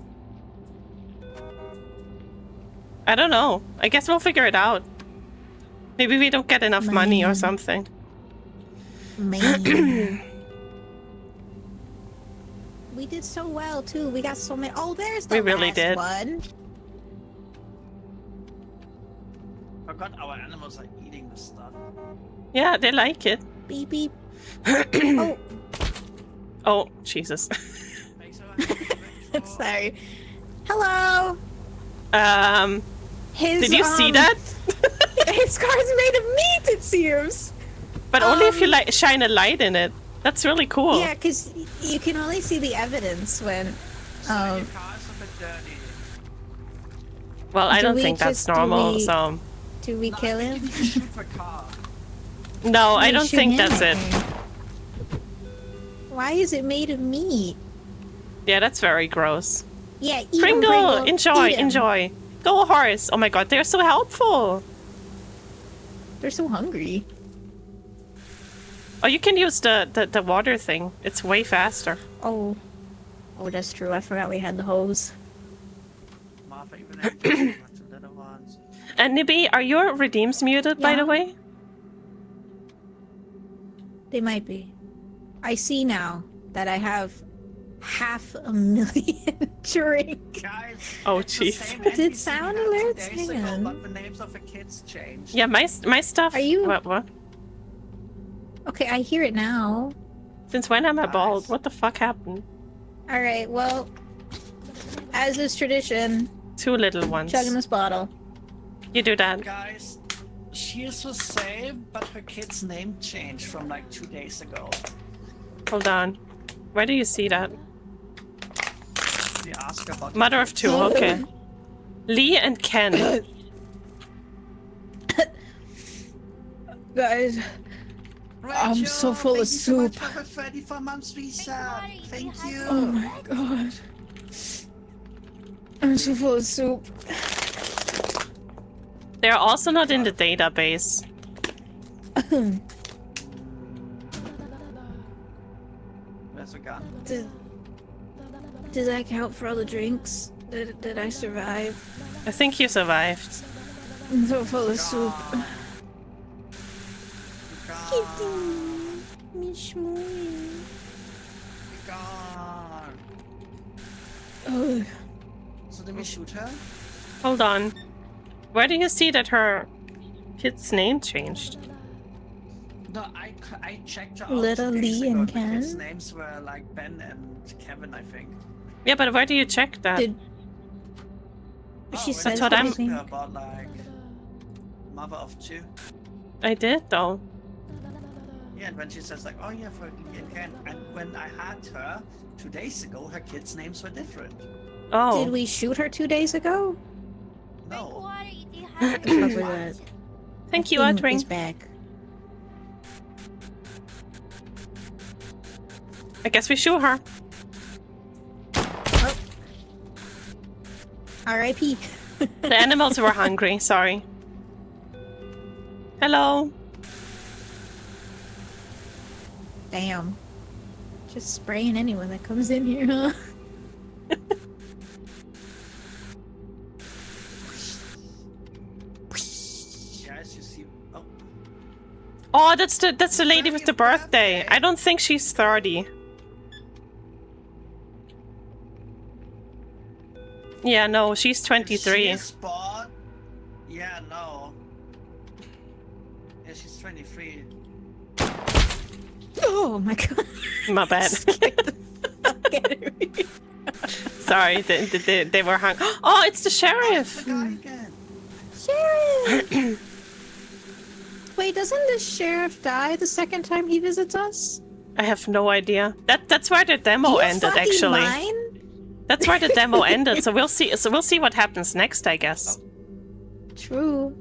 I don't know. I guess we'll figure it out. Maybe we don't get enough money or Man. something. Man. We did so well too. We got so many. Oh, there's the We really last did. one. Forgot our animals are eating the stuff. Yeah, they like it. Beep beep. Oh, Oh, Jesus. Makes our sorry. Hello. His. Did you see that? His car's made of meat. It seems. But only if you shine a light in it. That's really cool. Yeah, because you can only see the evidence when. Your car's a bit dirty. Well, I Do don't we think that's just- do normal, we- so... Do we No, kill I him? think you shoot the car. No, I We don't shoot think him, that's I it. think. Why is it made of meat? Yeah, that's very gross. Yeah, eat 'em, Pringle! Enjoy, Eat 'em. enjoy. Go horse! Oh my god, they're so helpful! They're so hungry. Oh, you can use the water thing. It's way faster. Oh. Oh, that's true. I forgot we had the hose. Martha even had two little ones. And Nibby, are your redeems muted, by Yeah. the way? They might be. I see now that I have 500,000 drink. Guys, Oh, it's the jeez. same Did NPC sound we had 2 alerts? days Hang ago, on. But the names of the kids changed. Yeah, my stuff... Are you- What? Okay, I hear it now. Since when am I bald? Nice. What the fuck happened? Alright, well, as is tradition, 2 little ones. chugging this bottle. You do that. Guys, she is the same, but her kid's name changed from like 2 days ago. Hold on. Where do you see that? We asked about Mother of 2, okay. Lee and Ken. Guys, I'm so full of thank you so much soup. for the 34 months visa. Thank you. oh my god. I'm so full of soup. They're also not in the database. Where's the gun? Did that count for all the drinks? Did I survive? I think you survived. I'm so full of soup. Kitty. Miss Moe. God. Oh. So did we shoot her? Hold on. Where do you see that her kid's name changed? No, I checked her out Little 2 days Lee ago, and the kids' Ken? names were like Ben and Kevin, I think. Yeah, but where do you check that? Did she when said That's what you I'm- asked something? her about like mother of 2. I did though. Yeah, and when she says like, oh yeah, for Lee and Ken, and when I had her 2 days ago, her kids' names were different. Oh. Did we shoot her 2 days ago? Drink No. water, you Probably dehydrated. that. Thank you, Thing Adring. is back. I guess we shoot her. R.I.P. The animals were hungry, sorry. Hello. Damn. Just spraying anyone that comes in here, huh? Yes, you see. Oh, Oh, that's the lady with the birthday. I don't think she's 30. Yeah, no, she's if 23. she is spot. Yeah, no. Yeah, she's 23. Oh my god. My bad. Scared the fuck out of me. Sorry, they were hung. Oh, it's the sheriff. The guy again. Sheriff! Wait, doesn't the sheriff die the second time he visits us? I have no idea. That's where the demo You ended, fucking actually. mine? That's where the demo ended. So we'll see. So we'll see what happens next, I guess. True.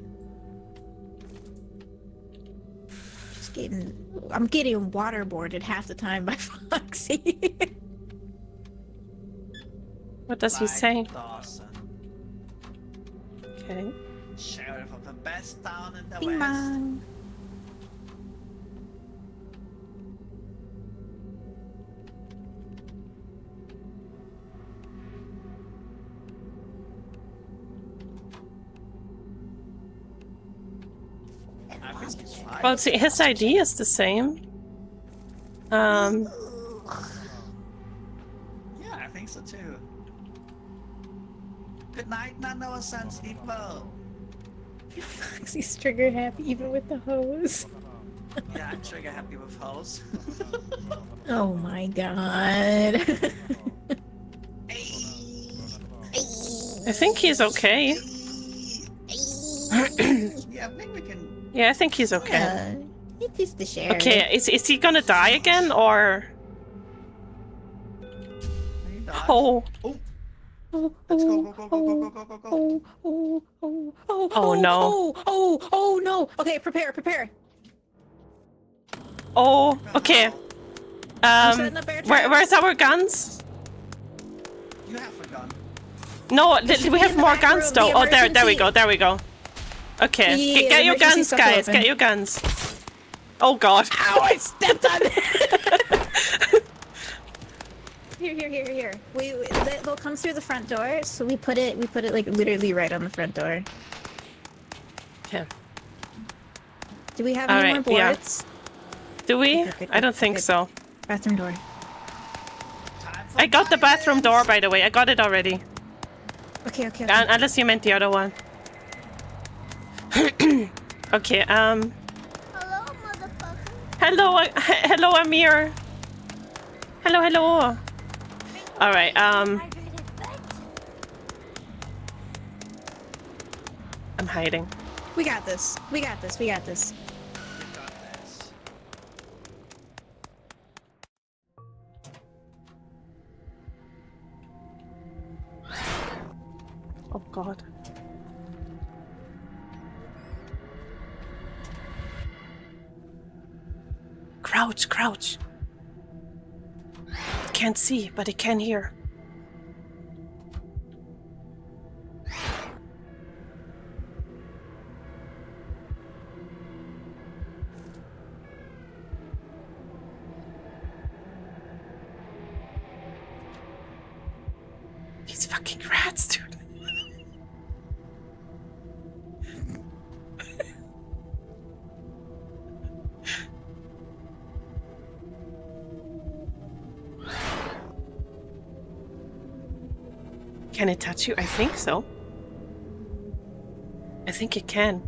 Just getting. I'm getting waterboarded half the time by Foxy. What does he Mike say? Dawson, Okay. sheriff of the best town in the Bing West. bong. I think he's fine. Well, see, his ID is the same. Yeah, I think so too. Good night, Nano Sans People. Foxy's trigger happy even with the hose. Yeah, I'm trigger happy with hoes. Oh my god. I think he's okay. Yeah, I think we can. Yeah, I think he's okay. It is the sheriff. Okay, is he gonna die again or? He died. Oh, Oh, Oh, let's go, go, go, go, go, go, go, go. Oh, no. Oh no. Okay, prepare. oh, okay. setting up air traffic. Where's our guns? You have a gun. No, should we be have in the more back guns room, though. the Oh, there we emergency. go. Okay, Yeah, get the your emergency guns, stuff guys. open. Get your guns. Oh God. Ow, I stepped on it. Here. They'll come through the front door, so we put it like literally right on the front door. Okay. Do we have All any right, more yeah. boards? Do we? Good, I don't think good. so. Bathroom door. Time for I got the bathroom door, violence. by the way. I got it already. Okay. Unless you meant the other one. Okay. Hello, motherfucker. Hello, Amir. Hello. All right. Hydrated vent. I'm hiding. We got this. You got this. Oh God. Crouch. Can't see, but it can hear. These fucking rats, dude. Can it touch you? I think so. I think it can.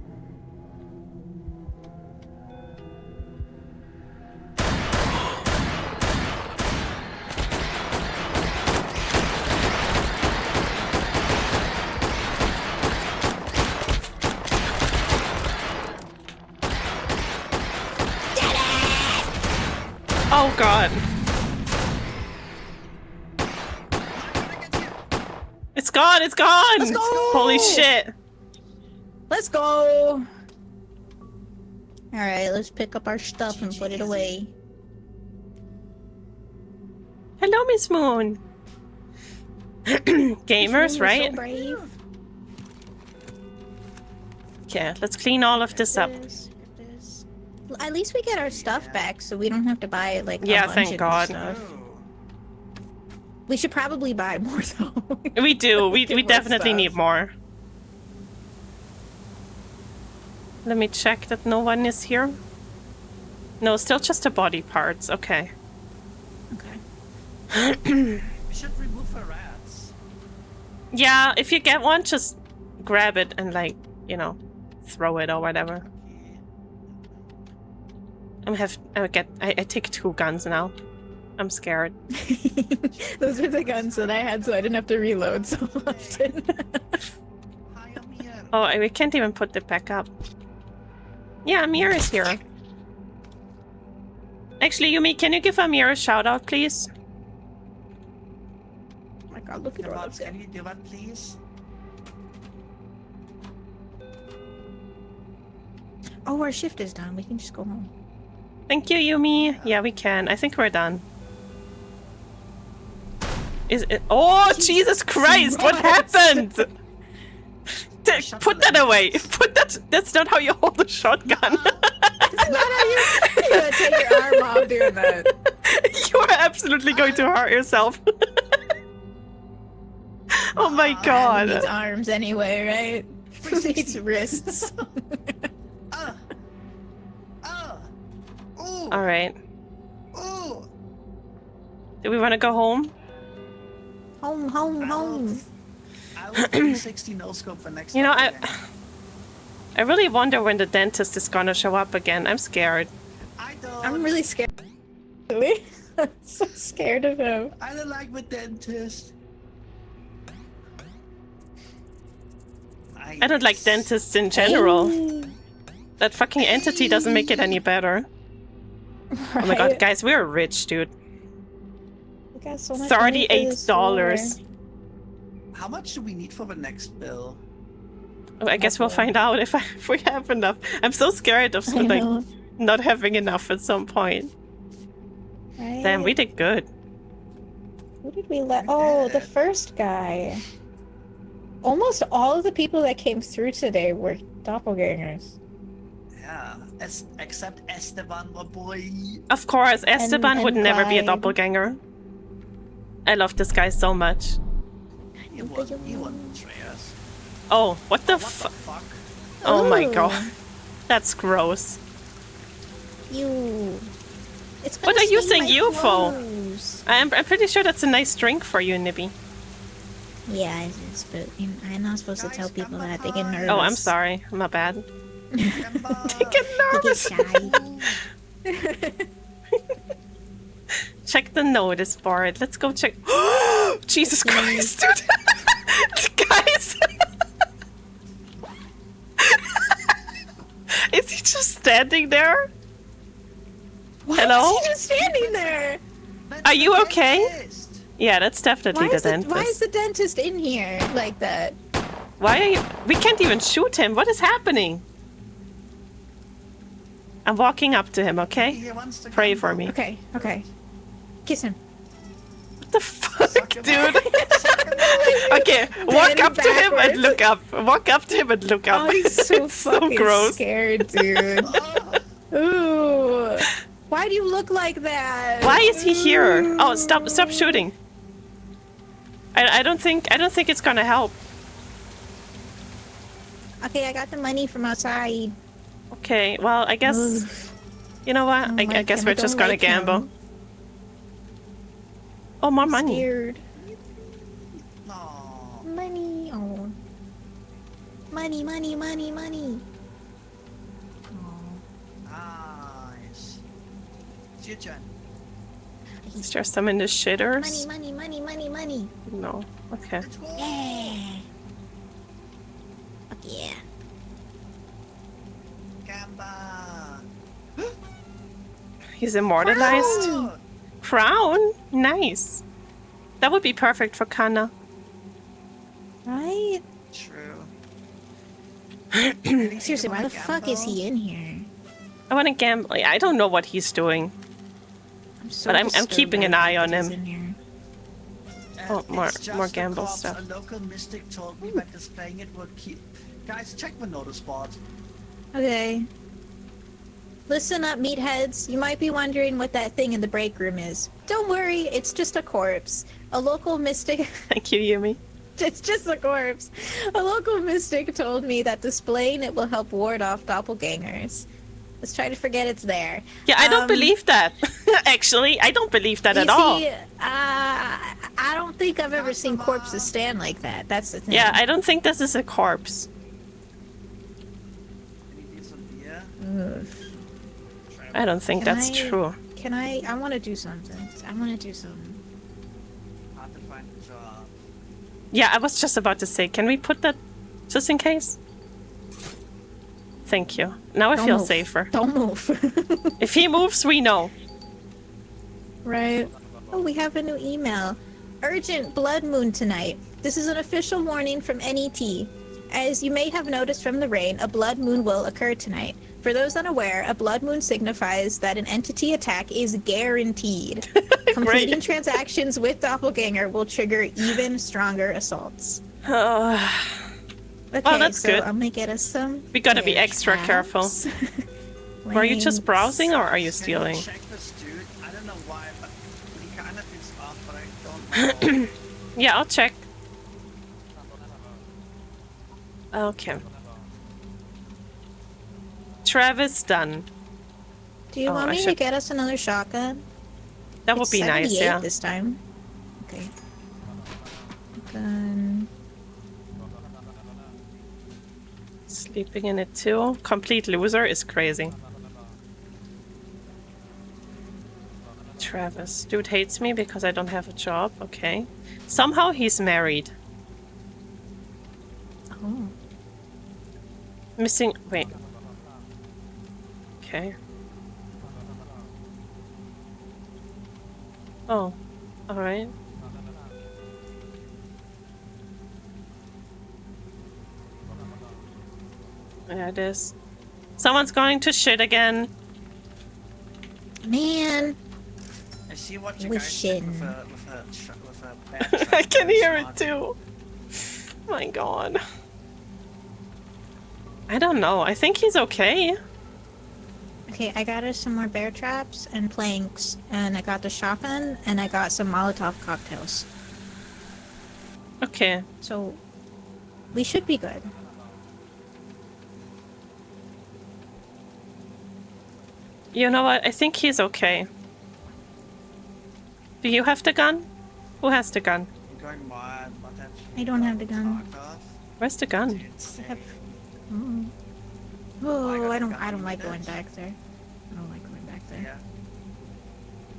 Oh god. It's gone, it's gone! Let's go! Holy shit. Let's go! Alright, let's pick up our stuff and put it away. Hello, Miss Moon. Gamers, So right? brave. Okay, let's clean all of this up. At least we get our stuff back, so we don't have to buy like Yeah, a bunch thank of God. stuff. Oh. We should probably buy more though. We do. We Get more definitely stuff. need more. Let me check that no one is here. No, still just the body parts. Okay. Okay. We should remove the rats. Yeah, if you get one, just grab it and like, you know, throw it or whatever. Okay. I take 2 guns now. I'm scared. Those are the guns that I had, so I didn't have to reload so often. Hi, Amir. Oh, we can't even put it back up. Yeah, Amir is here. Actually, Yumi, can you give Amir a shout out, please? Oh my god, look at all What, of can them. you do that, please? Oh, our shift is done. We can just go home. Thank you, Yumi. Yeah, we can. I think we're done. Is it? Oh, Jesus Christ! What happened? Put that away. Put that. That's not how you hold a shotgun. It's not how you gotta take your arm off doing that. You are absolutely going to hurt yourself. Oh my Who god. needs arms anyway, right? Who needs wrists? Ooh. All right. Ooh. Do we want to go home? Home, home, home. I will 360 no scope for next You know, time. I really wonder when the dentist is gonna show up again. I'm scared. I don't. I'm really scared. Really? I'm so scared of him. I don't like the dentist. I don't like dentists in general. That fucking entity doesn't make it any better. Oh my god, guys, we're rich, dude. We got so much money for this $38. How much do we need for the next bill? Oh, I guess we'll find out if we have enough. I'm so scared of war. I like know, not having enough at some point. right? Damn, we did good. Who did we let? Oh, the first guy. Almost all of the people that came through today were doppelgangers. Yeah, except Esteban, my boy. Of course, Esteban and would never be a Clyde. doppelganger. I love this guy so much. He won't betray us. Oh, what the What the fuck? Oh my Ooh. god. That's gross. You. It's What gonna are you stain saying my you for? clothes. I'm pretty sure that's a nice drink for you, Nibby. Yeah, it is, but I'm not supposed to Guys, tell people come that. They get behind. nervous. Oh, I'm sorry. My bad. Kemba. They get They get nervous. shy. Check the notice board. Let's go check. Jesus Christ, dude. Guys. Is he just standing there? Why Hello? is he just standing there? That's Are you the okay? dentist. Yeah, that's definitely Why the is, dentist. why is the dentist in here like that? Why are you? We can't even shoot him. What is happening? I'm walking up to him, okay? He wants to Pray come for home. me. Okay, okay. Kiss him. What the fuck, Suck him dude? up. Okay, walk Bend up to him and backwards. look up. Walk up to him and look up. Oh, he's so It's so fucking gross. scared, dude. Oh, Ooh. Why do you look like that? Why is he here? Oh, stop shooting. I don't think it's gonna help. Okay, I got the money from outside. Okay, well, I guess Ugh. you know what? I like guess him. we're I just don't gonna like gamble. him. Oh, more I'm money. Scared. no. Money, money, money, money. Nice. It's your turn. Is there some in the shitters? Money, money, money, money, money. No. Okay. Let's go. Yeah. Fuck yeah. Gamba. He's immortalized. Oh, Crown? Nice. That would be perfect for Kana. Right? true. Seriously, why the fuck is he in here? I want to gamble. I don't know what he's doing. So But I'm disturbed keeping by an the eye fact on that he's him. in here. Oh, more It's just a gamble corpse. stuff. A local mystic told me that displaying it would keep. Guys, check my notice board. Okay. Listen up, meatheads. You might be wondering what that thing in the break room is. Don't worry, it's just a corpse. A local mystic... Thank you, Yumi. It's just a corpse. A local mystic told me that displaying it will help ward off doppelgangers. Let's try to forget it's there. Yeah, I don't believe that. Actually, I don't believe that at all. I don't think I've ever seen corpses stand like that. That's the thing. Yeah, I don't think this is a corpse. Any decent beer? Ugh. I don't think Can that's I- true. Can I want to do something. I want to do something. Hard to find a job. Yeah, I was just about to say, can we put that just in case? Thank you. Now I Don't feel move. safer. Don't move. If he moves, we know. Right. Oh, we have a new email. Urgent blood moon tonight. This is an official warning from NET. As you may have noticed from the rain, a blood moon will occur tonight. For those unaware, a blood moon signifies that an entity attack is guaranteed. Completing transactions with Doppelganger will trigger even stronger assaults. Okay, Oh, that's so good. I'm gonna get us some. We gotta be bear extra careful. traps. Were you just Links. browsing or are you Can stealing? you check this dude? I don't know why, but he kind of is off, but I don't know. Yeah, I'll check. Okay. Travis done. Do you Oh, want I me to should- get us another shotgun? That would It's be nice, 78 yeah. this time. Okay. Gun. Sleeping in it too. Complete loser is crazy. Travis. Dude hates me because I don't have a job. Okay. Somehow he's married. Oh. Missing. Wait. Okay. Oh. Alright. Yeah, it is. Someone's going to shit again. Man. I see what you Wishing. guys did with a bad I can hear it smart. too. My god. I don't know. I think he's okay. Okay, I got us some more bear traps and planks, and I got the shotgun, and I got some Molotov cocktails. Okay. So, we should be good. You know what? I think he's okay. Do you have the gun? Who has the gun? I'm going mad, but that's I don't have the gun. fuck off. Where's the gun? It's I have. insane. Oh, I don't gun like with going it. back there. I don't like going back there. Yeah.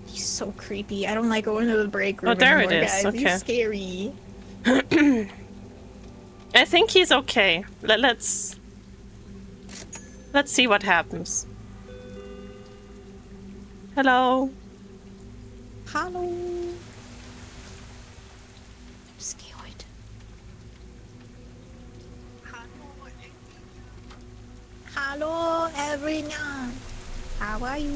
He's so creepy. I don't like going to the break room Oh, there it anymore, is. guys. Okay. He's scary. I think he's okay. Let's see what happens. Hello. Hello. I'm scared. Hello, everyone. How are you?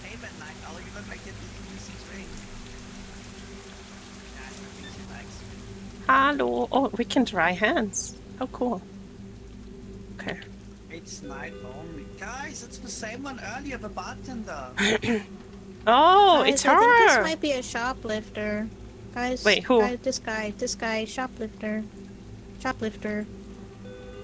Hey, man, like, I'll even make it easy drink. Yeah, I think she likes. Hello. Oh, we can dry hands. Oh, cool. Okay. It's night only. Guys, it's the same one earlier, the bartender. Oh, Guys, it's I think this her. might be a shoplifter. Guys, Wait, who? Guys, this guy, shoplifter. Shoplifter.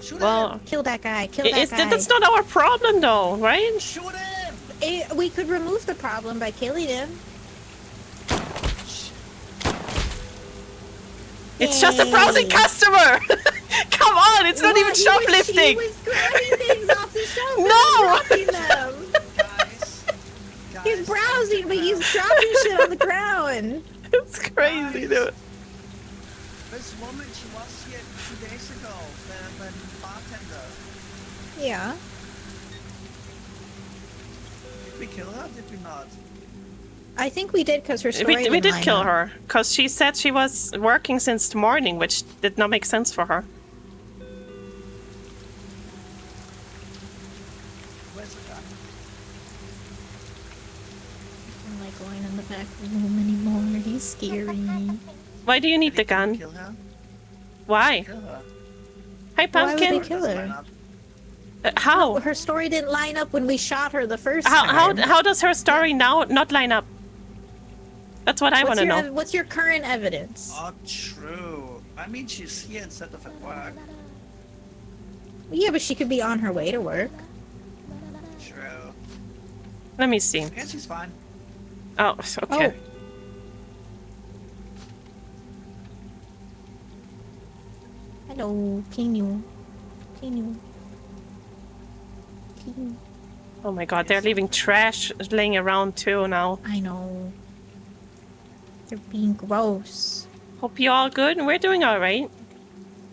Shoot Well, him! Kill that guy. Kill that guy. that's not our problem, though, right? Shoot him! We could remove the problem by killing him. It's just a browsing Yay. customer! Come on, it's not even What? shoplifting! He was grabbing things off the shelf No! and dropping them. Guys, He's guys, browsing, but he's dropping shit on the ground. It's crazy, dude. This woman, she was here 2 days ago, the bartender. Yeah. Did we kill her? Did we not? I think we did because her story We didn't did line kill up. her, because she said she was working since the morning, which did not make sense for her. Where's the guy? I don't like going in the back room anymore. He's scary. Why do you need the Did we gun? kill her? Why? Kill her. Hi, Why would they Pumpkin. kill Doesn't her? line up. How? Her story didn't line up when we shot her the first How time. how does her story now not line up? That's what I want to know. What's your current evidence? Oh, true. I mean, she's here instead of at work. Yeah, but she could be on her way to work. True. Let me see. I guess she's fine. Oh, okay. Hello, can you? Oh my god, they're leaving trash laying around too now. I know. They're being gross. Hope you all good. We're doing alright.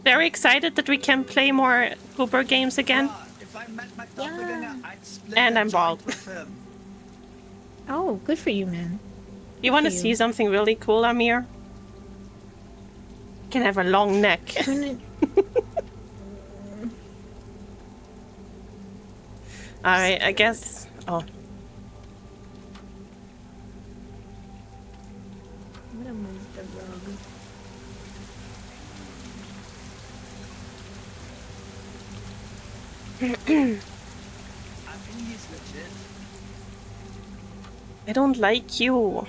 Very excited that we can play more Goober games again. Ah, if I met my doppelganger, I'd split And the I'm joint bald. with him. Oh, good for you, man. You want to you. see something really cool, Amir? You can have a long neck. Alright, I guess. Oh, I'm gonna move the rug. I think he's legit. I don't like you.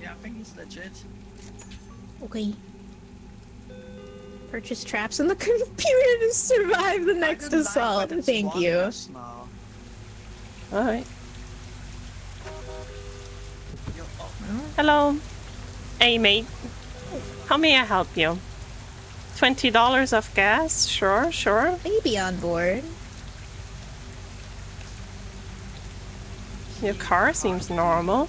Yeah, I think he's legit. Okay. Purchase traps in the computer to survive the next I didn't assault. like when it's Thank one you. us now. Alright. Yo, oh, Hello. Hey, mate. How may I help you? $20 of gas? Sure, sure. Baby on board. Your car seems normal.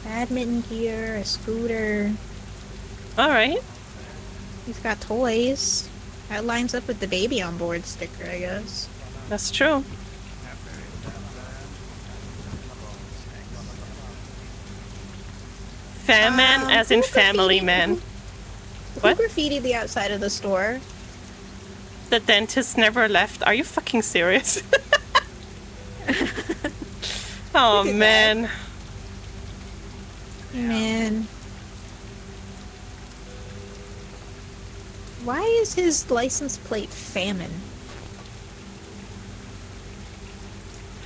Badminton gear, a scooter. Alright. He's got toys. That lines up with the baby on board sticker, I guess. That's true. Fam man, as in who family graffitied- man. Who What? graffitied the outside of the store? The dentist never left. Are you fucking serious? Oh Look at man. Man. Why is his license plate famine?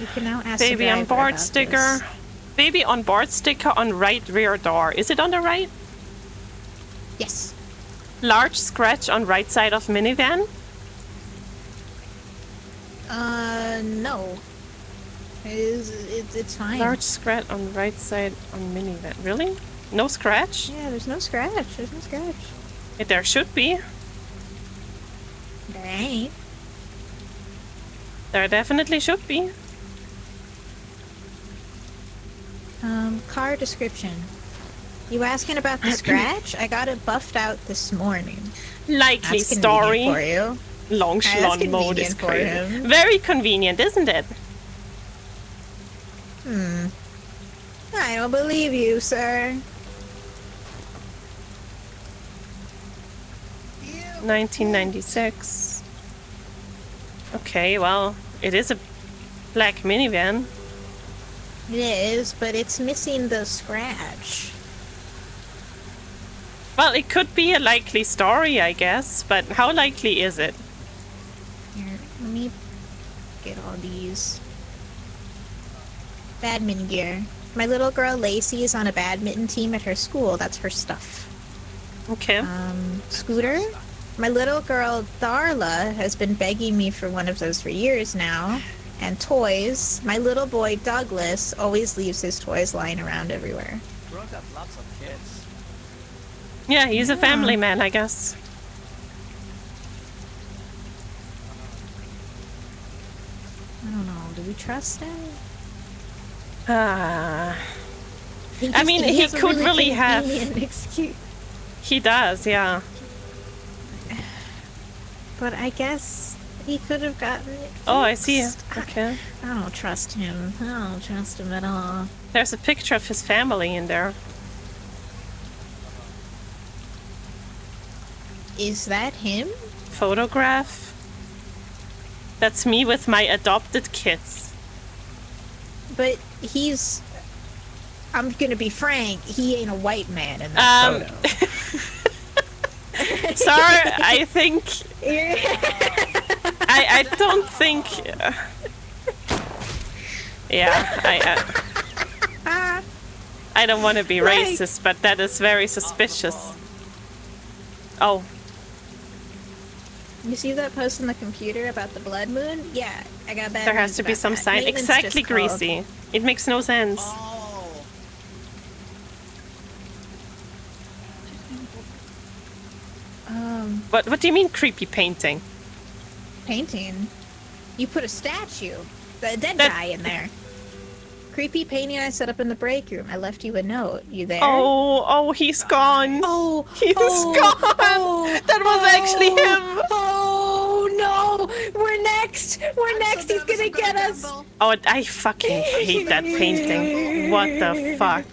You can now ask the Baby on driver board about sticker. this. Baby on board sticker on right rear door. Is it on the right? Yes. Large scratch on right side of minivan. No. It's fine. Large scratch on right side on minivan. Really? No scratch? Yeah, there's no scratch. There's no scratch. There should be. There ain't. There definitely should be. Car description. You asking about the scratch? I got it buffed out this morning. Likely That's story. convenient for you. Long That's schlon mode is convenient for crazy. him. Very convenient, isn't it? I don't believe you, sir. 1996. Okay, well, it is a black minivan. It is, but it's missing the scratch. Well, it could be a likely story, I guess, but how likely is it? Here, let me get all these. Badminton gear. My little girl Lacey is on a badminton team at her school. That's her stuff. Okay. Scooter. My little girl Darla has been begging me for one of those for years now, And toys. My little boy Douglas always leaves his toys lying around everywhere. Bro got lots of kids. Yeah, he's a family man, I guess. I don't know. Do we trust him? I mean, he has a could really have. convenient excuse. He does, yeah. But I guess he could have gotten it. Oh, I see. fixed. Okay. I don't trust him. I don't trust him at all. There's a picture of his family in there. Is that him? Photograph. That's me with my adopted kids. But he's. I'm gonna be frank. He ain't a white man in that photo. Sorry, I think. I don't think. Yeah, I don't want to be Like- racist, but that is very suspicious. Oh, You see that post on the computer about the blood moon? Yeah, I got bad there has news to be about some that. sign. Maintenance Exactly, just called. Greasy. It makes no sense. Oh. What do you mean creepy painting? Painting. You put a statue, a dead That- guy in there. Creepy painting I set up in the break room. I left you a note. You there? Oh, he's gone. Oh, He's gone. That was actually him. Oh no! We're next. We're next. So He's gonna nervous, get I'm us. gamble. Oh, I fucking hate that painting. What the fuck?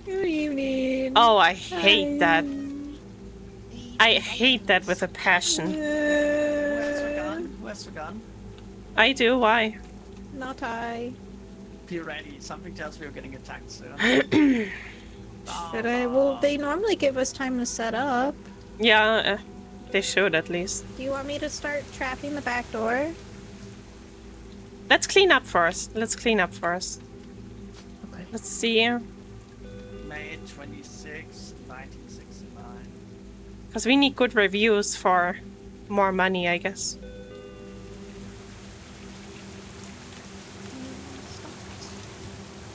Good evening. Oh, I hate that. I hate that with a passion. Who has the gun? Who has the gun? I do, why? Not I. Be ready. Something tells me we're getting attacked soon. Should I? Well, they normally give us time to set up. Yeah, they should at least. Do you want me to start trapping the back door? Let's clean up first. Let's clean up first. Okay. Let's see. May 26, 1969. Because we need good reviews for more money, I guess.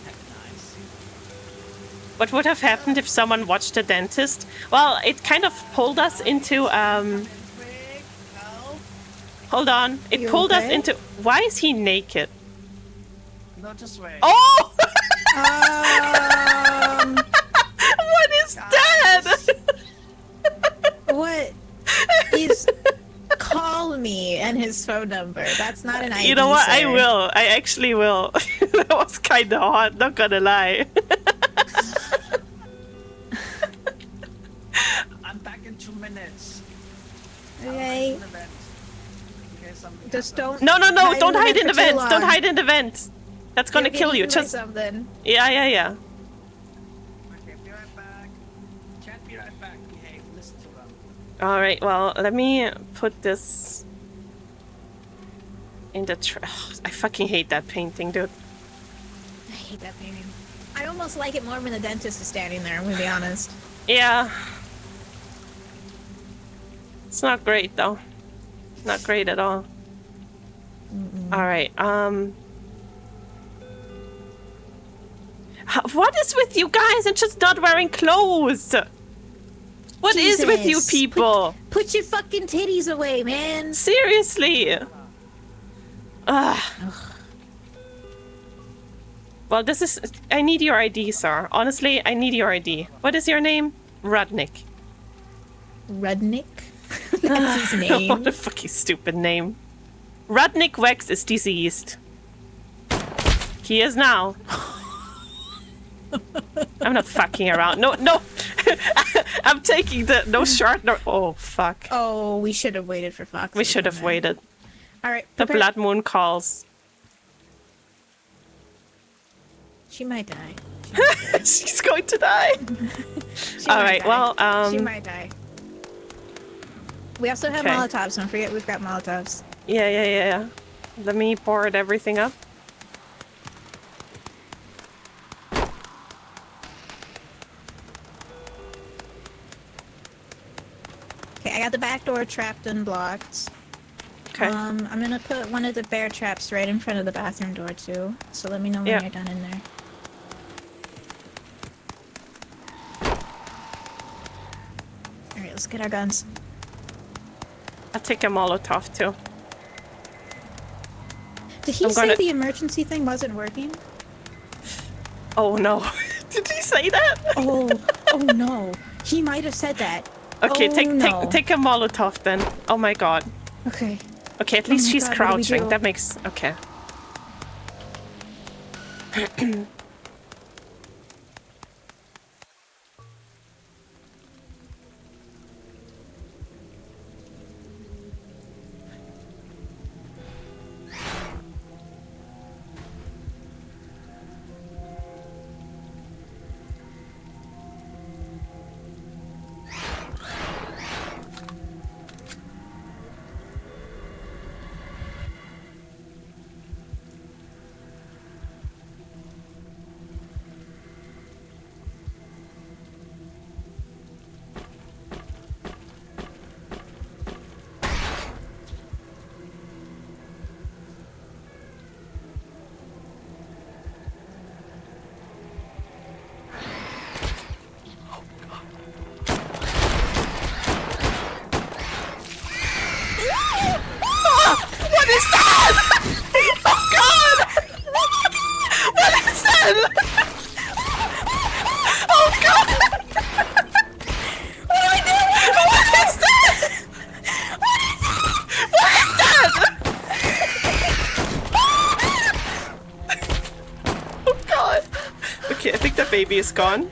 Nice. What would have happened if someone watched The Dentist? Well, it kind of pulled us into, Help. hold on. It You pulled us okay? into, why is he naked? No, just wait. Oh! What is Guys. that? What is? Call me and his phone number. That's not an ID. You know what? I sir. will. I actually will. That was kind of hot, not gonna lie. I'm back in 2 minutes. Okay. An event. In case something Just happens. don't. No, don't hide in the for too vents. Don't long. hide in the vents. That's gonna You'll get kill you. eaten by Just, something. yeah. Okay, be right back. Can't be right back. Behave. Listen to them. All right. Well, let me put this in the. I fucking hate that painting, dude. I hate that painting. I almost like it more when the dentist is standing there. I'm gonna be honest. Yeah. It's not great though. Not great at all. All right. What is with you guys and just not wearing clothes? What is with you Jesus. people? Put your fucking titties away, man. Seriously. Ugh. Well, this is. I need your ID, sir. Honestly, I need your ID. What is your name? Rudnick. Rudnick? That's his name. What a fucking stupid name. Rudnick Wax is deceased. He is now. I'm not fucking around. No. I'm taking the no short. No. Oh fuck. Oh, we should have waited for Fox. We to should come have in. waited. All right. The prepare- blood moon calls. She might die. She's going to die. She All might right. die. Well, She might die. We also have Okay. Molotovs. Don't forget we've got Molotovs. Yeah. Let me board everything up. Okay, I got the back door trapped and blocked. Okay. I'm gonna put one of the bear traps right in front of the bathroom door too. So let me know when Yeah. you're done in there. Alright, let's get our guns. I'll take a Molotov too. Did he I'm say gonna- the emergency thing wasn't working? Oh no. Did he say that? Oh, oh no. He might have said that. Okay, Oh, take no. take a Molotov then. Oh my god. Okay. Okay, at Oh least my she's God, what do we crouching. do? That makes okay. What is that? Oh god! What is that? Oh god! What do I do? What is that? What is that? Oh god. Okay, I think the baby is gone.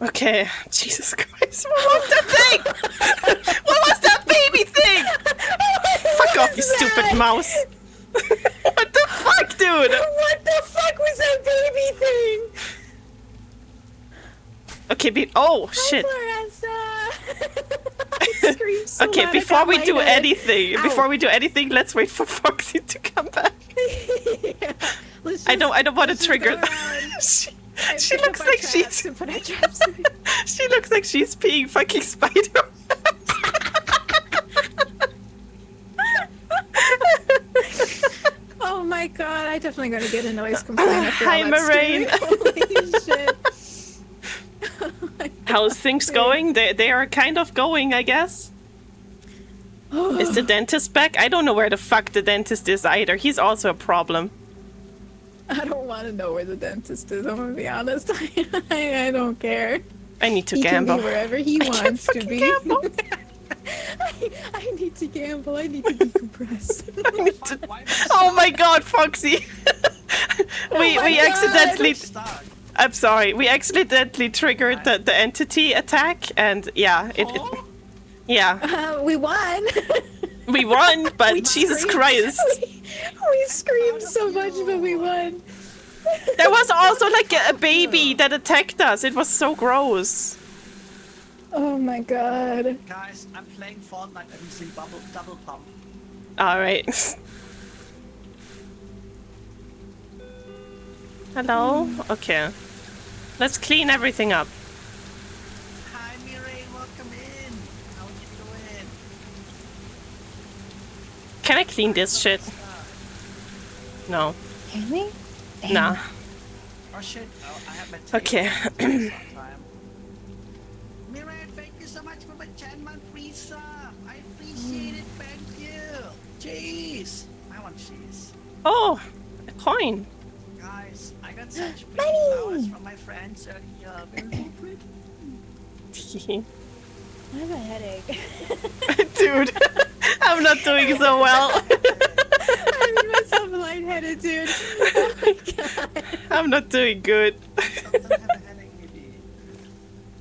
Okay, Jesus Christ, what was that thing? What was that baby thing? Fuck off, you stupid mouse. What the fuck, dude? What the fuck was that baby thing? Okay, oh, shit. I screamed so Okay, loud, I before got we do lightheaded. anything, let's wait for Foxy to come back. Yeah, let's I don't want to let's just trigger go that. around She and pick looks up our like traps she's and put our traps in. she looks like she's peeing fucking spider. Oh my god, I definitely gotta get a noise complaint after Hi, all that Moraine. screaming. Holy shit. Oh my How's things going? They are kind of going, I guess. Is the dentist back? I don't know where the fuck the dentist is either. He's also a problem. I don't want to know where the dentist is, I'm gonna be honest. I don't care. I need to He gamble. can be wherever he I can't wants to fucking be. gamble. I need to gamble. I need to decompress. I need to... Oh my god, Foxy! we my God. accidentally. Stuck. I'm sorry. We accidentally triggered the entity attack, and yeah, yeah, We won. we won. But We Jesus screamed. Christ, We screamed so much, but we won. there was also like a baby that attacked us. It was so gross. Oh my god. Guys, I'm playing Fortnite. I'm using double pump. All right. Hello. Okay. Let's clean everything up. Hi, Mireille. Welcome in. How you doing? Can I clean this shit? No. Can we? Nah. Oh shit. Oh, I have my Okay. sometime. Mireille, thank you so much for my 10-month free sub. I appreciate it. Thank you. Cheese. I want cheese. Oh, a coin. Guys, I got such pretty flowers from my friends earlier. They're so pretty. I have a headache. Dude, I'm not doing so well. I made myself lightheaded, dude. Oh my god. I'm not doing good. Sometimes I have a headache, maybe.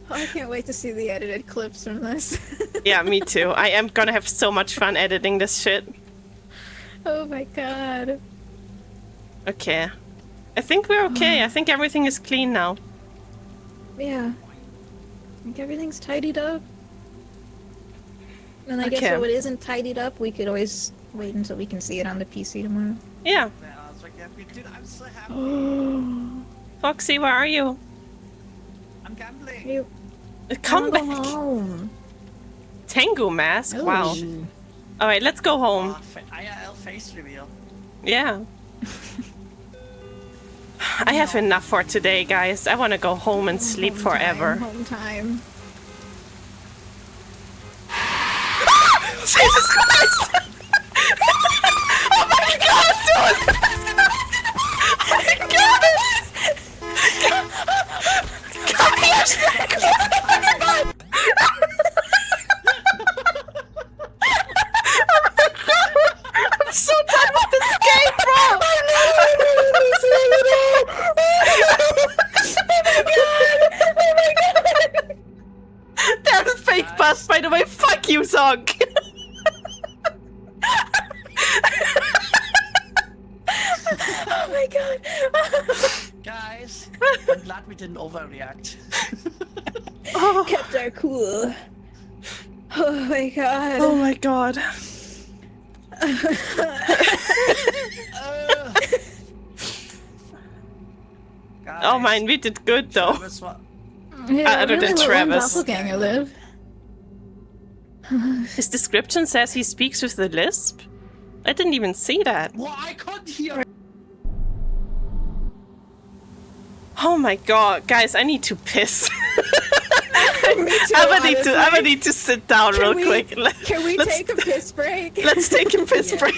Oh, I can't wait to see the edited clips from this. Yeah, me too. I am gonna have so much fun editing this shit. Oh my god. Okay. I think we're okay. I think everything is clean now. Yeah. I think everything's tidied up. And I guess Okay. if it isn't tidied up, we could always wait until we can see it on the PC tomorrow. Yeah. Yeah, I was like, happy. Dude, I'm so happy. Foxy, where are you? I'm gambling. You Come wanna back. go home. Tango mask. Wow. Ooh. All right, let's go home. IRL face reveal. Yeah. I have enough for today, guys. I want to go home and sleep forever. Home time. Jesus Christ! Oh my God, dude! Oh my God! Come here! I'm so done with this game, bro! That is fake bus, by the way. Fuck you, Zonk. Oh my god. Guys, I'm glad we didn't overreact. Kept our cool. Oh my god. Oh my God. Guys, Oh man, we did good though. Travis wa- Yeah, Other than really let one Travis. doppelganger live. His description says he speaks with the lisp. I didn't even see that. Well, I couldn't hear. Oh my God, guys, I need to piss. Me too, I'm gonna need honestly. to sit down Can real we- quick. Can we Let's- take a piss break? Let's take a piss Yeah. break.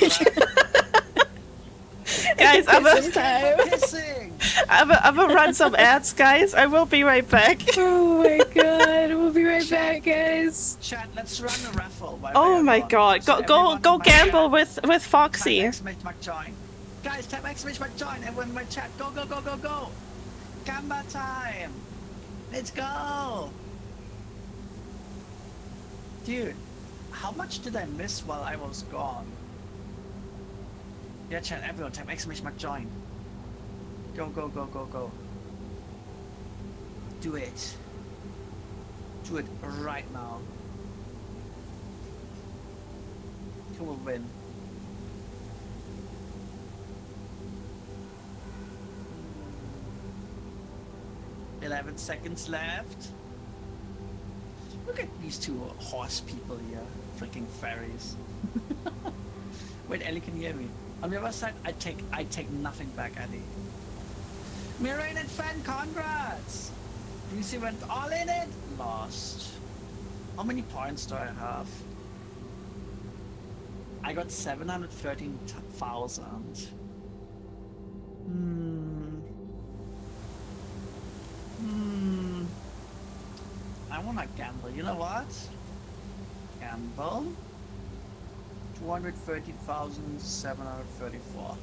Guys, I'm Piss gonna time. Pissing. run some ads, guys. I will be right back. Oh my god, we'll be right back, guys. Chat, let's run a raffle. while Oh we're my on. God, So go everyone in my gamble chat, with Foxy. Type exclamation join. Guys, type exclamation join. Everyone in my chat, go, go, go, go, go. Gamba time. Let's go. Dude, how much did I miss while I was gone? Yeah, chat, everyone, type exclamation join. Go, go, go, go, go. Do it. Do it right now. Who will win? Hmm. 11 seconds left. Look at these two horse people here. Freaking fairies. Wait, Ellie can hear me. On the other side, I take nothing back, Ellie. Mirain and Fan, congrats! DC went all in it, lost. How many points do I have? I got 713,000. I wanna gamble. You know what? Gamble. 230,734.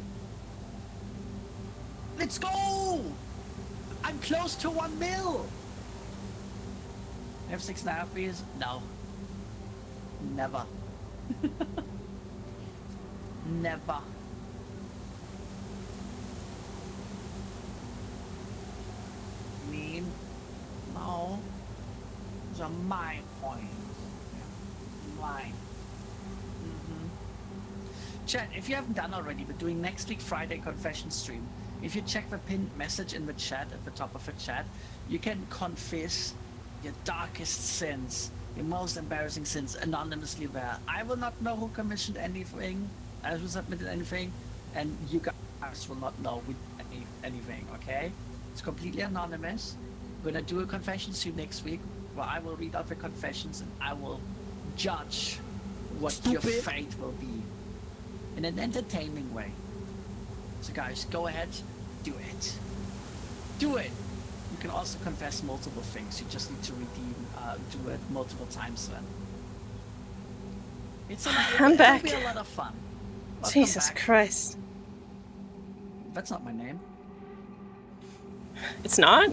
Let's go! I'm close to 1 mil! I have 6.5 years? No. Never. Never. Mean? No. Those are my points. Mine. Chat, if you haven't done already, we're doing next week Friday confession stream. If you check the pinned message in the chat at the top of the chat, you can confess your darkest sins, your most embarrassing sins anonymously there. I will not know who commissioned anything, who submitted anything, and you guys will not know with anything, okay? It's completely anonymous. We're gonna do a confession stream next week where I will read out the confessions and I will judge what your fate will be in an entertaining way. So guys, go ahead, do it. Do it! You can also confess multiple things, you just need to do it multiple times then. I'm back. It'll be a lot of fun. Welcome Jesus back. Christ. That's not my name. It's not?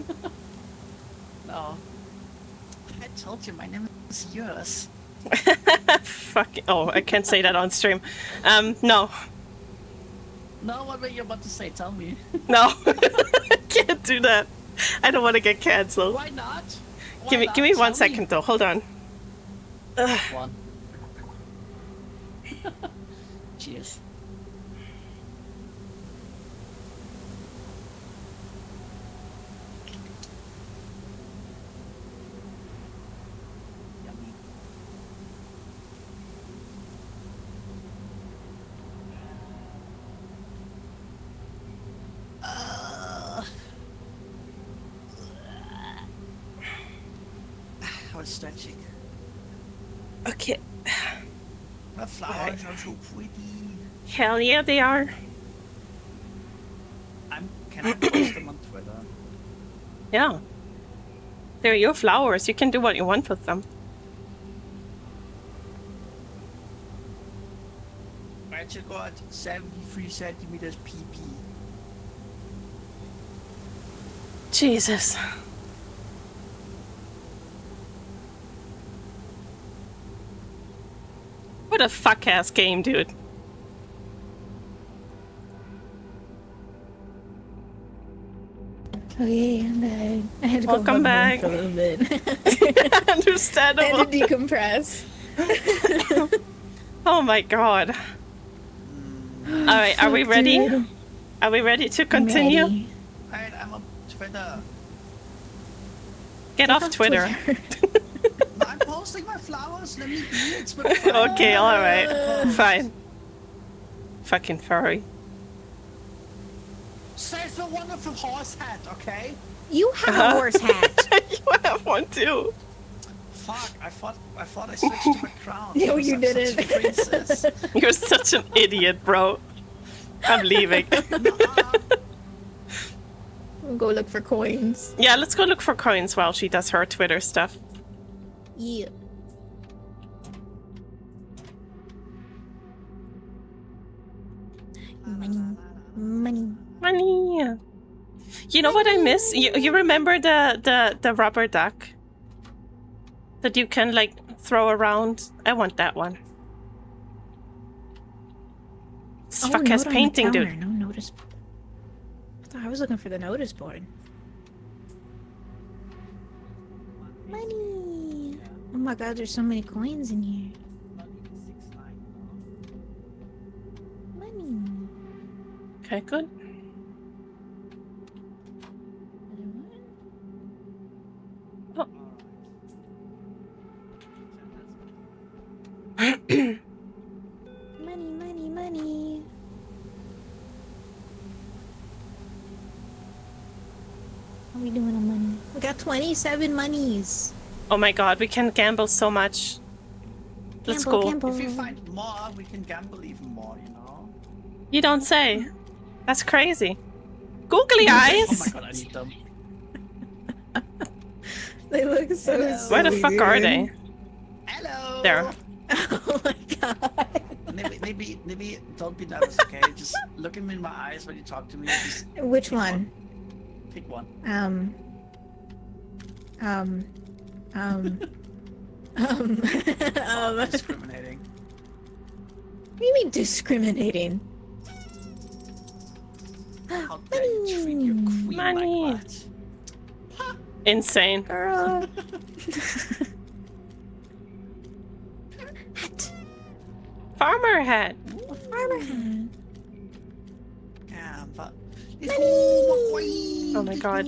No. I told you my name is yours. Fuck. Oh, I can't say that on stream. No. No, what were you about to say? Tell me. No. I can't do that. I don't want to get cancelled. Why not? Give me Why give me not? one Tell me. second though. Hold on. Ugh. One. Cheers. Yummy. I was stretching. Okay. The flowers are so pretty. Hell yeah, they are. Can I post them on Twitter? Yeah. They're your flowers. You can do what you want with them. Rachel got 73 centimeters PP. Jesus. What a fuck-ass game, dude. Okay, I'm back. I had to go Welcome back. for a little bit. Understandable. I had to decompress. Oh my god. Alright, are we ready? Are we ready to continue? Ready. Alright, I'm on Twitter. Get off Twitter. I'm posting my flowers. Let me be. It's my Okay, alright. Fine. Fucking furry. Says the wonderful horse hat, okay? You have a horse hat. You have one too. Fuck, I thought I switched to my crown. No, because you I'm such a didn't. princess. You're such an idiot, bro. I'm leaving. We'll go look for coins. Yeah, let's go look for coins while she does her Twitter stuff. Yeah. Money. Money. Money. You know what I miss? You remember the rubber duck that you can like throw around? I want that one. This fuck ass note on the painting, counter, dude. No notice. I thought I was looking for the notice board. Money. Oh my god, there's so many coins in here. Money. Okay, good. Oh. Money, money, money. How are we doing on money? We got 27 monies. Oh my god, we can gamble so much. Let's Gamble, go. gamble. If you find more, we can gamble even more, you know? You don't say. That's crazy. Googly Oh my eyes. god, I need them. They look so Where the fuck are they? Hello! There. Oh my god. Maybe don't be nervous, okay? Just look at me in my eyes when you talk to me. Just Which one? pick one. Discriminating. What do you mean discriminating? How dare you treat your queen Money. like that? Insane. Girl. Hat. Farmer hat. Farmer hat. Yeah, but... Oh my god.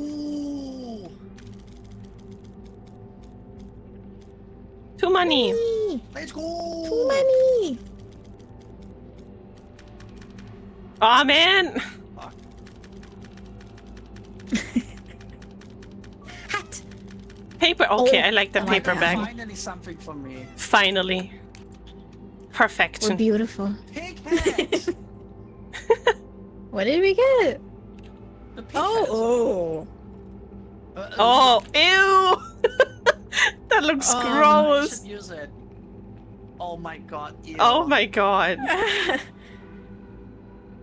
Too money. Money. Let's go! Too money. Aw, man. Fuck. Hat. Paper. Okay, Oh, I like the I like paper that. bag. Finally something for me. Finally. We're Perfection. beautiful. Pig head! What did we get? The pig head. Oh. Oh, ew. That looks I gross. should use it. Oh my god, ew. Oh my god.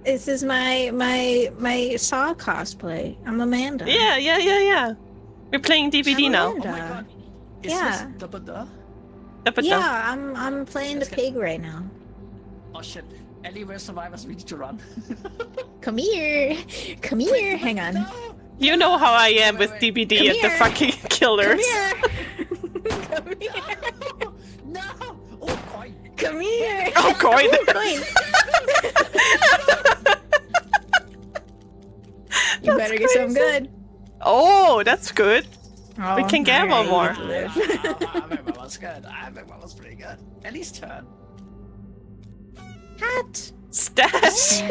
This is my Saw cosplay. I'm Amanda. Yeah. We're playing DVD now. Oh my god. Is Yeah. this the Yeah, I'm playing the Let's get- pig right now. Oh shit. Anywhere survivors, we need to run. Come here. Come here. Hang on. No! You know how I am Wait, with wait. DVD Come at the here. fucking Come killers. here. Come here. No! Oh, coin. Come here. Oh, coin. Coin. You better get some good. Oh, that's good. Oh, We can gamble alright, more. you get to live. I think that was good. I think that was pretty good. Ellie's turn. Hat. Stash.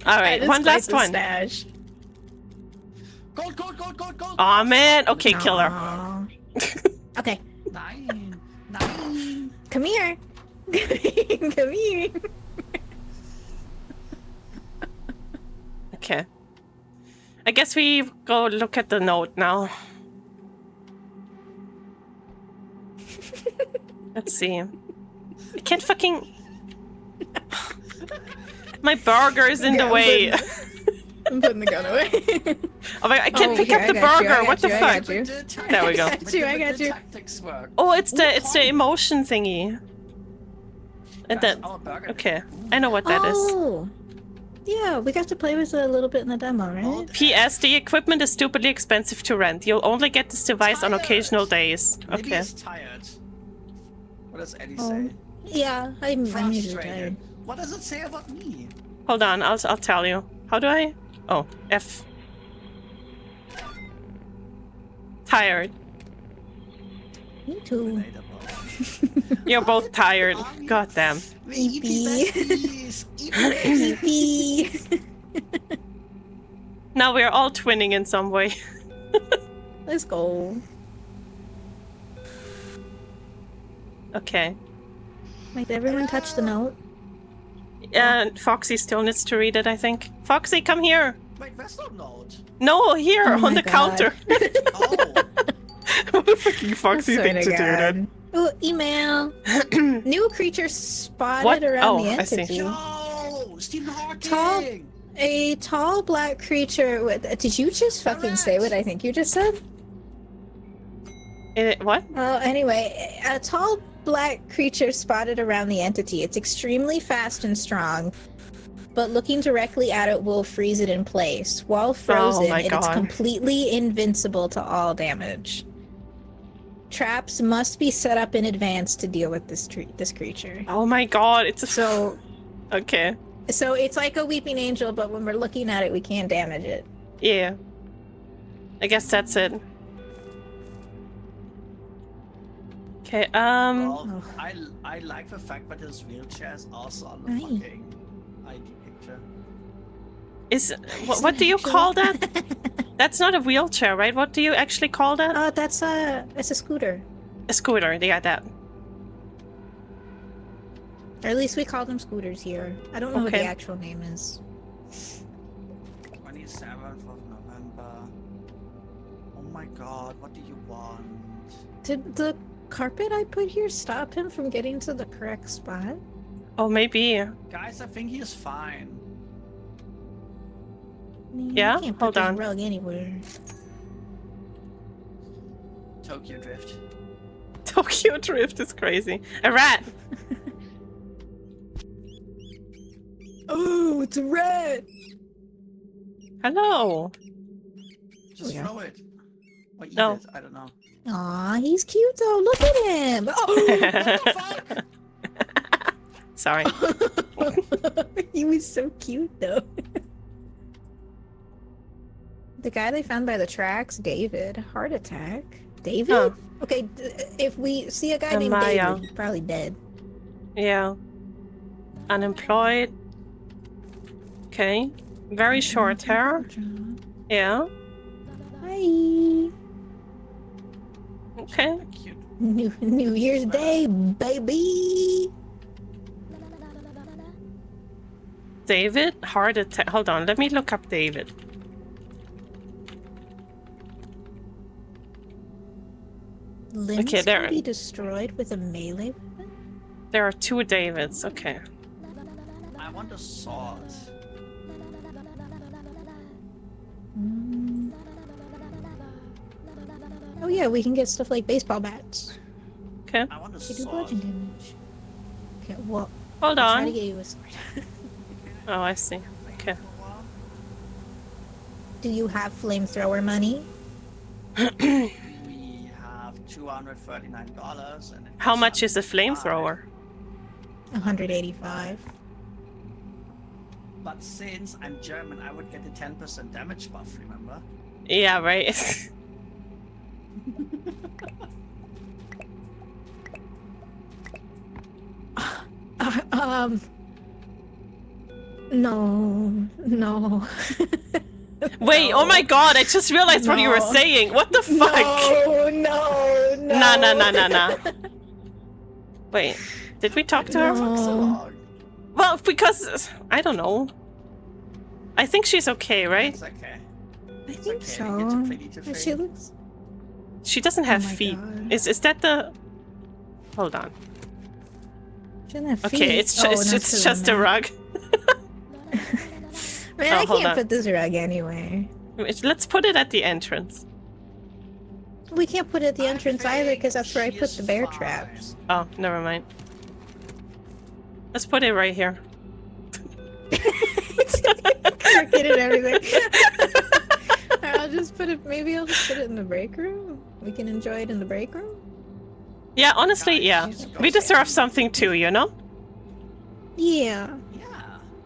All right, That is one quite last the one. Stash. Gold, gold, gold, gold, gold. Aw, man. Okay, killer. Aw. Okay, 9. 9. come here. Come here. Okay. I guess we go look at the note now. Let's see. I can't fucking... My burger is in the I'm way. I'm putting the gun away. Oh my, I can't Oh, pick here, up I the got you, burger. I What got the you, I fuck? got you. There we go. I got you, I got you. Tactics work. Oh, it's the emotion thingy. And Guys, then our burger- okay, I know what that is. Oh. Yeah, we got to play with it a little bit in the demo, right? P.S. The equipment is stupidly expensive to rent. You'll only get this device on occasional days. Maybe Okay. he's tired. What does Eddie Oh. say? Yeah, I'm usually tired. Frustrated. What does it say about me? Hold on, I'll tell you. How do I? Oh, F. Tired. Me too. You're both tired. God damn. Sleepy. Sleepy. Sleepy. Now we're all twinning in some way. Let's go. Okay. Like, did everyone touch the note? And Foxy still needs to read it, I think. Foxy, come here. Wait, there's no note. No, here Oh on my the God. counter. Oh. What the fucking Foxy Swear thing to to do then? Oh, email. New creature spotted What? around Oh, the I see. entity. Yo! Stephen Hawking! Tall- A tall black creature with... Did you just fucking say what I think you just said? What? Well, anyway, a tall black creature spotted around the entity. It's extremely fast and strong, but looking directly at it will freeze it in place. While frozen, my it is God. completely invincible to all damage. Traps must be set up in advance to deal with this creature. Oh my god, it's a... So, Okay. so it's like a weeping angel, but when we're looking at it, we can't damage it. Yeah. I guess that's it. Okay, Well, I like the fact that his wheelchair is also on the Right. fucking ID picture. what do you call that? That's not a wheelchair, right? What do you actually call that? Oh, it's a scooter. A scooter, yeah, that. Or at least we call them scooters here. I don't know what the Okay. actual name is. 27th of November. Oh my god, what do you want? Did the carpet I put here stop him from getting to the correct spot? Oh, maybe. Guys, I think he is fine. Yeah? I can't put Hold this on. rug anywhere. Tokyo Drift. Tokyo Drift is crazy. A rat! Oh, it's a rat! Hello! Just Yeah. throw it. Or eat No. it, I don't know. Aw, he's cute though. Look at him! Oh! Sorry. He was so cute though. The guy they found by the tracks, David. Heart attack. David? Oh. Okay, if we see a guy named Maya. David, he's probably dead. Yeah. Unemployed. Okay. Very short hair. Yeah. Hi. Okay. Cute. New Year's Day, baby. David? Heart attack. Hold on, let me look up David. Limbs Okay, there- can be destroyed with a melee weapon? There are two Davids. Okay. I want a sword. Mm. Oh yeah, we can get stuff like baseball bats. Okay. I want a They do sword. bludgeon damage. Okay, well, Hold I'll try to on. get you a sword. Oh, I see. Okay. Do you have flamethrower money? We have $239. And How much is a flamethrower? 185. But since I'm German, I would get a 10% damage buff, remember? Yeah, right. No. Wait, oh my god, I just realized what you were No. saying. What the fuck? No. Nah. Wait, did we talk to her? No. Well, because I don't know. I think she's okay, right? It's okay. I It's think okay, so. we get to pretty to But fade. she looks. She doesn't have my feet. God. Is that the? Hold on. She doesn't have feet. Okay, it's Oh, it's not just a Selena. rug. Man, Oh, I hold can't on. put this rug anywhere. Let's put it at the entrance. We can't put it at the I entrance either, because think that's where I she put is the bear fine. traps. Oh, never mind. Let's put it right here. Crooked and everything. I'll just put it. Maybe I'll just put it in the break room. We can enjoy it in the break room. Yeah, honestly, yeah. We deserve something too, you know? Yeah, Yeah.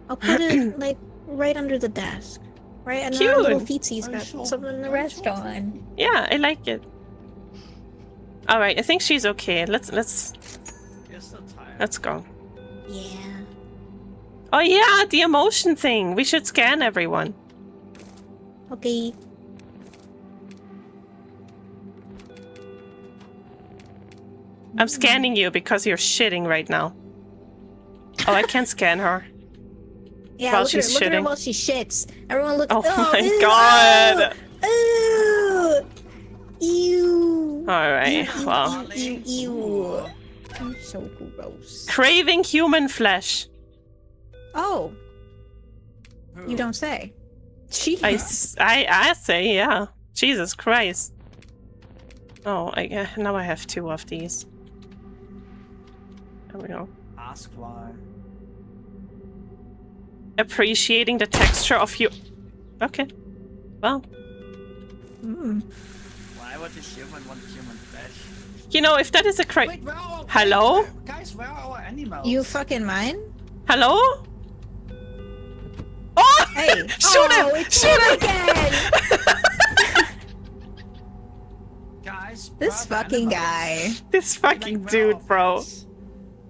I'll put it like right under the desk, right under Cute. our little feetsies. Very Got short, something to very rest short. on. Yeah, I like it. All right, I think she's okay. Let's You're still tired. let's go. Yeah. Oh yeah, the emotion thing. We should scan everyone. Okay. I'm scanning you because you're shitting right now. Oh, I can't scan her. Yeah. While Look at her. she's Look at her shitting. while she shits. Everyone look. Oh my ew, god. Ew. Ew. All right. Ew, Well, Ew. Ew. I'm so gross. craving human flesh. Oh, Who? you don't say. She. I say yeah. Jesus Christ. Oh, now I have 2 of these. There we go. Ask why. Appreciating the texture of you. Okay. Well, Mm. Why would a human want human flesh? you know, if that is a Wait, where are our... Hello? Guys, where are our animals? You fucking mine? Hello? Oh! Hey. Shoot him! It's Shoot him! again. Guys, This where are the fucking animals? guy. This fucking Like, where are dude, bro. pets?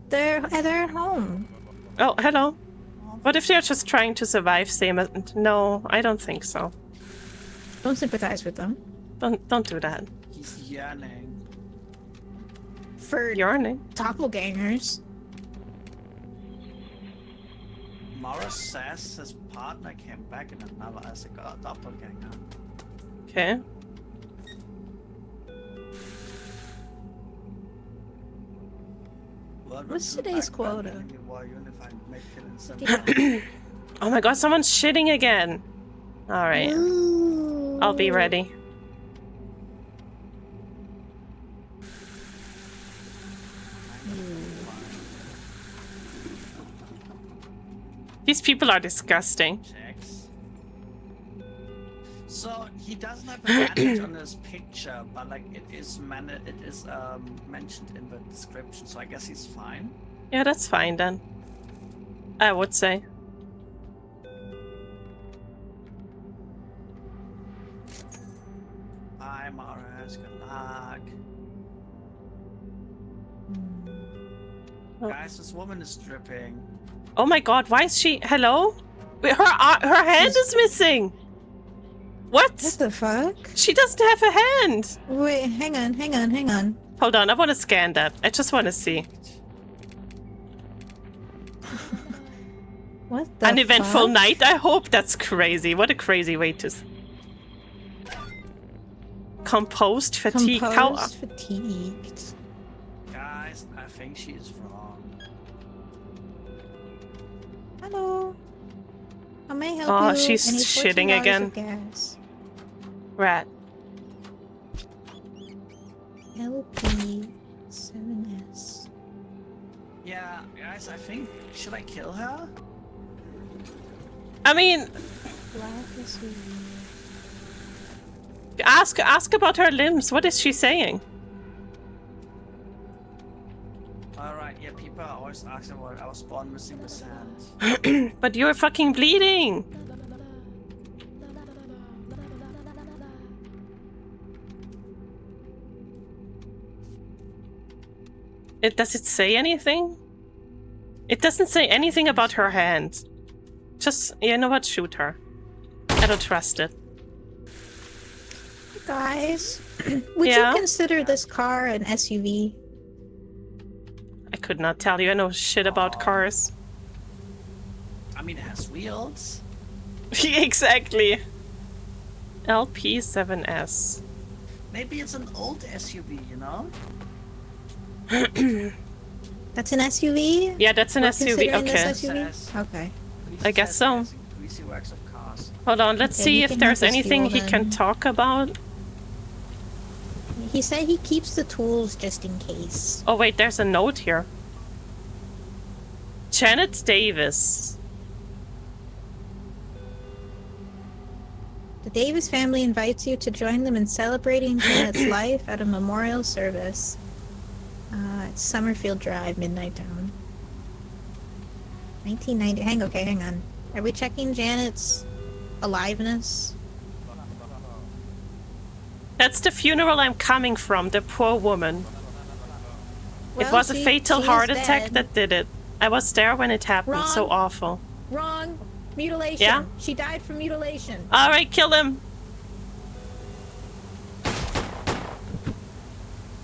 They're at home. Oh, hello. What if they're just trying to survive, same as... No, I don't think so. Don't sympathize with them. Don't do that. He's yearning. For Yarning. doppelgangers. Morris says his partner came back in another as a doppelganger. Okay. What's today's quota? Oh my god, someone's shitting again. Alright. I'll be ready. These people are disgusting. Checks. So he doesn't have a bandage on his picture, but like it is mentioned in the description, so I guess he's fine. Yeah, that's fine then. I would say. Hi, Morris. Good luck. Oh. Guys, this woman is dripping. Oh my god, why is she... Hello? Wait, her hand is missing! What What? the fuck? She doesn't have a hand! Wait, hang on. Hold on, I want to scan that. I just want to see. What the An eventful fuck? night? I hope that's crazy. What a crazy way to... Composed fatigue. Composed, fatigued. Guys, I think she is wrong. Hello. How may I help Oh, you? she's I need shitting $14 again. of gas. Rat. LP 7S. Yeah, guys, I think... Should I kill her? I mean, ask about her limbs. What is she saying? Yeah, people are always asking what I was born missing the sand. But you're fucking bleeding. Does it say anything? It doesn't say anything about her hand. Just, you know what? Shoot her. I don't trust it. Guys, would Yeah? you consider this car an SUV? I could not tell you. I know shit about cars. I mean, it has wheels. Exactly. LP7S. Maybe it's an old SUV, you know? That's an SUV? Yeah, that's an We're SUV. considering Okay. this SUV? Says- Okay. I guess so. Greasy works of cars. Hold on. Let's Okay, see you if can there's have this anything fuel he can then. talk about. He said he keeps the tools just in case. Oh, wait. There's a note here. Janet Davis. The Davis family invites you to join them in celebrating Janet's life at a memorial service. At Summerfield Drive, Midnight Town. 1990. Hang on. Are we checking Janet's aliveness? That's the funeral I'm coming from, the poor woman. It Well, was a fatal she heart is attack dead. that did it. I was there when it happened. So Wrong. awful. Wrong. Mutilation. Yeah? She died from mutilation. Alright, kill him.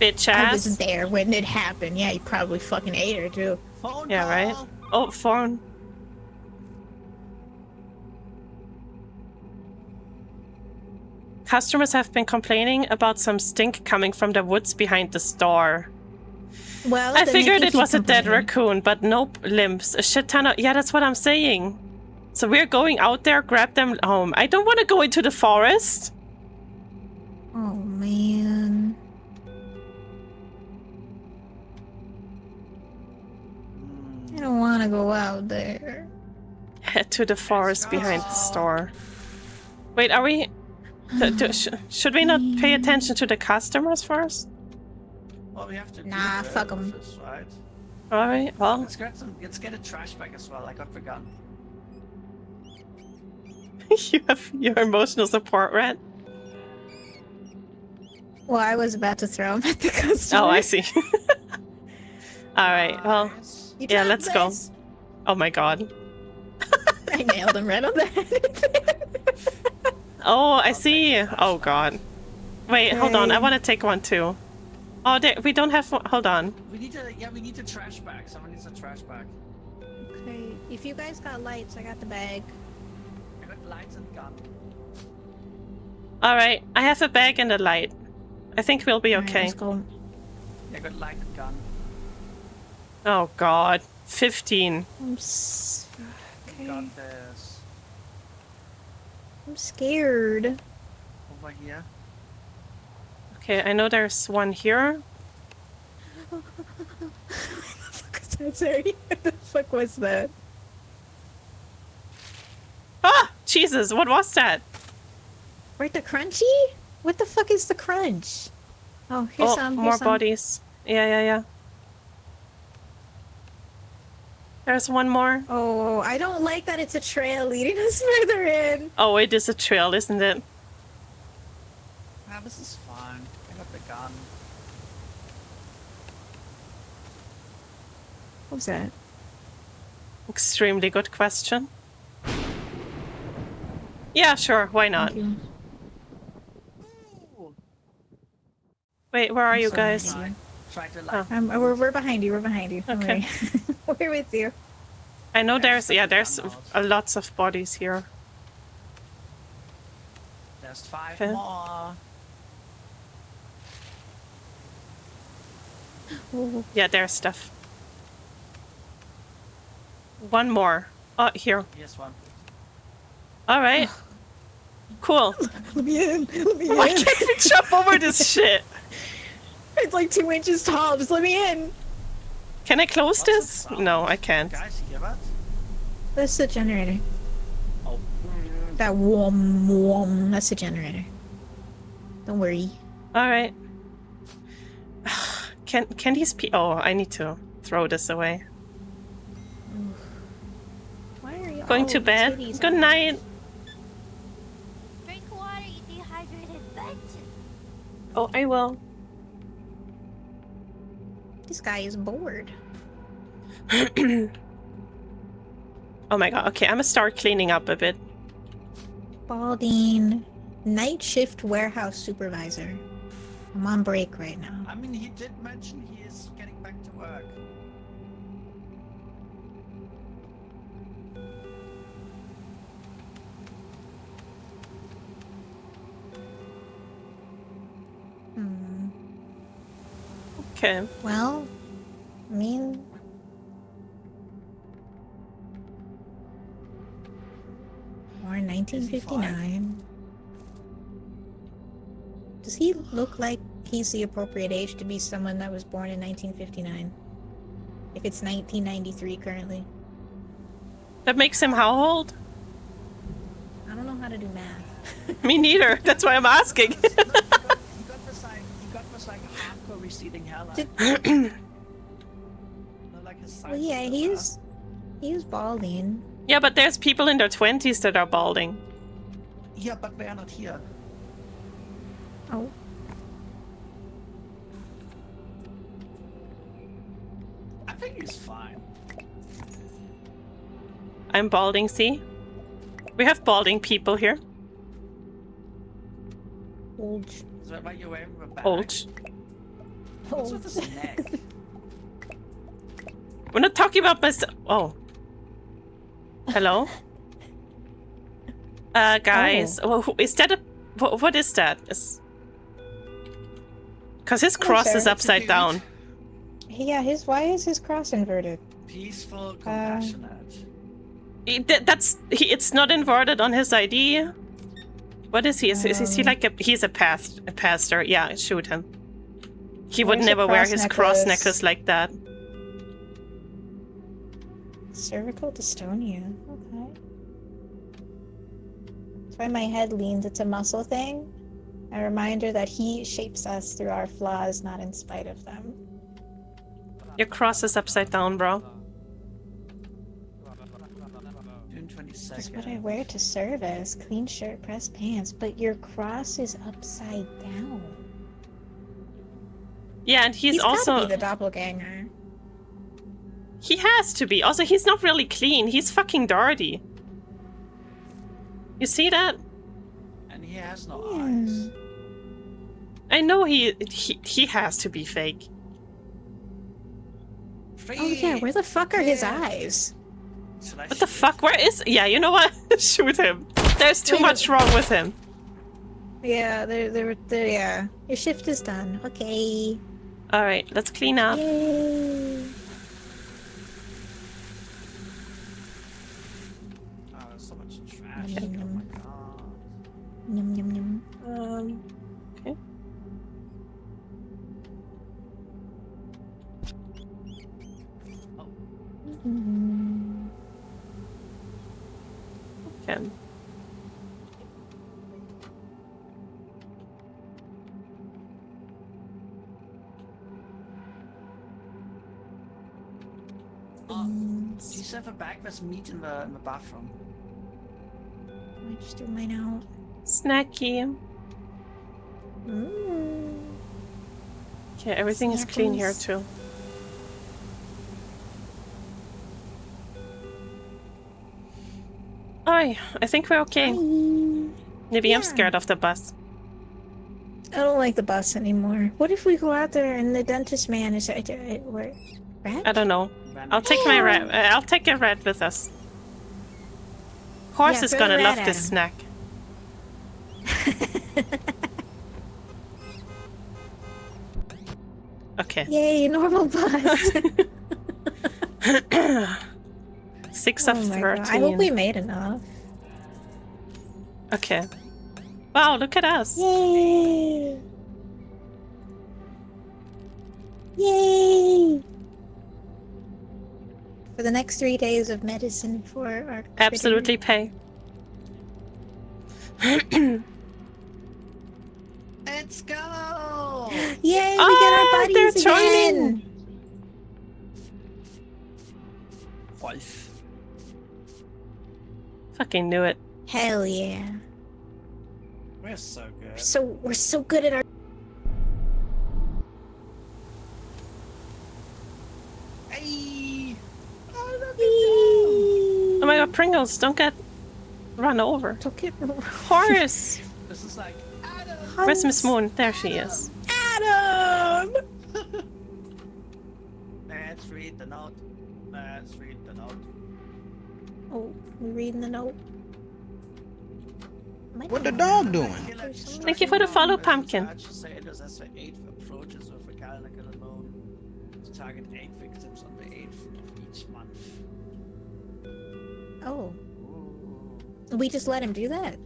Bitch I ass. was there when it happened. Yeah, you probably fucking ate her too. Phone Yeah, right? call. Oh, phone. Customers have been complaining about some stink coming from the woods behind the store. Well, I then they figured can it keep was a dead complaining. raccoon, but nope, limbs. A shit ton of... Yeah, that's what I'm saying. So we're going out there, grab them home. I don't want to go into the forest. Oh man. I don't want to go out there. Head to the forest behind the store. Wait, are we... should we not pay attention to the customers first? Well, we have to Nah, do fuck 'em. this, right? Alright, well... Let's get a trash bag as well. I got the gun. You have your emotional support, Red? Well, I was about to throw him at the customer. Oh, I see. Alright, well... Nice. You Yeah, dropped let's go. this. Oh my god. I nailed him right on the head. Oh, I see. Oh god. Wait, hold on. I Okay. want to take one too. Oh, there, we don't have one. Hold on. We need a trash bag. Someone needs a trash bag. Okay, if you guys got lights, I got the bag. I got lights and gun. Alright, I have a bag and a light. I think we'll be Alright, okay. let's go. I got light and gun. Oh god. 15. Okay. Got this. I'm scared. Over here. Okay, I know there's one here. What the fuck is that? Sorry. What the fuck was that? Ah! Jesus, what was that? Right, the crunchy? What the fuck is the crunch? Oh, here's Oh, some. Here's more some. bodies. Yeah. There's one more. Oh, I don't like that it's a trail leading us further in. Oh, it is a trail, isn't it? Ah, this is fine. I got the gun. What was that? Extremely good question. Yeah, sure. Why not? Thank you. Ooh. Wait, where are you sorry. guys? Fine. Try to Oh. light. We're behind you. We're behind you. Don't Okay. worry. We're with you. I know there's There's there's something else. lots of bodies here. There's 5 Okay. more. Yeah, there's stuff. One more. Oh, here. Here's one. All right. Cool. Let me in. Let me Why can't we jump over this shit? It's like 2 inches tall. Just let me in. Can I close What's this? the sound? No, I can't. Guys, you hear that? That's the generator. Oh. That wom. That's the generator. Don't worry. All right. Can these Oh, I need to throw this away. Why are you Going to all bed. titties Good out? night. Drink water, you dehydrated bitch. Oh, I will. This guy is bored. Oh my god. Okay, I'm gonna start cleaning up a bit. Balding. Night shift warehouse supervisor. I'm on break right now. I mean, he did mention he is getting back to work. Hmm. Okay. Well, I mean... Born 1959. Does he look like he's the appropriate age to be someone that was born in 1959? If it's 1993 currently. That makes him how old? I don't know how to do math. Me neither. That's why I'm asking. He got this like hardcore receding hairline. Like his Well, yeah, he's balding. Yeah, but there's people in their 20s that are balding. Yeah, but they are not here. Oh. I think he's fine. I'm balding, see? We have balding people here. Old. Is that why you're wearing a bag? Old. What's with his neck? We're not talking about myself. Oh. Hello? Guys. Oh. Is that a... What is that? Because his cross sir. is upside down. Yeah, why is his cross inverted? Peaceful, compassionate. It's not inverted on his ID. What is he? Is he like a... He's a pastor. Yeah, shoot him. He would Where's the never wear cross his cross necklace? necklace like that. Cervical dystonia. Okay. That's why my head leans. It's a muscle thing. A reminder that he shapes us through our flaws, not in spite of them. Your cross is upside down, bro. June 22nd. That's what I wear to service. Clean shirt, pressed pants. But your cross is upside down. Yeah, and he's gotta also... be the doppelganger. He has to be. Also, he's not really clean. He's fucking dirty. You see that? And he has no Yeah. eyes. I know he has to be fake. Free. Oh yeah, where the fuck are his Yeah. eyes? Should I What the shoot? fuck? Where is... Yeah, you know what? Shoot him. There's too Wait, much wrong with him. Yeah, they're yeah. Your shift is done. Okay. Alright, let's clean up. Yay. Oh, there's so much trash. Yum, Oh yum, my yum. god. Yum yum yum. Okay. Mm. Okay. Do you still have a bag with meat in the bathroom? I just threw mine out. Snacky. Mm. Okay, everything is clean here Snackles. too. Alright, I think we're okay. Bye. Maybe I'm Yeah. scared of the bus. I don't like the bus anymore. What if we go out there and the dentist man is where? Rat? I don't know. I'll take my rat. I'll take a rat with us. Horse Yeah, is throw gonna the love rat this at him. snack. Okay. Yay, normal bus. 6 Oh of my God. 13. I hope we made enough. Okay. Wow, look at us. Yay! Yay! For the next 3 days of medicine for our Absolutely pay. Let's go! Yay! We Ah, get our they're buddies joining. again. Fucking knew it. Hell yeah. We're so good. We're so good at our. Hey! Oh my god, Pringles, don't get run over. Don't get Horace! This is like Adam! Where's Miss Moon? There she is. Adam. Let's read the note. Let's read the note. Oh, we reading the note. What the dog doing? Thank you for the follow, Pumpkin. Sailors as the 8th approaches with a calendar alone to target 8 victims on the 8th of each month. Oh, Ooh. we just let him do that.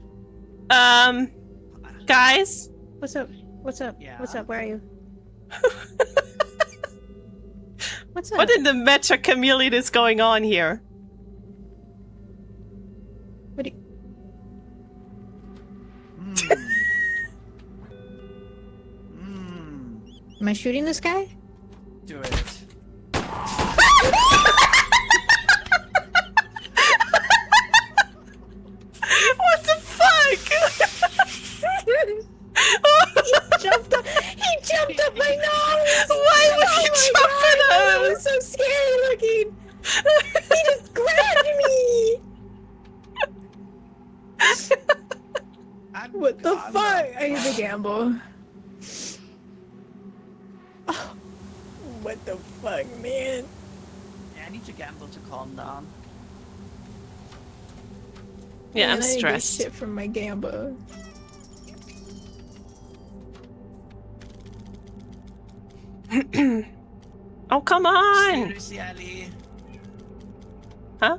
Guys? What's up? What's up? Yeah. What's up? Where are you? What's up? What in the Metro Chameleon is going on here? What do you... Am I shooting this guy? Do it. What the fuck? He jumped up my nose! Why would he jump at That us? was so scary looking! He just grabbed me! What the fuck? I need to gamble. Oh, what the fuck, man? Yeah, I need to gamble to calm down. Yeah, Man, I'm I didn't get stressed. shit from my gamble. Oh, come on! Seriously, Ali. Huh?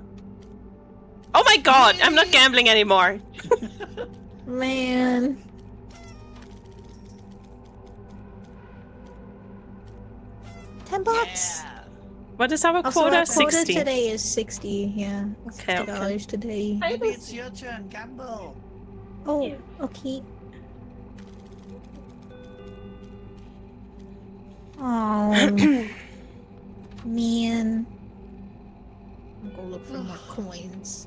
Oh my god, I'm not gambling anymore. Man. $10 bucks. Yeah. What is our Also, quota? our quota 60. today is 60. Yeah, Okay, $60 today. Maybe it's your turn, gamble. Oh, okay. Oh, man. I'm gonna look for more coins.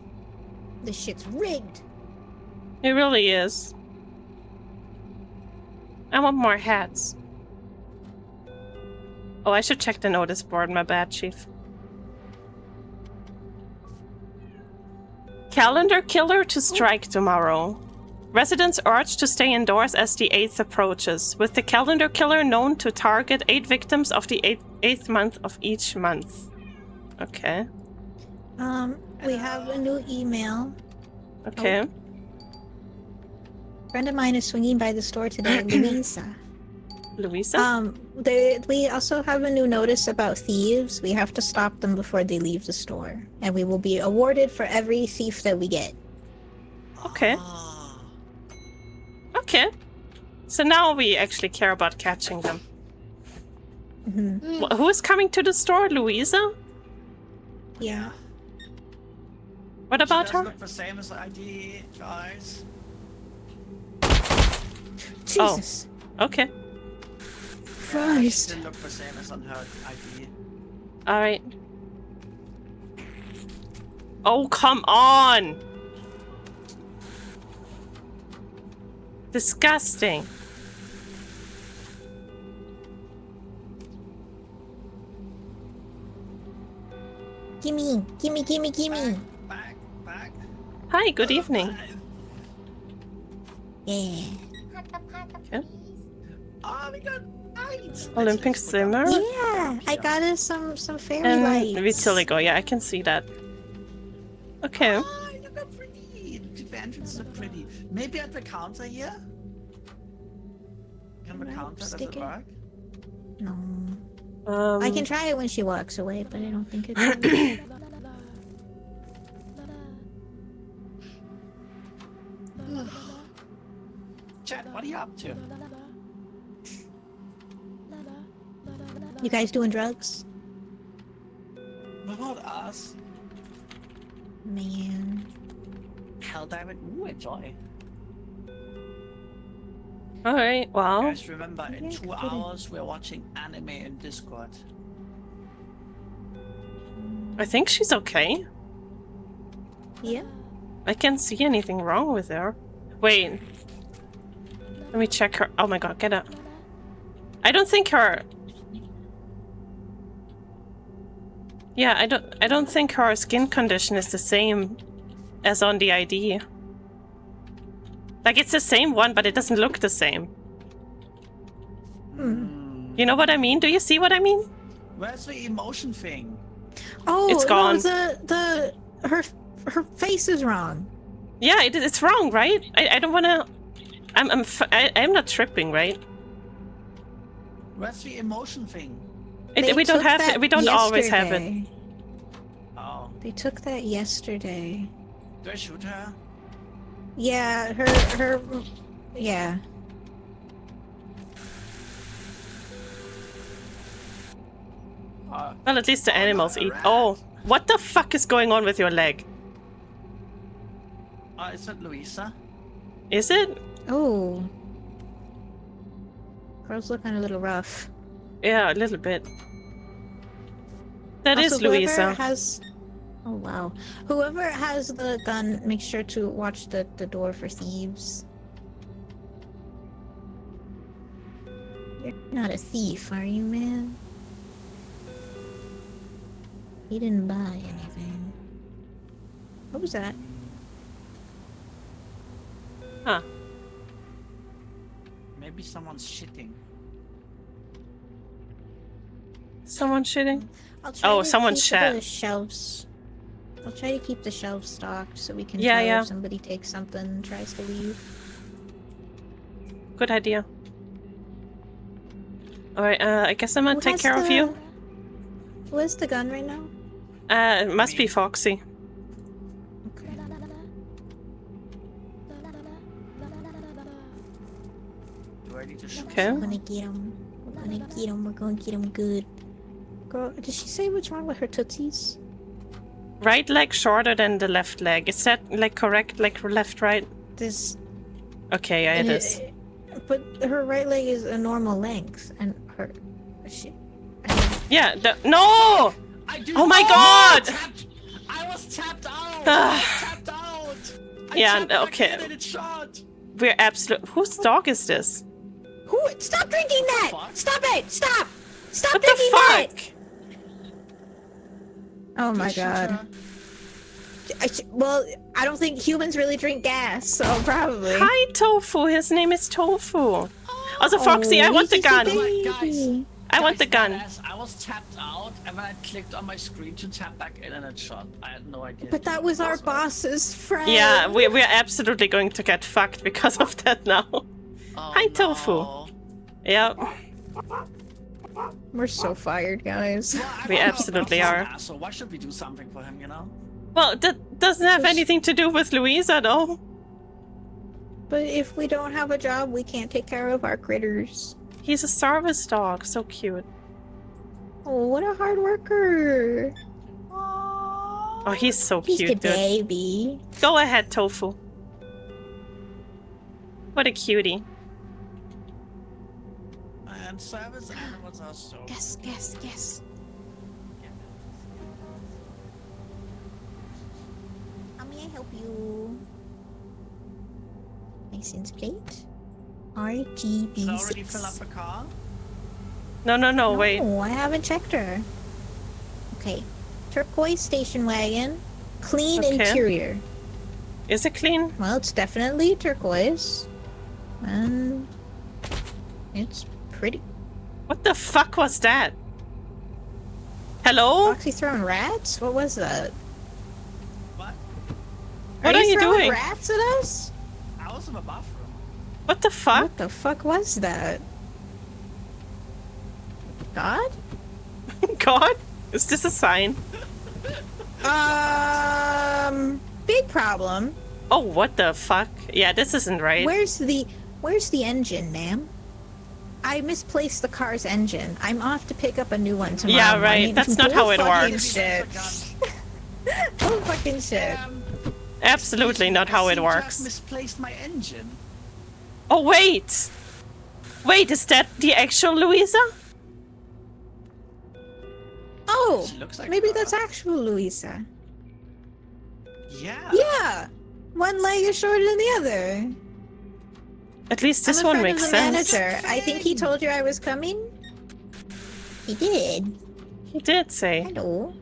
This shit's rigged. It really is. I want more hats. Oh, I should check the notice board. My bad, Chief. Calendar killer to strike tomorrow. Residents urged to stay indoors as the 8th approaches, with the calendar killer known to target 8 victims of the 8th month of each month. Okay. We have a new email. Okay. Friend of mine is swinging by the store today, Louisa. Louisa? We also have a new notice about thieves. We have to stop them before they leave the store, and we will be awarded for every thief that we get. Okay. Ah. Okay. So now we actually care about catching them. Mm-hmm. Who is coming to the store? Louisa? Yeah. What about She does her? look the same as ID, guys. Jesus. Okay. Christ. She look the same as on her ID. Alright. Oh, come on! Disgusting. Gimme. Back. Hi, good evening. Yeah. Okay. Oh, we got lights. Olympic swimmer. Yeah. I got us some fairy And lights. vitiligo, yeah, I can see that. Okay. Oh, look how pretty. The entrance look pretty. Maybe at the counter here? Can the Right, counter, does stick it it. work? No. I can try it when she walks away, but I don't think it's. Chat, what are you up to? You guys doing drugs? What about us? Man. Hell, David, ooh, enjoy. Alright, well. Guys, remember, in Yeah, 2 good. hours, we're watching anime in Discord. I think she's okay. Yeah. I can't see anything wrong with her. Wait. Let me check her. Oh my god, get up. I don't think her... Yeah, I don't think her skin condition is the same as on the ID. Like, it's the same one, but it doesn't look the same. You know what I mean? Do you see what I mean? Where's the emotion thing? Oh, It's gone. No, her face is wrong. Yeah, it's wrong, right? I don't want to... I'm not tripping, right? Where's the emotion thing? We don't have it. We don't always have it. yesterday. Oh. They took that yesterday. Do I shoot her? Yeah, yeah. Well, at least the animals eat. Oh, what the fuck is going on with your leg? Is that Louisa? Is it? Oh. Girl's looking a little rough. Yeah, a little bit. That is Also, whoever Louisa. has... Oh, wow. Whoever has the gun, make sure to watch the door for thieves. You're not a thief, are you, man? He didn't buy anything. What was that? Huh. Maybe someone's shitting. Someone shitting? I'll try Oh, to someone keep shat. the shelves. I'll try to keep the shelves stocked so we can Yeah, tell yeah. if somebody takes something and tries to leave. Good idea. Alright, I guess I'm gonna Who take has care of you. Who has the gun right now? It must be Foxy. Okay. Do I need to shoot? Okay. We're gonna get him. We're gonna get him. We're gonna get him good. Girl, did she say what's wrong with her tootsies? Right leg shorter than the left leg. Is that like correct? Like left, right? This. Okay, yeah, it is. But her right leg is a normal length, and her. She. Yeah, no! I do. Oh my god! I was tapped out! Ah. Yeah, tapped back okay. in and it shot! We're absolute. Whose dog is this? Who? Stop drinking that! Fuck? Stop it! Stop! Stop What the drinking that! fuck? Oh my Shoot god. her. Well, I don't think humans really drink gas, so probably. Hi, Tofu. His name is Tofu. Also, Foxy, I want the he's just a gun. baby. Guys. I want the gun. Badass. I was tapped out and then I clicked on my screen to tap back in and it shot. I had no idea. But that was our boss's friend. Yeah, we're absolutely going to get fucked because of that now. Oh, Hi, Tofu. no. Yeah, We're so fired, guys. Well, I We don't know absolutely about are. this asshole. Why should we do something for him, you know? well, that doesn't have anything to do with Louisa, though. But if we don't have a job, we can't take care of our critters. He's a service dog. So cute. Oh, what a hard worker. Oh, he's so He's the cute, dude. baby. Go ahead, Tofu. What a cutie. And service animals are so... Yes, yes, yes. How may I help you? License plate. RGB6. Did I already fill up the car? No, wait. No, I haven't checked her. Okay. Turquoise station wagon. Clean Okay. interior. Is it clean? Well, it's definitely turquoise. And it's pretty. What the fuck was that? Hello? Foxy throwing rats? What was that? What? What are you throwing doing? rats at us? I was in the bathroom. What the fuck? What the fuck was that? God? God? Is this a sign? Big problem. Oh, what the fuck? Yeah, this isn't right. Where's the engine, ma'am? I misplaced the car's engine. I'm off to pick up a new one tomorrow. Yeah, right. morning. That's not how it Fucking works. Shit. Oh, fucking shit. Absolutely not how it I seem to have works. misplaced my engine. Oh, wait! Wait, is that the actual Louisa? Oh, She looks like maybe her. that's actual Louisa. Yeah. Yeah. One leg is shorter than the other. At least this I'm a one friend makes of the sense. manager. I think he told you I was coming. He did. He did say. Hello.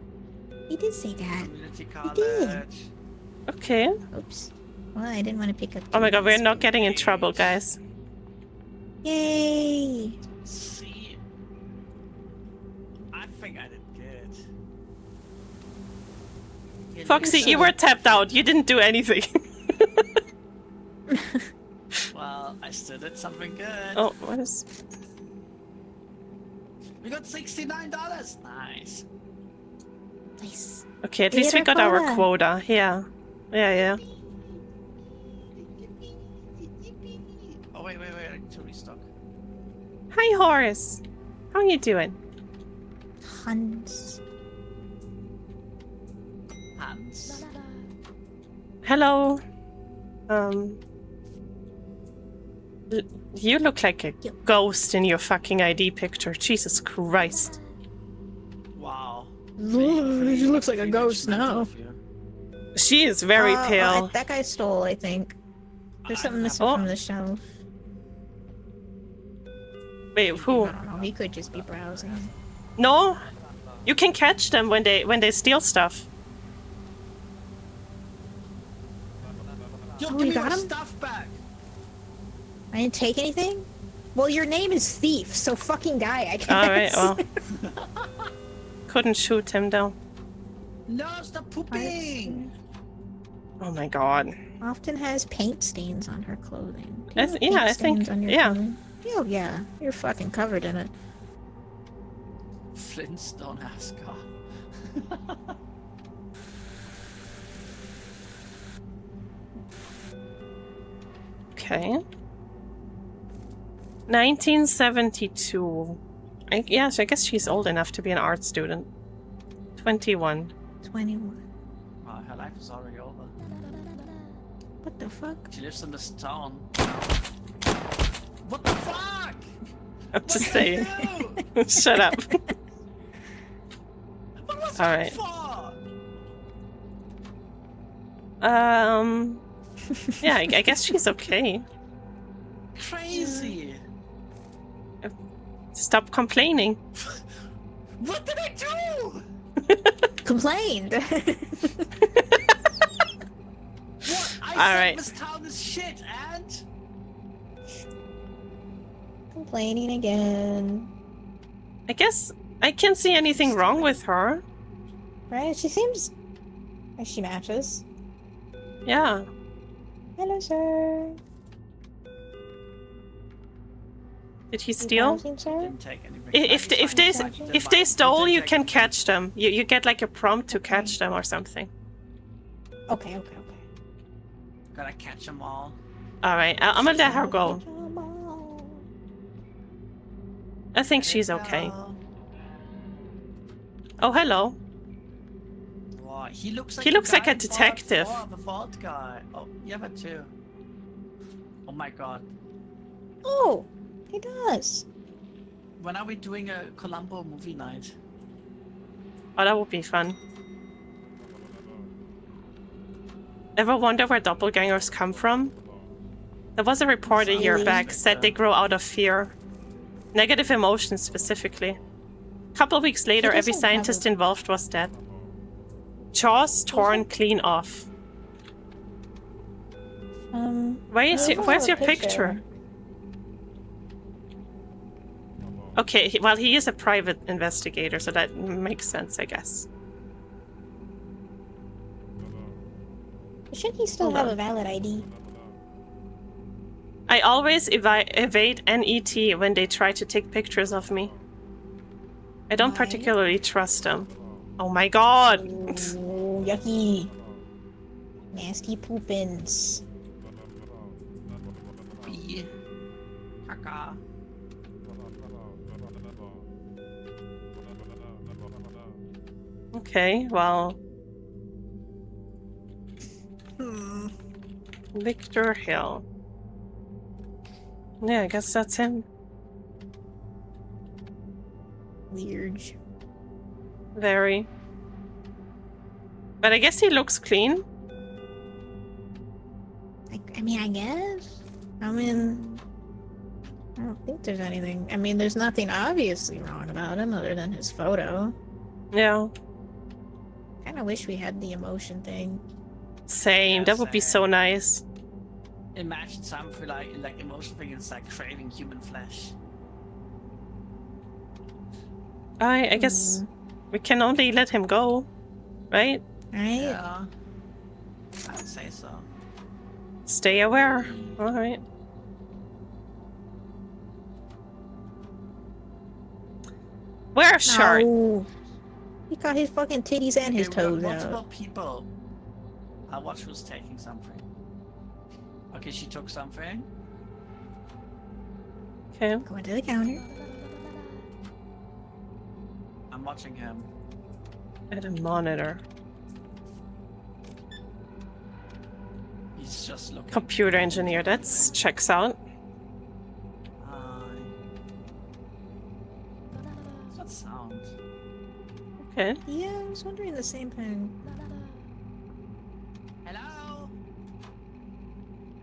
He did say that. Community He did. college. Okay. Oops. Well, I didn't want to pick up. Oh my god, we're keys. not getting in trouble, guys. Yay! See, I think I did good. Foxy, you were tapped out. You didn't do anything. Well, I still did something good. Oh, what is... We got $69. Nice. Nice. Okay, at We least hit we got our our quota. Yeah. Yeah. Oh wait, I need to restock. Hi, Horace. How you doing? Hans. Hands. Hello. You look like a Yep. ghost in your fucking ID picture. Jesus Christ. Wow. She looks like a ghost now. She is very pale. That guy stole, I think. There's something missing Oh. from the shelf. Wait, who? I don't know. He could just be browsing. No, you can catch them when they steal stuff. Yo, Oh, give you me got your him? stuff back. I didn't take anything? Well, your name is Thief, so fucking die, I guess. All right, well, couldn't shoot him down. No, stop pooping. Oh my god. Often has paint stains on her clothing. Do you I have th- yeah, paint I think- stains on your yeah. clothing? Oh yeah, you're fucking covered in it. Flintstone Ascar. Okay. 1972. Yeah, so I guess she's old enough to be an art student. 21. 21. Oh, her life is already over. What the fuck? She lives in this town. What the fuck? I'm just What saying. did I do? Shut up. What was All that right. for? Yeah, I guess she's okay. Crazy. Stop complaining. What did I do? Complained! What? I All said right. this town is shit, and Complaining again. I guess I can't see anything wrong with her. Right? She seems... She matches. Yeah. Hello, sir. Did he You steal? browsing, sir? didn't take anything. If they stole, you can catch them. You get like a prompt to catch them or something. Okay. Gotta catch them all. All right, I'm gonna let her go. I think she's okay. Oh, hello. Wow, he looks like He looks like a guy from detective. The vault guy. Oh, you have it too. Oh my god. Oh, he does. When are we doing a Columbo movie night? Oh, that would be fun. Ever wonder where doppelgangers come from? There was a report a year back said they grow out of fear. Negative emotions specifically. A couple of weeks later, every doesn't have scientist involved was dead. Jaws torn clean off. Where's your picture? Okay, well, he is a private investigator, so that makes sense, I guess. Shouldn't he still Hold have on. a valid ID? I always evade NET when they try to take pictures of me. I don't Why? particularly trust them. Oh my god! Oh, yucky. Nasty poopins. Pee. Caca. Okay, well... Victor Hill. Yeah, I guess that's him. Weird. Very. But I guess he looks clean. I mean, I guess. I mean, I don't think there's anything. I mean, there's nothing obviously wrong about him other than his photo. Yeah. Kind of wish we had the emotion thing. Same. Yeah, That would be so same. nice. Imagine something like emotion thing is like craving human flesh. I guess we can only let him go, right? Right? Yeah. I would say so. Stay aware. All right. Wear a shirt. No. He got his fucking titties and his Okay, we toes got out. multiple people. I'll watch who's taking something. Okay, she took something. Okay. Going to the counter. I'm watching him. At a monitor. He's just looking. Computer engineer. That's checks out. What's that sound? Okay. Yeah, I was wondering the same thing. Hello?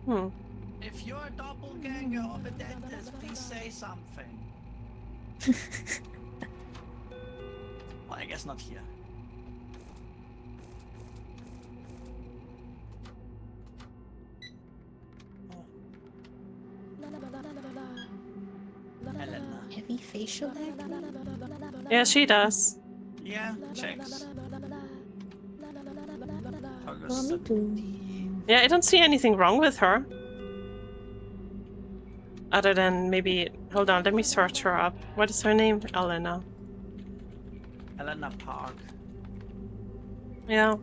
Hmm. If you're a doppelganger of a dentist, please say something. Well, I guess not here. Helena. Heavy facial acne? Yeah, she does. Yeah, checks. Well, me too. Yeah, I don't see anything wrong with her. Other than maybe... Hold on, let me search her up. What is her name? Elena. Helena Park. Yeah.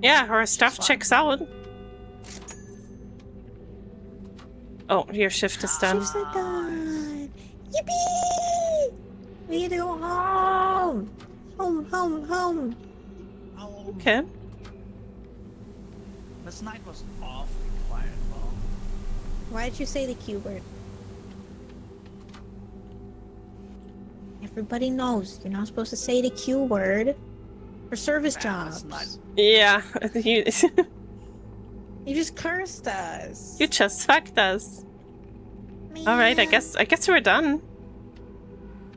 Yeah, her stuff fine. checks out. Oh, your shift is done. Shifts are done! Yippee! We get to go home! Home, home, home! Oh, Okay. this night was awfully quiet, though. Why did you say the Q word? Everybody knows you're not supposed to say the Q word for service Man, this jobs. night- Yeah, you, You just cursed us. you just fucked us. Alright, I guess we're done.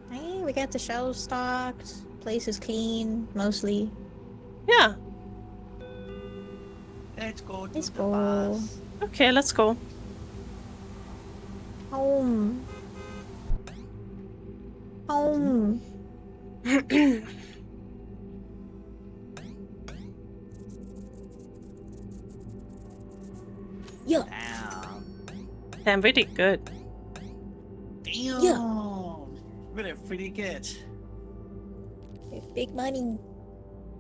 Hey, we got the shelves stocked. Place is clean, mostly. Yeah. Let's go to Let's the go. bus. Okay, let's go. Home. Home. Yeah. Damn. Damn, really good. Damn. Really pretty good. Big money.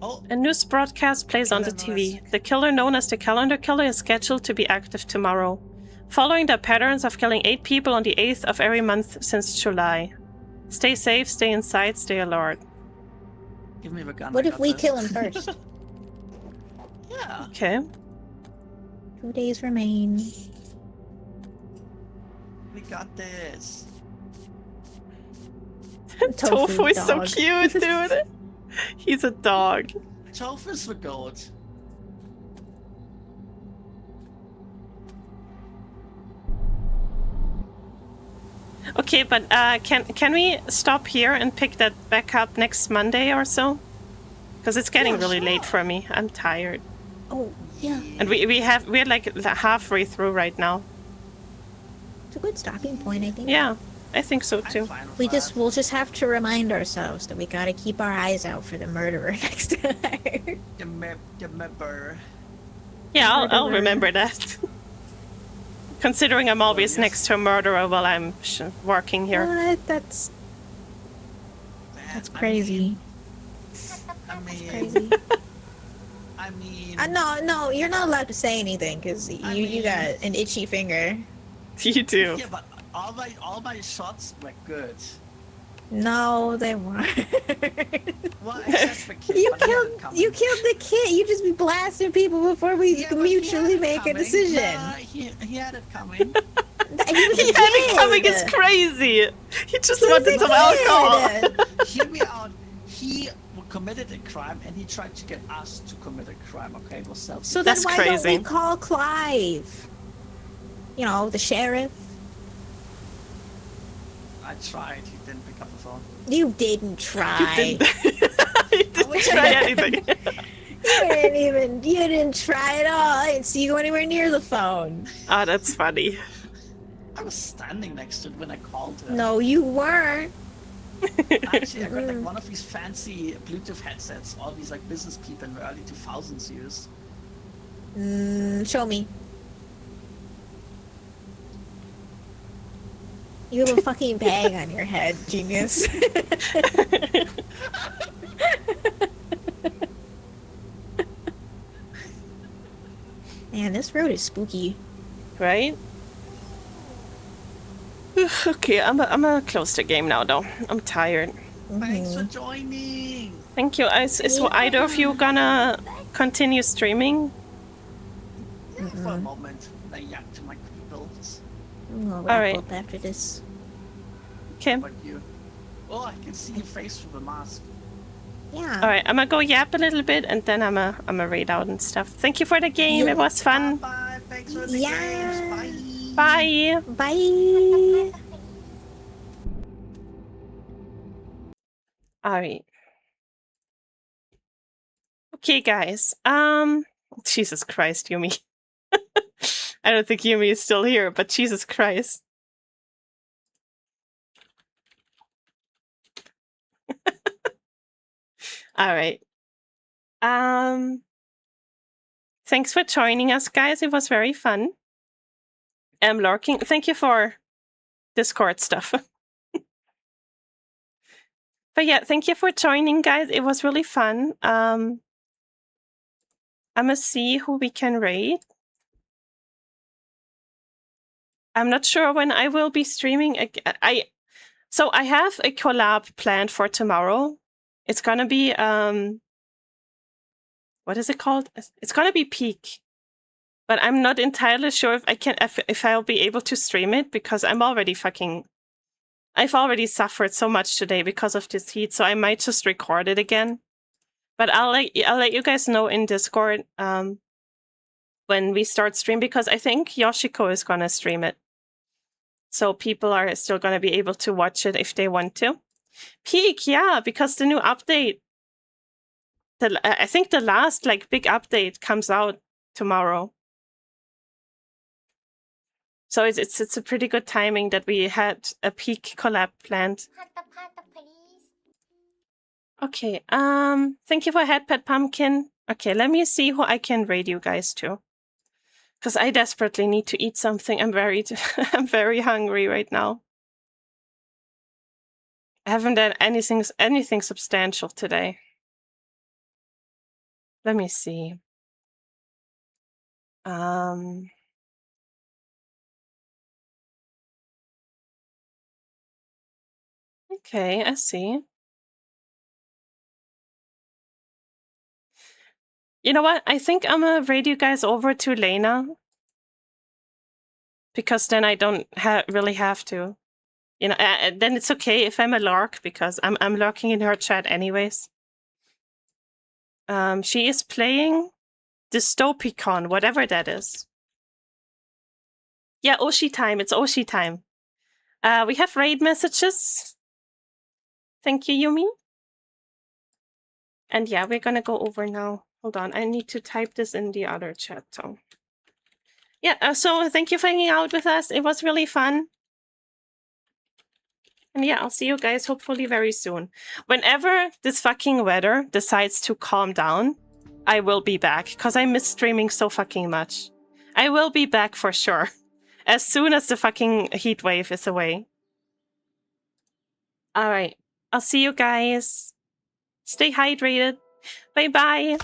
Oh, A news broadcast plays on the TV. The killer known as the Calendar Killer is scheduled to be active tomorrow, following the patterns of killing 8 people on the 8th of every month since July. Stay safe, stay inside, stay alert. give me the gun. What I if got we this. kill him first? Yeah. Okay. 2 days remain. We got this. Tofu is so dog. cute, dude. He's a dog. Tofu's the goat. Okay, but can we stop here and pick that back up next Monday or so? Because it's getting Yeah, really sure. late for me. I'm tired, Oh, yeah. and we're like halfway through right now. It's a good stopping point, I think. Yeah, I think so I'm too. fine with We'll just have to remind ourselves that we gotta keep our eyes out for the murderer next time. the member. Yeah, I'll Murderer. remember that. Considering I'm always yes. next to a murderer while I'm working here. That's crazy. I mean, Crazy. I mean, No, you're not allowed to say anything because you mean- got an itchy finger. You do. yeah, but all my shots were good. No, they weren't. Well, except for Kid, you but he had it killed coming. the kid. You just be blasting people before we Yeah, but he mutually had it make a coming. decision. Nah, he had it coming. He was He a had it coming kid. is crazy. He just He was wanted a some kid. alcohol. Hear me out. He committed a crime and he tried to get us to commit a crime. Okay, it was self. So then That's why crazy. don't we call Clive? You know, the sheriff. I tried. He didn't pick up the phone. You didn't try. You didn't try anything. You didn't try at all. I didn't see you go anywhere near the phone. Oh, that's funny. I was standing next to it when I called him. No, you weren't. Actually, I got like one of these fancy Bluetooth headsets. All these like business people in the early 2000s use. Show me. You have a fucking bag on your head, genius. Man, this road is spooky. Right? Okay, I'm gonna close the game now, though. I'm tired. Thanks for joining. Thank you. Is either of you gonna continue streaming? Yeah, for a moment. I yak to my builds. I'm gonna All wrap right. up after this. Okay. But you. Oh, I can see your face through the mask. Yeah. All right, I'm gonna go yap a little bit, and then I'm gonna read out and stuff. Thank you for the game. It was fun. Bye. Thanks for the Yeah. games. Bye. Bye. Bye. All right. Okay, guys. Jesus Christ, Yumi. I don't think Yumi is still here, but Jesus Christ. All right. Thanks for joining us, guys. It was very fun. Lurking. Thank you for Discord stuff. But yeah, thank you for joining, guys. It was really fun. I'm gonna see who we can raid. I'm not sure when I will be streaming again. So I have a collab planned for tomorrow. It's gonna be what is it called? It's gonna be Peak, but I'm not entirely sure if I can if I'll be able to stream it because I've already suffered so much today because of this heat, so I might just record it again. But I'll let you guys know in Discord when we start stream because I think Yoshiko is gonna stream it. So people are still gonna be able to watch it if they want to. Peak, yeah, because the new update, I think the last like big update comes out tomorrow. So it's a pretty good timing that we had a Peak collab planned. Okay, thank you for Headpad Pumpkin. Okay, let me see who I can raid you guys to. Because I desperately need to eat something. I'm I'm very hungry right now. I haven't done anything substantial today. Let me see. Okay, I see. You know what? I think I'm gonna raid you guys over to Lena. Because then I don't really have to. You know, then it's okay if I'm a lark because I'm lurking in her chat anyways. She is playing Dystopicon, whatever that is. Yeah, Oshi time. It's Oshi time. We have raid messages. Thank you, Yumi. And yeah, we're gonna go over now. Hold on, I need to type this in the other chat. So yeah, so thank you for hanging out with us. It was really fun. And yeah, I'll see you guys hopefully very soon. Whenever this fucking weather decides to calm down, I will be back because I miss streaming so fucking much. I will be back for sure. As soon as the fucking heat wave is away. All right. I'll see you guys. Stay hydrated. Bye-bye.